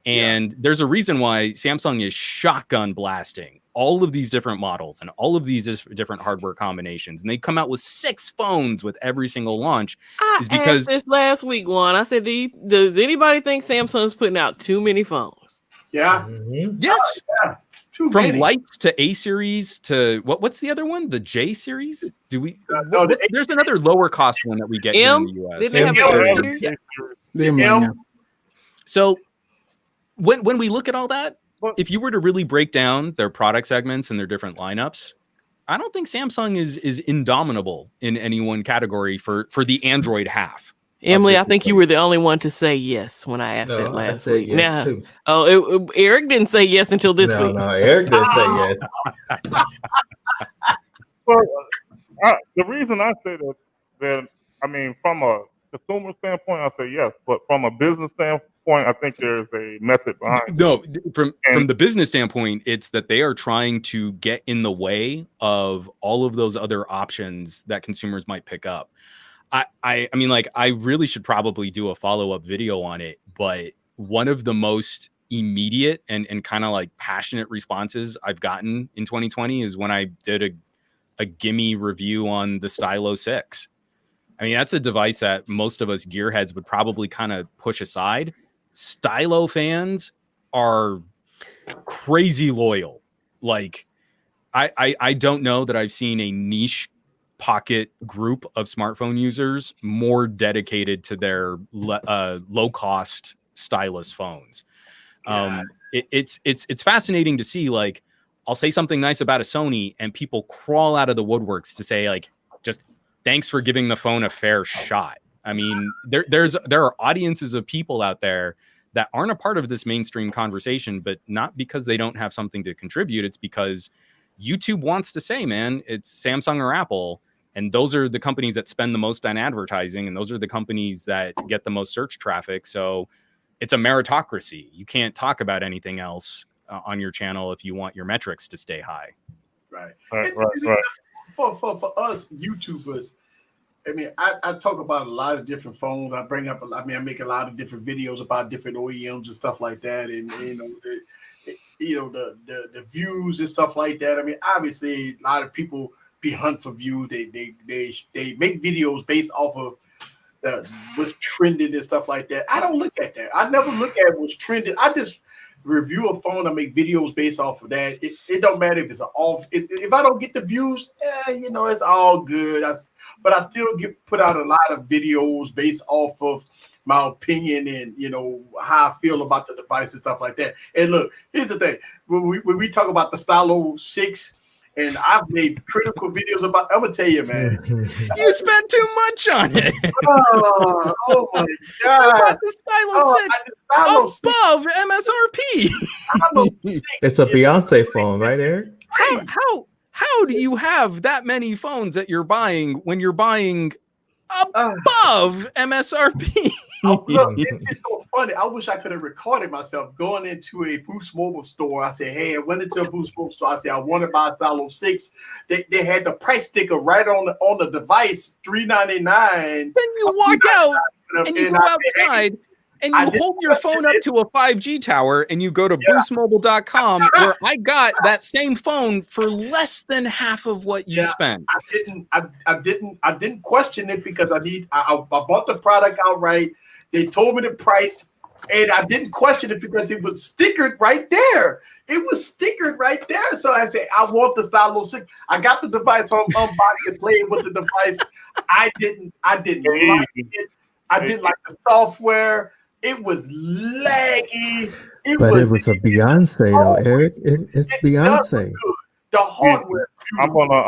And there's a reason why Samsung is shotgun blasting all of these different models and all of these different hardware combinations. And they come out with 6 phones with every single launch. I asked this last week, Juan. I said, does anybody think Samsung's putting out too many phones? Yeah. Yes. Yeah. From lights to A series to what's the other one? The J series? Do we? There's another lower cost one that we get here in the US. Did they have a So when we look at all that, if you were to really break down their product segments and their different lineups, I don't think Samsung is indomitable in any one category for the Android half. Emily, I think you were the only one to say yes when I asked that last week. Yes too. Eric didn't say yes until this week. No, Eric didn't say yes. Well, the reason I say that I mean, from a consumer standpoint, I say yes, but from a business standpoint, I think there's a method behind it. No, from the business standpoint, it's that they are trying to get in the way of all of those other options that consumers might pick up. I mean, like, I really should probably do a follow-up video on it, but one of the most immediate and kind of like passionate responses I've gotten in 2020 is when I did a gimme review on the Stylo 6. I mean, that's a device that most of us gearheads would probably kind of push aside. Stylo fans are crazy loyal. Like, I don't know that I've seen a niche pocket group of smartphone users more dedicated to their low cost stylus phones. It's fascinating to see, like, I'll say something nice about a Sony and people crawl out of the woodworks to say, like, just thanks for giving the phone a fair shot. I mean, there are audiences of people out there that aren't a part of this mainstream conversation, but not because they don't have something to contribute. It's because YouTube wants to say, man, it's Samsung or Apple. And those are the companies that spend the most on advertising. And those are the companies that get the most search traffic. So it's a meritocracy. You can't talk about anything else on your channel if you want your metrics to stay high. Right. Right. For us YouTubers, I mean, I talk about a lot of different phones. I make a lot of different videos about different OEMs and stuff like that. And, the views and stuff like that. I mean, obviously, a lot of people be hunt for view. They make videos based off of what's trending and stuff like that. I don't look at that. I never look at what's trending. I just review a phone. I make videos based off of that. It don't matter if it's if I don't get the views, it's all good. But I still put out a lot of videos based off of my opinion and how I feel about the device and stuff like that. And look, here's the thing: when we talk about the Stylo 6. And I've made critical videos about. I'm gonna tell you, man. You spent too much on it. Oh my god! The Stylo 6 above MSRP. It's a Beyonce phone, right, Eric? How do you have that many phones that you're buying when you're buying above MSRP? Look, it's so funny. I wish I could have recorded myself going into a Boost Mobile store. I said, hey, I went into a Boost Mobile store. I said, I want to buy a Stylo 6. They had the price sticker right on the device, $399. Then you walk out and you go outside and you hold your phone up to a 5G tower and you go to boostmobile.com where I got that same phone for less than half of what you spent. I didn't question it because I bought the product outright. They told me the price, and I didn't question it because it was stickered right there. It was stickered right there. So I said, I want the Stylo 6. I got the device on unboxed and played with the device. I didn't like it. I didn't like the software. It was laggy. It was a Beyonce though, Eric. It's Beyonce. The hardware. I wanna.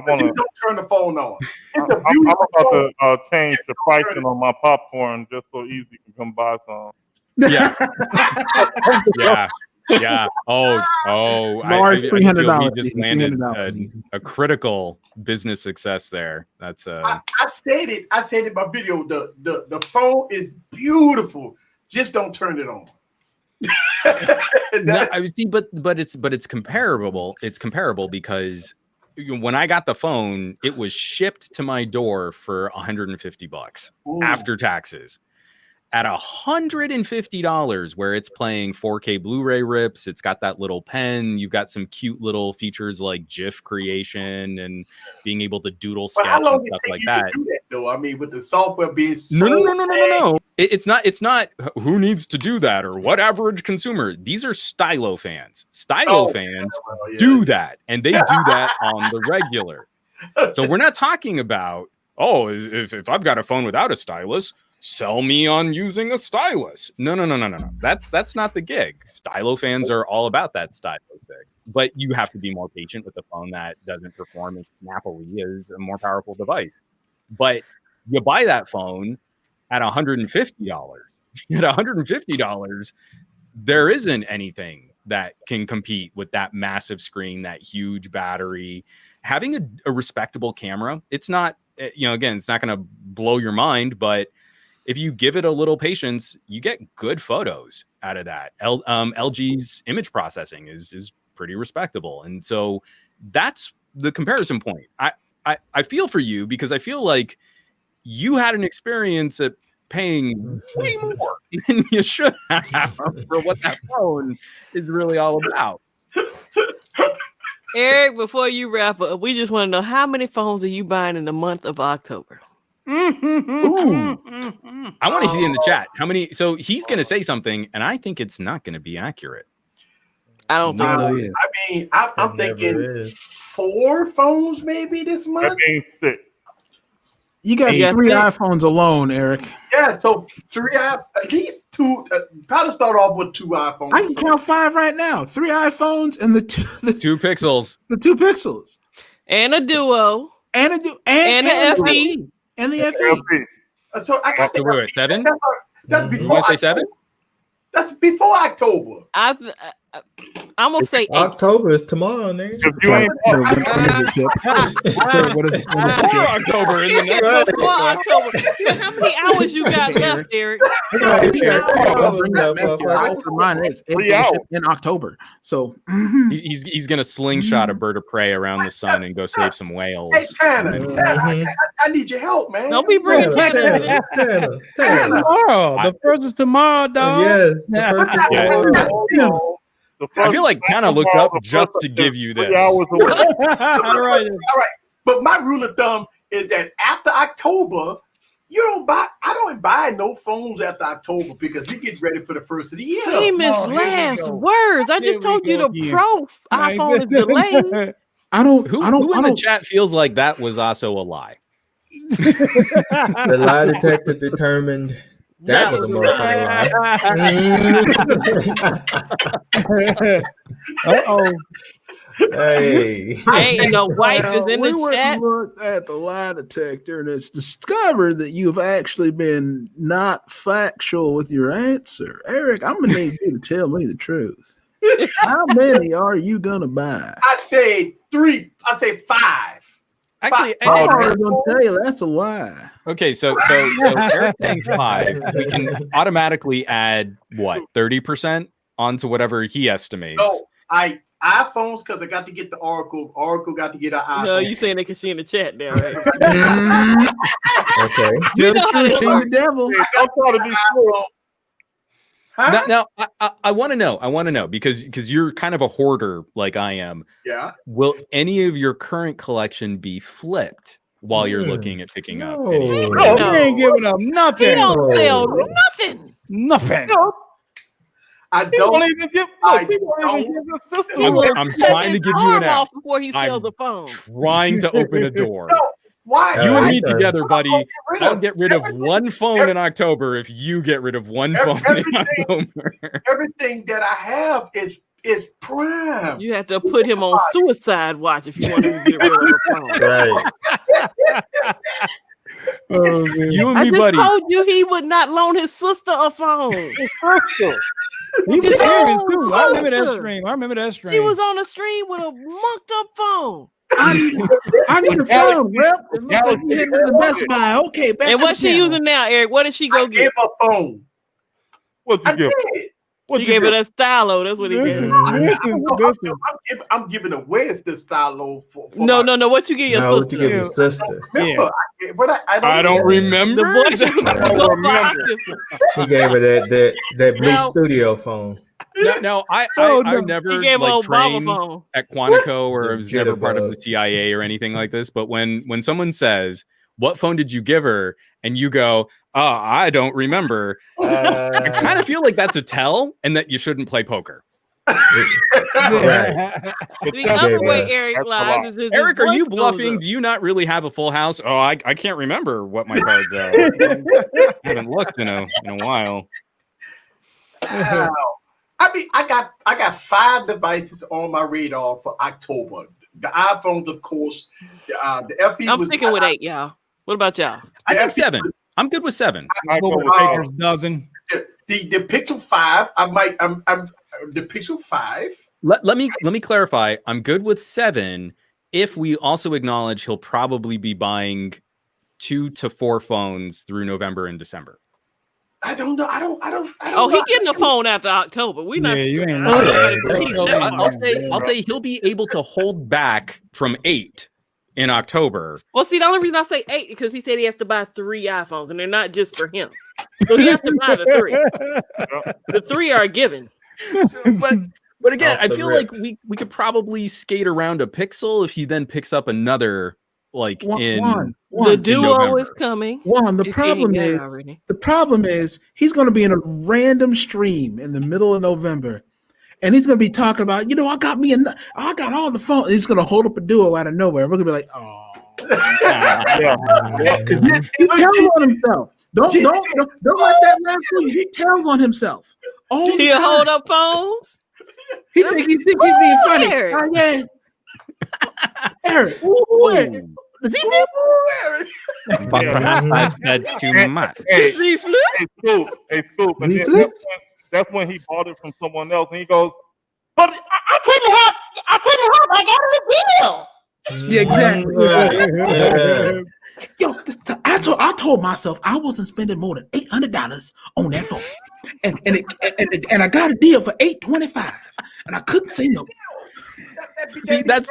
Don't turn the phone on. It's a I'm about to change the pricing on my popcorn just so easy you can come buy some. Yeah. Yeah. Oh. Large $300. We just landed a critical business success there. That's I said it in my video. The phone is beautiful. Just don't turn it on. No, I see, but it's comparable. It's comparable because when I got the phone, it was shipped to my door for $150 after taxes. At $150, where it's playing 4K Blu-ray rips, it's got that little pen. You've got some cute little features like GIF creation and being able to doodle sketch and stuff like that. To do that, though? I mean, with the software being no. It's not. Who needs to do that or what average consumer? These are Stylo fans. Stylo fans do that, and they do that on the regular. So we're not talking about if I've got a phone without a stylus, sell me on using a stylus. No. That's not the gig. Stylo fans are all about that Stylo 6. But you have to be more patient with a phone that doesn't perform as snappily as a more powerful device. But you buy that phone at $150. At $150, there isn't anything that can compete with that massive screen, that huge battery. Having a respectable camera, it's not, again, it's not going to blow your mind, but if you give it a little patience, you get good photos out of that. LG's image processing is pretty respectable. And so that's the comparison point. I feel for you because I feel like you had an experience at paying way more than you should have for what that phone is really all about. Eric, before you wrap up, we just want to know how many phones are you buying in the month of October? Ooh. I want to see in the chat how many. So he's going to say something, and I think it's not going to be accurate. I don't think so. I mean, I'm thinking 4 phones maybe this month. That means 6. You got 3 iPhones alone, Eric. Yeah, so 3 at least 2. Probably start off with 2 iPhones. I can count 5 right now. 3 iPhones and the 2 Pixels. The 2 Pixels. And a Duo. And the FE. And the FE. So I got wait, 7? That's before. You want to say 7? That's before October. I'm gonna say 8. October is tomorrow, nigga. October. Before October. How many hours you got left, Eric? It's in October. So he's gonna slingshot a bird of prey around the sun and go save some whales. Hey, Tanner, I need your help, man. Don't be bringing Tanner. Tomorrow. The first is tomorrow, dog. Yes. The first is tomorrow. I feel like Tanner looked up just to give you this. All right. But my rule of thumb is that after October, I don't buy no phones after October because it gets ready for the first of the year. Famous last words. I just told you the Pro iPhone is delayed. Who in the chat feels like that was also a lie? The lie detector determined that was a motherfucking lie. Hey. And the wife is in the chat. Looked at the lie detector and it's discovered that you've actually been not factual with your answer. Eric, I'm gonna need you to tell me the truth. How many are you gonna buy? I say 3. I say 5. Actually, I'm gonna tell you that's a lie. Okay, so Eric's saying 5. We can automatically add what 30% onto whatever he estimates. No, iPhones because I got to get the Oracle. Oracle got to get an iPhone. No, you saying they can see in the chat now, right? Okay. You know how the devil. I'm trying to be sure. Huh? Now I want to know because you're kind of a hoarder like I am. Yeah. Will any of your current collection be flipped while you're looking at picking up? No, he ain't giving up nothing. He don't sell nothing. Nothing. I don't even give. I'm trying to give you an out before he sells the phone. Trying to open a door. No, why? You and me together, buddy. I'll get rid of one phone in October if you get rid of one phone in October. Everything that I have is prime. You have to put him on suicide watch if you want him to get rid of the phone. Right. Oh, you and I me, just buddy. told you he would not loan his sister a phone. He was serious too. I remember that stream. She was on a stream with a mucked up phone. I need a phone, rep. It looks like you hit me the Best Buy. Okay, back And to what's the she channel. using now, Eric? What did she go I gave get? a phone. What'd you give? You gave her that Stylo. That's what he gave her. I'm giving away the Stylo for No. What you get your No, what sister? you give your sister? Remember, I don't remember. He gave her that blue studio phone. No, I never He gave her like Obama trained phone. at Quantico or I was never Jitterbug. part of the CIA or anything like this. But when someone says, "What phone did you give her?" and you go, "Oh, I don't remember," I kind of feel like that's a tell and that you shouldn't play poker. Right. The other way Eric lies is his Eric, are you voice goes bluffing? up. Do you not really have a full house? Oh, I can't remember what my cards are. I haven't looked in a while. Wow. I mean, I got 5 devices on my radar for October. The iPhones, of course. The FE. I'm sticking with 8, y'all. What about y'all? I think 7. I'm good with 7. I go with Baker's dozen. The Pixel 5. I'm the Pixel 5. Let me clarify. I'm good with 7 if we also acknowledge he'll probably be buying 2 to 4 phones through November and December. I don't know. I don't. Oh, he getting a phone after October. We not. Yeah, you ain't I'll say he'll be able to hold back from 8 in October. Well, see, the only reason I say 8 because he said he has to buy 3 iPhones, and they're not just for him. So he has to buy the 3. The 3 are a given. But again, I feel like we could probably skate around a Pixel if he then picks up another the Duo is coming. The problem is he's going to be in a random stream in the middle of November, and he's going to be talking about, I got all the phones. He's going to hold up a Duo out of nowhere. We're going to be like, oh, he tells on himself. Don't let that man fool you. He tells on himself. He'll hold up phones. He thinks he's being funny. Eric. Oh, yeah. Eric. But perhaps I've said too much. Hey, Scoop. That's when he bought it from someone else, and he goes, But I couldn't help. I got a deal. Yeah, exactly. Yo, so I told myself I wasn't spending more than $800 on that phone, and I got a deal for $825, and I couldn't say no. See, that's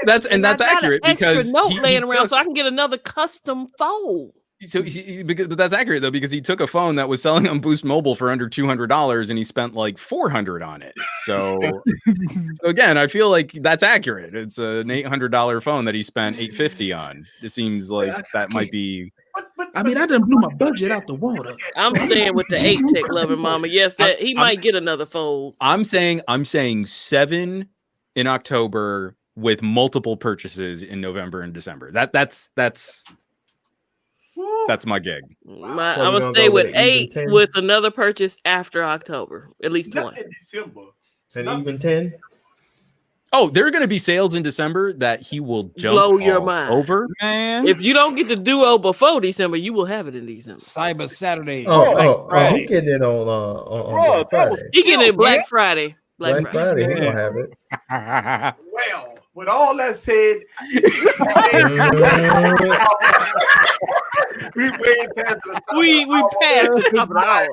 accurate because extra note laying around so I can get another custom phone. But that's accurate though, because he took a phone that was selling on Boost Mobile for under $200 and he spent like $400 on it. So again, I feel like that's accurate. It's an $800 phone that he spent $850 on. It seems like that might be. I mean, I done blew my budget out the water. I'm staying with the 8 tech loving mama. Yes, he might get another phone. I'm saying 7 in October with multiple purchases in November and December. That's my gig. I'm gonna stay with 8 with another purchase after October, at least one. In December. And even 10. Oh, there are going to be sales in December that he will jump blow your mind over. Man, if you don't get the Duo before December, you will have it in December. Cyber Saturday. He getting it on Black Friday. He getting it Black Friday. Black Friday, he gonna have it. Well, with all that said, we passed the top of the hour.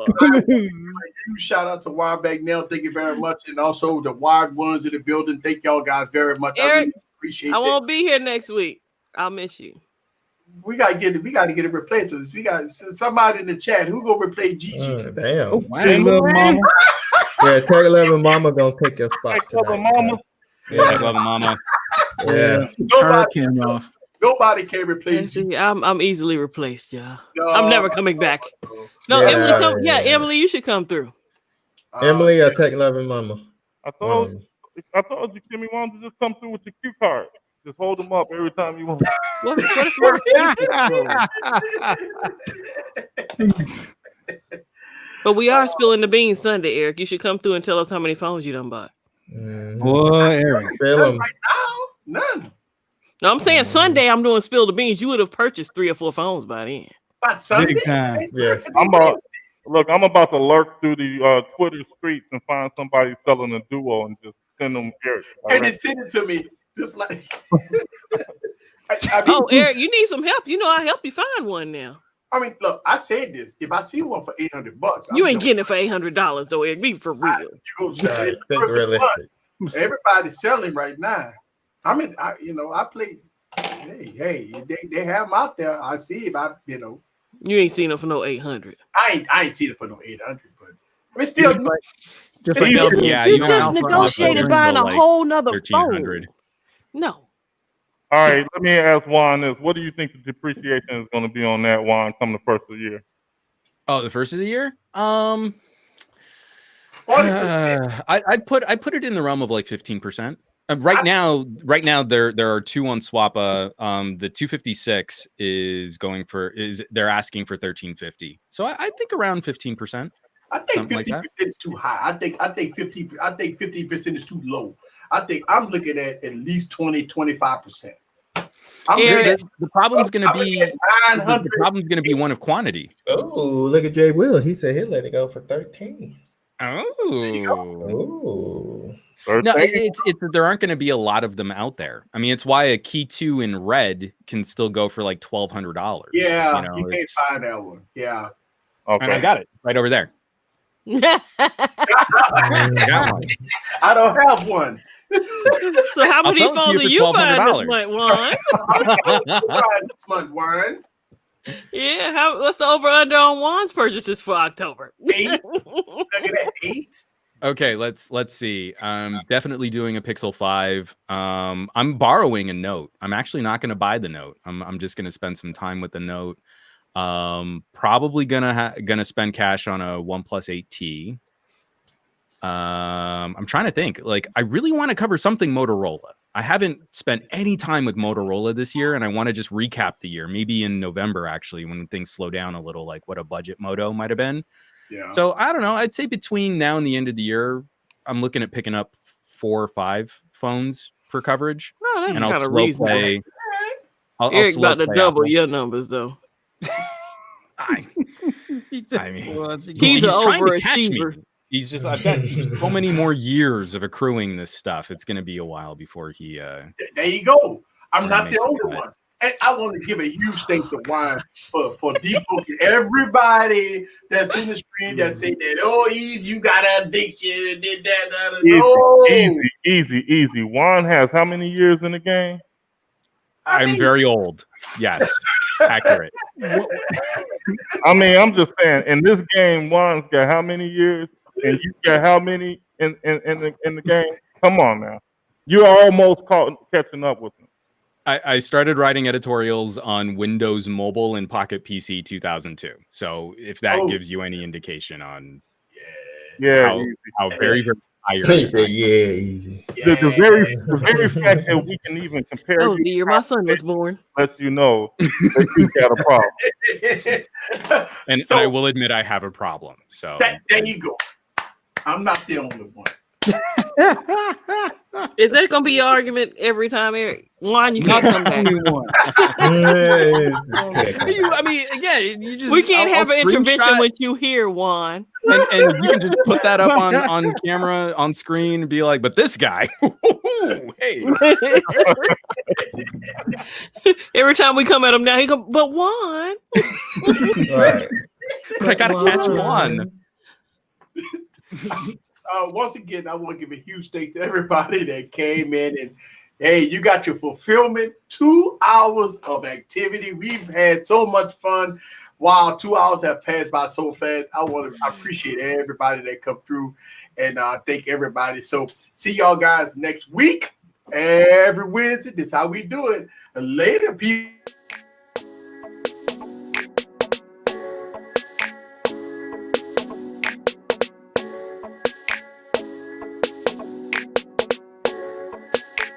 Shout out to Wild Bagnell. Thank you very much. And also the wired ones in the building. Thank y'all guys very much. Eric, I really appreciate it. I won't be here next week. I'll miss you. We gotta get a replacement. We got somebody in the chat who gonna replace Gigi. Damn. Oh, hey, little mama. Yeah, Tech 11 Mama gonna take your spot. Mama. Yeah, Tech 11 Mama. Yeah. Nobody can replace you. I'm easily replaced, y'all. I'm never coming back. No, yeah, Emily, come. Yeah, Emily, you should come through. Emily or Tech 11 Mama. I told you, Kimmy, why don't you just come through with your cue card? Just hold them up every time you want. But we are spilling the beans Sunday, Eric. You should come through and tell us how many phones you done bought. Boy, Eric. Right now, none. No, I'm saying Sunday I'm doing spill the beans. You would have purchased 3 or 4 phones by then. By Sunday? Yeah. I'm about to lurk through the Twitter streets and find somebody selling a Duo and just send them Eric. And they send it to me. Just like Eric, you need some help. You know, I'll help you find one now. I mean, look, I said this. If I see one for $800, you ain't getting it for $800 though. Eric, be for real. Everybody's selling right now. I mean, I play. Hey, they have them out there. I see if You ain't seen them for no 800. I ain't seen it for no 800, but I mean, still. You just negotiated buying a whole nother phone. No. All right, let me ask Juan this. What do you think the depreciation is going to be on that, Juan, come the first of the year? Oh, the first of the year? I'd put it in the realm of like 15%. Right now there are two on Swappa. The 256 they're asking for 1350. So I think around 15%. I think 50% is too high. I think 50% is too low. I think I'm looking at least 20-25%. The problem's going to be the problem's going to be one of quantity. Oh, look at Jay Will. He said he'll let it go for 13. Oh. No, it's there aren't going to be a lot of them out there. I mean, it's why a Key 2 in red can still go for like $1,200. Yeah, you can't find that one. Yeah. Okay. And I got it right over there. I don't have one. So how many phones are you buying this month, Juan? Yeah, what's the over under on Juan's purchases for October? 8. Look at that, 8. Okay, let's see. Definitely doing a Pixel 5. I'm borrowing a Note. I'm actually not going to buy the Note. I'm just going to spend some time with the Note. Probably gonna spend cash on a OnePlus 8T. I'm trying to think. Like, I really want to cover something Motorola. I haven't spent any time with Motorola this year, and I want to just recap the year. Maybe in November, actually, when things slow down a little, like what a budget Moto might have been. Yeah. So I don't know. I'd say between now and the end of the year, I'm looking at picking up 4 or 5 phones for coverage. Oh, that's kind of reasonable. Eric about to double your numbers, though. I mean, he's an overachiever. He's just, I've got so many more years of accruing this stuff. It's going to be a while before he. There you go. I'm not the only one. And I want to give a huge thanks to Juan for debunking everybody that's in the stream that say that, Easy, you got an addiction and did that. Easy. Juan has how many years in the game? I'm very old. Yes, accurate. I mean, I'm just saying, in this game, Juan's got how many years, and you got how many in the game? Come on now, you're almost catching up with him. I started writing editorials on Windows Mobile and Pocket PC 2002. So if that gives you any indication on how very easy. The very fact that we can even compare. Oh dear, my son was born. Lets you know that you got a problem. And I will admit I have a problem. So there you go. I'm not the only one. Is that gonna be your argument every time, Eric? Juan, you can't come back. I mean, again, you just we can't have an intervention with you here, Juan. And you can just put that up on camera, on screen, and be like, "But this guy, hey." Every time we come at him now, he go, "But Juan." Right. But I gotta catch Juan. Once again, I want to give a huge thanks to everybody that came in and, hey, you got your fulfillment. 2 hours of activity. We've had so much fun. Wow, 2 hours have passed by so fast. I appreciate everybody that come through, and thank everybody. So see y'all guys next week. Every Wednesday. This is how we do it. Later, people.